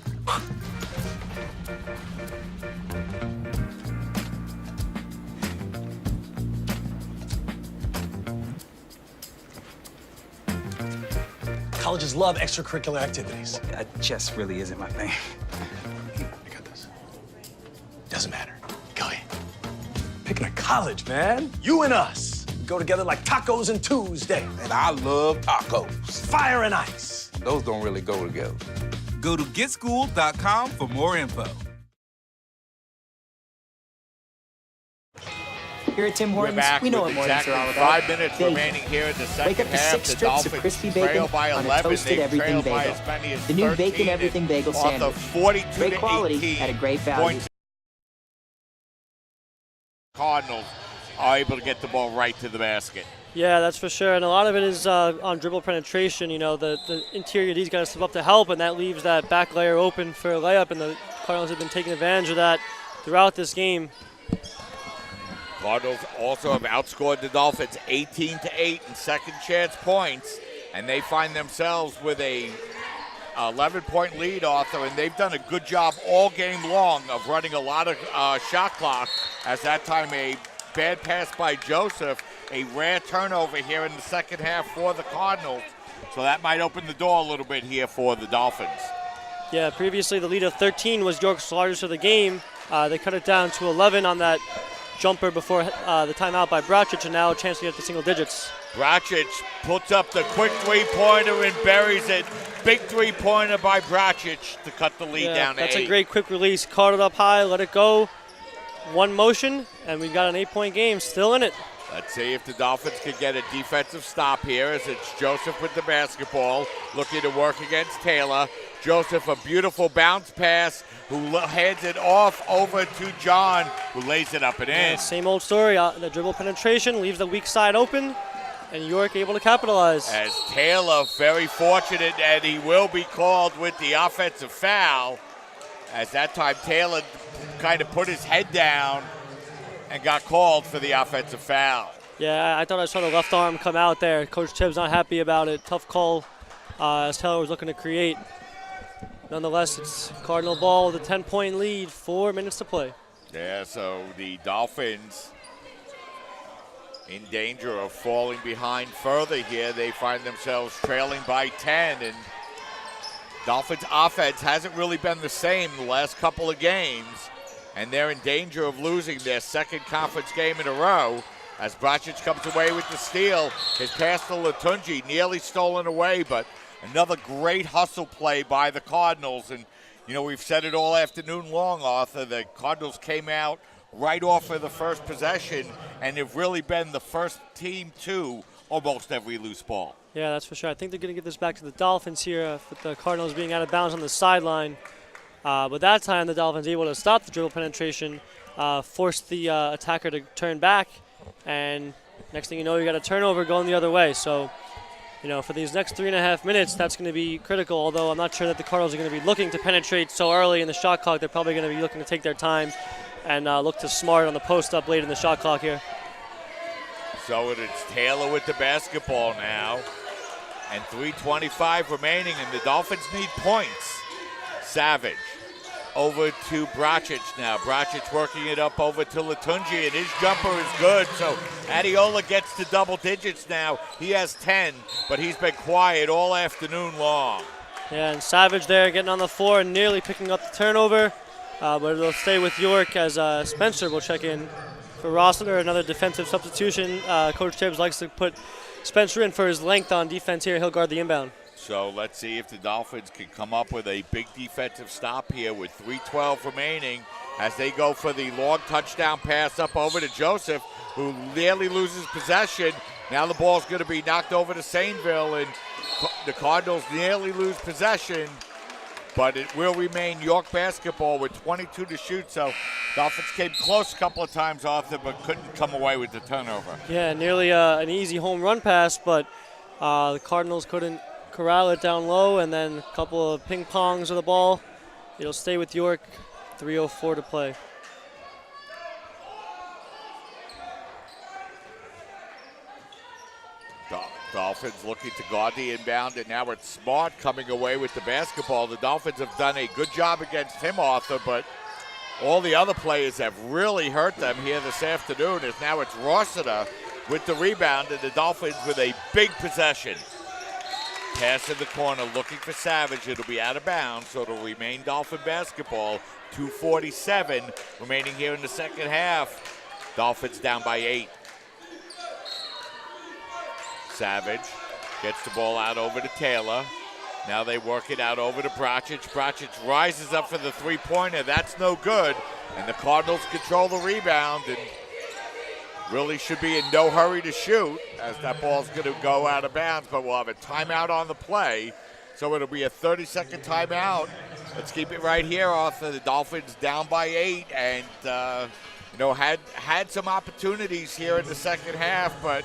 Speaker 22: Colleges love extracurricular activities.
Speaker 6: Chess really isn't my thing.
Speaker 22: I got this. Doesn't matter. Go ahead. Picking a college, man. You and us go together like tacos and Tuesday.
Speaker 6: And I love tacos.
Speaker 22: Fire and ice.
Speaker 6: Those don't really go together. Go to GetSchooled.com for more info.
Speaker 11: Here at Tim
Speaker 1: We're
Speaker 11: Hortons,
Speaker 1: back
Speaker 11: we know what
Speaker 1: with
Speaker 11: mornings
Speaker 1: exactly
Speaker 11: are all about.
Speaker 1: 5 minutes
Speaker 11: Bacon.
Speaker 1: remaining here in the second
Speaker 11: Wake up to
Speaker 1: half.
Speaker 11: 6
Speaker 1: The
Speaker 11: strips of
Speaker 1: Dolphins
Speaker 11: crispy
Speaker 1: trail
Speaker 11: bacon
Speaker 1: by
Speaker 11: on a
Speaker 1: 11.
Speaker 11: toasted
Speaker 1: They
Speaker 11: everything
Speaker 1: trail by
Speaker 11: bagel.
Speaker 1: as many as
Speaker 11: The new
Speaker 1: 13
Speaker 11: bacon everything bagel
Speaker 1: off
Speaker 11: sandwich.
Speaker 1: of 42
Speaker 11: Great
Speaker 1: to
Speaker 11: quality
Speaker 1: 18
Speaker 11: at a great value.
Speaker 1: points. Cardinals are able to get the ball right to the basket.
Speaker 2: Yeah, that's for sure. And a lot of it is on dribble penetration. You know, the interior D's got to step up to help, and that leaves that back layer open for a layup, and the Cardinals have been taking advantage of that throughout this game.
Speaker 1: Cardinals also have outscored the Dolphins 18-8 in second chance points, and they find themselves with a 11-point lead, Arthur, and they've done a good job all game long of running a lot of shot clock. As that time a bad pass by Joseph, a rare turnover here in the second half for the Cardinals. So that might open the door a little bit here for the Dolphins.
Speaker 2: Yeah, previously the lead of 13 was York's largest of the game. They cut it down to 11 on that jumper before the timeout by Bracic, and now a chance to get to single digits.
Speaker 1: Bracic puts up the quick three-pointer and buries it. Big three-pointer by Bracic to cut the lead down to
Speaker 2: That's
Speaker 1: 8.
Speaker 2: a great quick release. Caught it up high, let it go. One motion, and we've got an 8-point game still in it.
Speaker 1: Let's see if the Dolphins can get a defensive stop here, as it's Joseph with the basketball, looking to work against Taylor. Joseph, a beautiful bounce pass, who heads it off over to John, who lays it up and in.
Speaker 2: Yeah, same old story. The dribble penetration leaves the weak side open, and York able to capitalize.
Speaker 1: As Taylor, very fortunate, and he will be called with the offensive foul. As that time, Taylor kind of put his head down and got called for the offensive foul.
Speaker 2: Yeah, I thought I saw the left arm come out there. Coach Tibbs not happy about it. Tough call as Taylor was looking to create. Nonetheless, it's Cardinal ball with a 10-point lead, 4 minutes to play.
Speaker 1: Yeah, so the Dolphins in danger of falling behind further here. They find themselves trailing by 10, and Dolphins offense hasn't really been the same the last couple of games, and they're in danger of losing their second conference game in a row as Bracic comes away with the steal. His pass to Latunji nearly stolen away, but another great hustle play by the Cardinals. And, you know, we've said it all afternoon long, Arthur. The Cardinals came out right off of the first possession and have really been the first team to almost every loose ball.
Speaker 2: Yeah, that's for sure. I think they're going to give this back to the Dolphins here with the Cardinals being out of bounds on the sideline. But that time, the Dolphins able to stop the dribble penetration, force the attacker to turn back, and next thing you know, you got a turnover going the other way. So for these next 3.5 minutes, that's going to be critical, although I'm not sure that the Cardinals are going to be looking to penetrate so early in the shot clock. They're probably going to be looking to take their time and look to smart on the post up late in the shot clock here.
Speaker 1: So it's Taylor with the basketball now, and 3:25 remaining, and the Dolphins need points. Savage over to Bracic now. Bracic working it up over to Latunji, and his jumper is good. So Adiola gets to double digits now. He has 10, but he's been quiet all afternoon long.
Speaker 2: Yeah, and Savage there getting on the floor and nearly picking up the turnover, but it'll stay with York as Spencer will check in for Rossiter. Another defensive substitution. Coach Tibbs likes to put Spencer in for his length on defense here. He'll guard the inbound.
Speaker 1: So let's see if the Dolphins can come up with a big defensive stop here with 3:12 remaining as they go for the long touchdown pass up over to Joseph, who nearly loses possession. Now the ball's going to be knocked over to Sainville, and the Cardinals nearly lose possession, but it will remain York basketball with 22 to shoot. So Dolphins came close a couple of times, Arthur, but couldn't come away with the turnover.
Speaker 2: Yeah, nearly an easy home run pass, but the Cardinals couldn't corral it down low, and then a couple of ping pongs of the ball. It'll stay with York. 3:04 to play.
Speaker 1: Dolphins looking to guard the inbound, and now it's Smart coming away with the basketball. The Dolphins have done a good job against him, Arthur, but all the other players have really hurt them here this afternoon, as now it's Rossiter with the rebound, and the Dolphins with a big possession. Pass in the corner, looking for Savage. It'll be out of bounds, so it'll remain Dolphin basketball. 2:47 remaining here in the second half. Dolphins down by 8. Savage gets the ball out over to Taylor. Now they work it out over to Bracic. Bracic rises up for the three-pointer. That's no good. And the Cardinals control the rebound and really should be in no hurry to shoot, as that ball's going to go out of bounds, but we'll have a timeout on the play. So it'll be a 30-second timeout. Let's keep it right here, Arthur. The Dolphins down by 8 and, had some opportunities here in the second half, but,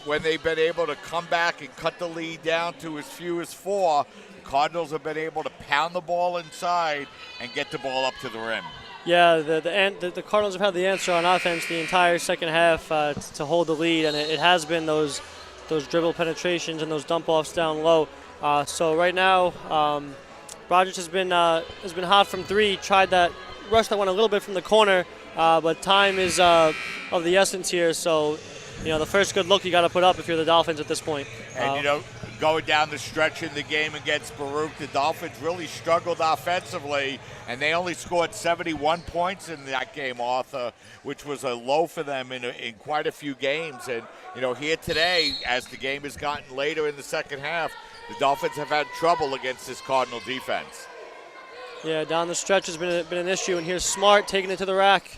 Speaker 1: when they've been able to come back and cut the lead down to as few as 4, the Cardinals have been able to pound the ball inside and get the ball up to the rim.
Speaker 2: Yeah, the Cardinals have had the answer on offense the entire second half to hold the lead, and it has been those dribble penetrations and those dump-offs down low. So right now, Bracic has been hot from 3, tried that rush that went a little bit from the corner, but time is of the essence here. So, the first good look you got to put up if you're the Dolphins at this point.
Speaker 1: And, going down the stretch in the game against Baruch, the Dolphins really struggled offensively, and they only scored 71 points in that game, Arthur, which was a low for them in quite a few games. And, here today, as the game has gotten later in the second half, the Dolphins have had trouble against this Cardinal defense.
Speaker 2: Yeah, down the stretch has been an issue, and here's Smart taking it to the rack.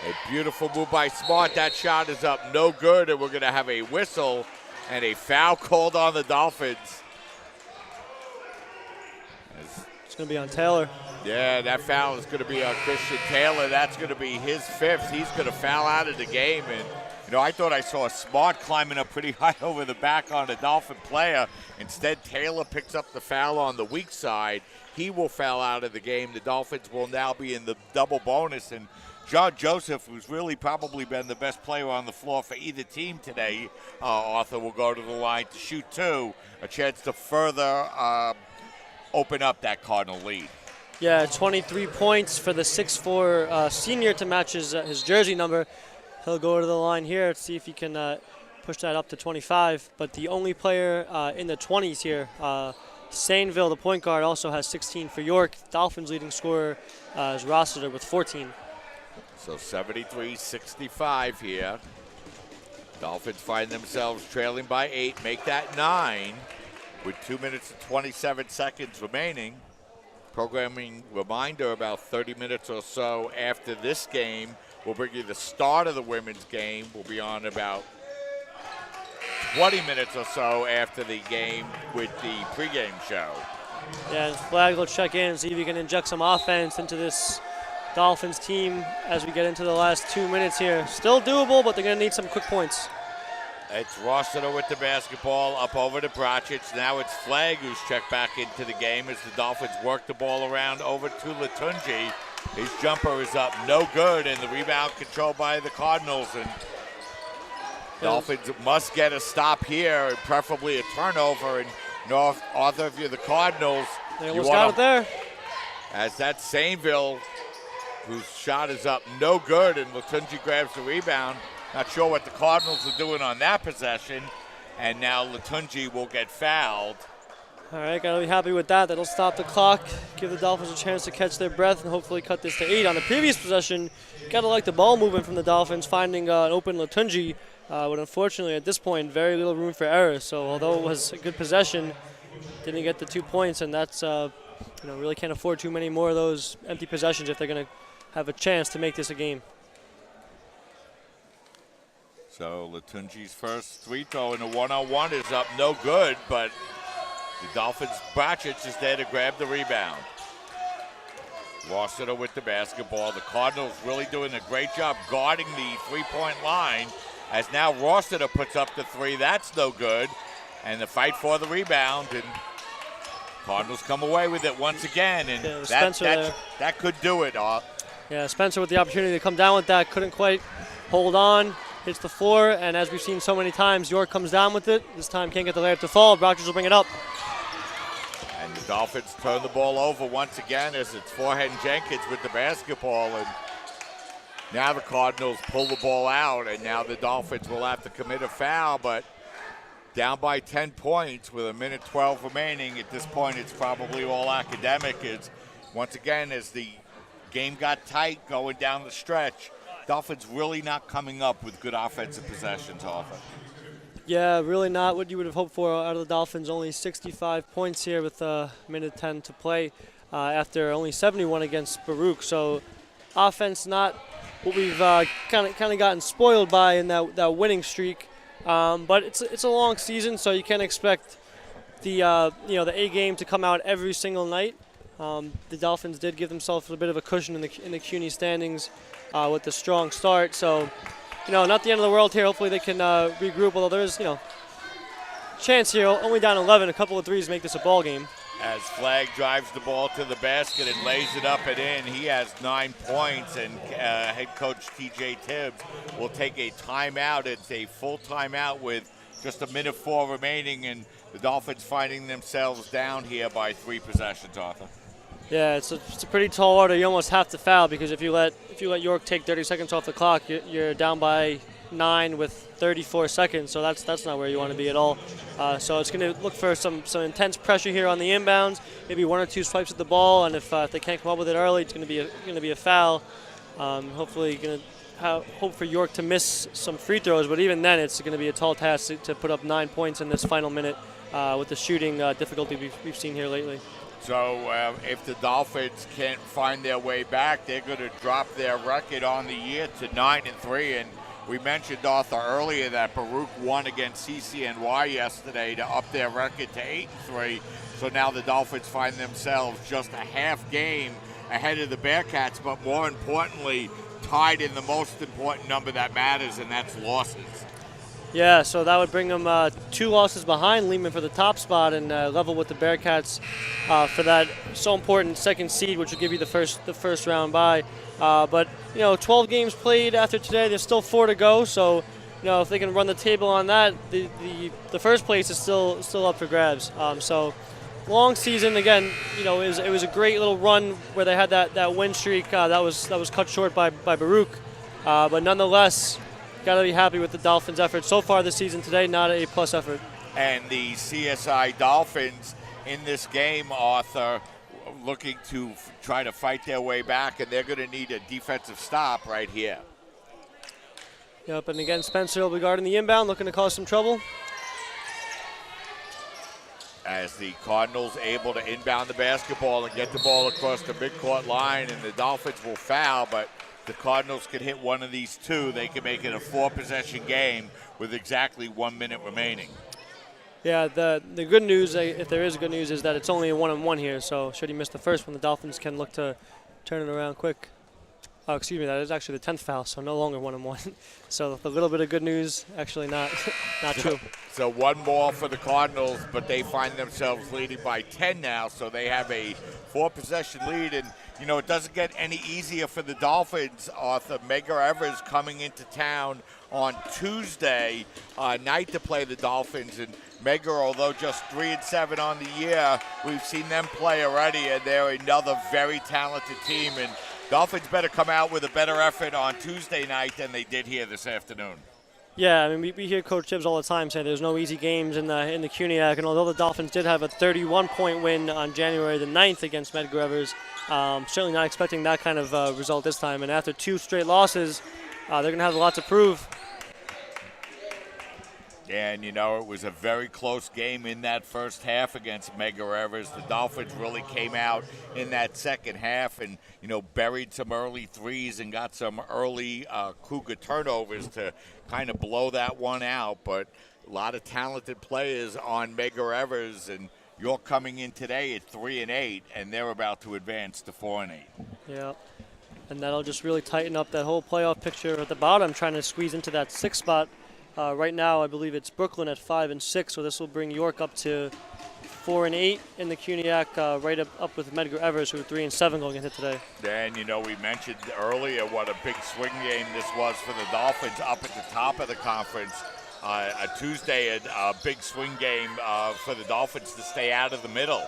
Speaker 1: A beautiful move by Smart. That shot is up no good, and we're going to have a whistle and a foul called on the Dolphins.
Speaker 2: It's going to be on Taylor.
Speaker 1: Yeah, that foul is going to be on Christian Taylor. That's going to be his 5th. He's going to foul out of the game. And, I thought I saw Smart climbing up pretty high over the back on a Dolphin player. Instead, Taylor picks up the foul on the weak side. He will foul out of the game. The Dolphins will now be in the double bonus. And John Joseph, who's really probably been the best player on the floor for either team today, Arthur, will go to the line to shoot 2, a chance to further open up that Cardinal lead.
Speaker 2: Yeah, 23 points for the 6'4" senior to match his jersey number. He'll go to the line here to see if he can push that up to 25. But the only player in the 20s here, Sainville, the point guard, also has 16 for York. Dolphins' leading scorer is Rossiter with 14.
Speaker 1: So 73-65 here. Dolphins find themselves trailing by 8, make that 9 with 2 minutes and 27 seconds remaining. Programming reminder, about 30 minutes or so after this game, we'll bring you the start of the women's game. We'll be on about 20 minutes or so after the game with the pregame show.
Speaker 2: Yeah, and Flag will check in and see if he can inject some offense into this Dolphins team as we get into the last 2 minutes here. Still doable, but they're going to need some quick points.
Speaker 1: It's Rossiter with the basketball up over to Brachich. Now it's Flagg who's checked back into the game as the Dolphins work the ball around over to Latunji. His jumper is up, no good, and the rebound controlled by the Cardinals. And Dolphins must get a stop here, preferably a turnover. And Arthur, if you're the Cardinals,
Speaker 2: they almost got it there.
Speaker 1: As that Sainville, whose shot is up, no good, and Latunji grabs the rebound. Not sure what the Cardinals are doing on that possession, and now Latunji will get fouled.
Speaker 2: All right, got to be happy with that. That'll stop the clock, give the Dolphins a chance to catch their breath, and hopefully cut this to 8. On the previous possession, got to like the ball movement from the Dolphins, finding an open Latunji, but unfortunately at this point, very little room for error. So although it was a good possession, didn't get the 2 points, and that's really can't afford too many more of those empty possessions if they're going to have a chance to make this a game.
Speaker 1: So Latunji's first free throw in the one-on-one is up, no good, but the Dolphins' Brachich is there to grab the rebound. Rossiter with the basketball. The Cardinals really doing a great job guarding the three-point line, as now Rossiter puts up the 3. That's no good. And the fight for the rebound, and Cardinals come away with it once again, and that could do it.
Speaker 2: Yeah, Spencer with the opportunity to come down with that, couldn't quite hold on. Hits the floor, and as we've seen so many times, York comes down with it. This time can't get the layup to fall. Brachich will bring it up.
Speaker 1: And the Dolphins turn the ball over once again as it's Forehand Jenkins with the basketball. And now the Cardinals pull the ball out, and now the Dolphins will have to commit a foul, but down by 10 points with 1:12 remaining. At this point, it's probably all academic. It's once again, as the game got tight going down the stretch, Dolphins really not coming up with good offensive possessions often.
Speaker 2: Yeah, really not what you would have hoped for out of the Dolphins. Only 65 points here with a minute 10 to play after only 71 against Baruch. So offense not what we've kind of gotten spoiled by in that winning streak. But it's a long season, so you can't expect the A game to come out every single night. The Dolphins did give themselves a bit of a cushion in the CUNY standings with the strong start. So, not the end of the world here. Hopefully they can regroup, although there's, chance here. Only down 11. A couple of threes make this a ball game.
Speaker 1: As Flagg drives the ball to the basket and lays it up and in, he has 9 points, and head coach T.J. Tibbs will take a timeout. It's a full timeout with just 1:04 remaining, and the Dolphins finding themselves down here by 3 possessions, Arthur.
Speaker 2: Yeah, it's a pretty tall order. You almost have to foul, because if you let York take 30 seconds off the clock, you're down by 9 with 34 seconds. So that's not where you want to be at all. So it's going to look for some intense pressure here on the inbounds. Maybe 1 or 2 swipes at the ball, and if they can't come up with it early, it's going to be a foul. Hopefully, going to hope for York to miss some free throws, but even then, it's going to be a tall task to put up 9 points in this final minute with the shooting difficulty we've seen here lately.
Speaker 1: So if the Dolphins can't find their way back, they're going to drop their record on the year to 9-3. And we mentioned, Arthur, earlier that Baruch won against CCNY yesterday to up their record to 8-3. So now the Dolphins find themselves just a half game ahead of the Bearcats, but more importantly, tied in the most important number that matters, and that's losses.
Speaker 2: Yeah, so that would bring them 2 losses behind Lehman for the top spot, and level with the Bearcats for that so important second seed, which will give you the first round bye. But 12 games played after today. There's still 4 to go. So if they can run the table on that, the first place is still up for grabs. So long season again. It was a great little run where they had that win streak that was cut short by Baruch, but nonetheless. Got to be happy with the Dolphins' effort so far this season. Today, not an A+ effort.
Speaker 1: And the CSI Dolphins in this game, Arthur, looking to try to fight their way back, and they're going to need a defensive stop right here.
Speaker 2: Yep, and again, Spencer will be guarding the inbound, looking to cause some trouble.
Speaker 1: As the Cardinals able to inbound the basketball and get the ball across the midcourt line, and the Dolphins will foul, but the Cardinals can hit one of these 2. They can make it a 4-possession game with exactly 1 minute remaining.
Speaker 2: Yeah, the good news, if there is good news, is that it's only a 1-on-1 here. So should he miss the first one, the Dolphins can look to turn it around quick. Oh, excuse me, that is actually the 10th foul, so no longer 1-1. So a little bit of good news, actually not true.
Speaker 1: So one more for the Cardinals, but they find themselves leading by 10 now, so they have a 4-possession lead. And, you know, it doesn't get any easier for the Dolphins. Arthur, Medgar Evers coming into town on Tuesday night to play the Dolphins. And Medgar, although just 3-7 on the year, we've seen them play already, and they're another very talented team. And Dolphins better come out with a better effort on Tuesday night than they did here this afternoon.
Speaker 2: Yeah, I mean, we hear Coach Tibbs all the time say there's no easy games in the CUNYAC, and although the Dolphins did have a 31-point win on January the 9th against Medgar Evers, certainly not expecting that kind of result this time. And after 2 straight losses, they're going to have a lot to prove.
Speaker 1: And, you know, it was a very close game in that first half against Medgar Evers. The Dolphins really came out in that second half and, you know, buried some early threes and got some early Cougar turnovers to kind of blow that one out. But a lot of talented players on Medgar Evers, and you're coming in today at 3-8, and they're about to advance to 4-8.
Speaker 2: Yeah, and that'll just really tighten up that whole playoff picture at the bottom, trying to squeeze into that 6th spot. Right now, I believe it's Brooklyn at 5-6, so this will bring York up to 4-8 in the CUNYAC, right up with Medgar Evers, who are 3-7 going into today.
Speaker 1: And, you know, we mentioned earlier what a big swing game this was for the Dolphins up at the top of the conference. A Tuesday, a big swing game for the Dolphins to stay out of the middle,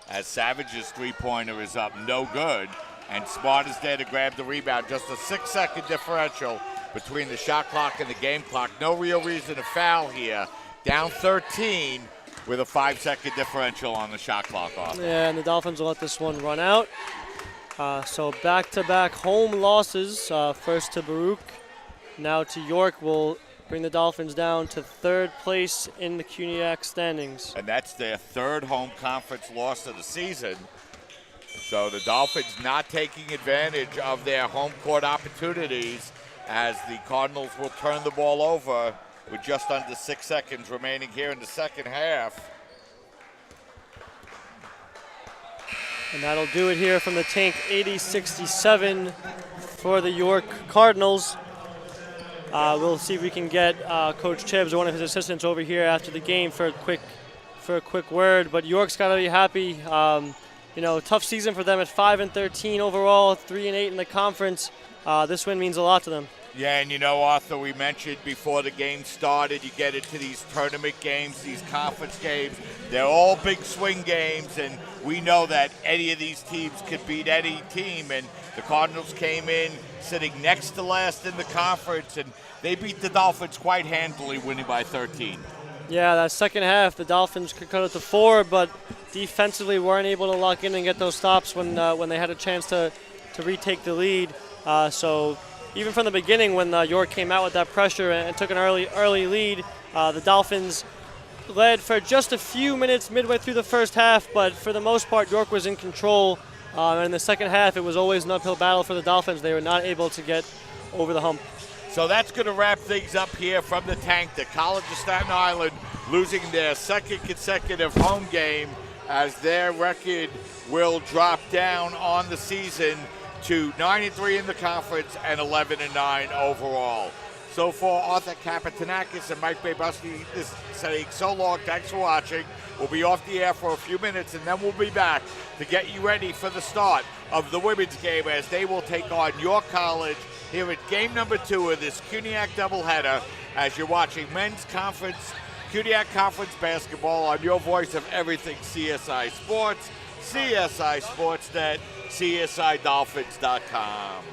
Speaker 1: as Savage's three-pointer is up no good, and Smart is there to grab the rebound. Just a 6-second differential between the shot clock and the game clock. No real reason to foul here. Down 13 with a 5-second differential on the shot clock off.
Speaker 2: Yeah, and the Dolphins will let this one run out. So back-to-back home losses. First to Baruch, now to York, will bring the Dolphins down to 3rd place in the CUNYAC standings.
Speaker 1: And that's their 3rd home conference loss of the season. So the Dolphins not taking advantage of their home court opportunities, as the Cardinals will turn the ball over with just under 6 seconds remaining here in the second half.
Speaker 2: And that'll do it here from the tank, 80-67 for the York Cardinals. We'll see if we can get Coach Tibbs or one of his assistants over here after the game for a quick word. But York's got to be happy. You know, tough season for them at 5-13 overall, 3-8 in the conference. This win means a lot to them.
Speaker 1: Yeah, and you know, Arthur, we mentioned before the game started, you get into these tournament games, these conference games, they're all big swing games, and we know that any of these teams could beat any team, and the Cardinals came in sitting next to last in the conference, and they beat the Dolphins quite handily, winning by 13.
Speaker 2: Yeah, that second half, the Dolphins could cut it to 4, but defensively weren't able to lock in and get those stops when they had a chance to retake the lead. So even from the beginning, when York came out with that pressure and took an early lead, the Dolphins led for just a few minutes midway through the first half, but for the most part, York was in control. And in the second half, it was always an uphill battle for the Dolphins. They were not able to get over the hump.
Speaker 1: So that's going to wrap things up here from the tank. The College of Staten Island losing their 2nd consecutive home game, as their record will drop down on the season to 9-3 in the conference and 11-9 overall. So for Arthur Kapitanakis and Mike Babuski, this is saying so long. Thanks for watching. We'll be off the air for a few minutes, and then we'll be back to get you ready for the start of the women's game, as they will take on York College here at game number 2 of this CUNYAC doubleheader, as you're watching men's conference, CUNYAC conference basketball on your voice of everything CSI Sports, CSI Sportsnet, CSIDolphins.com.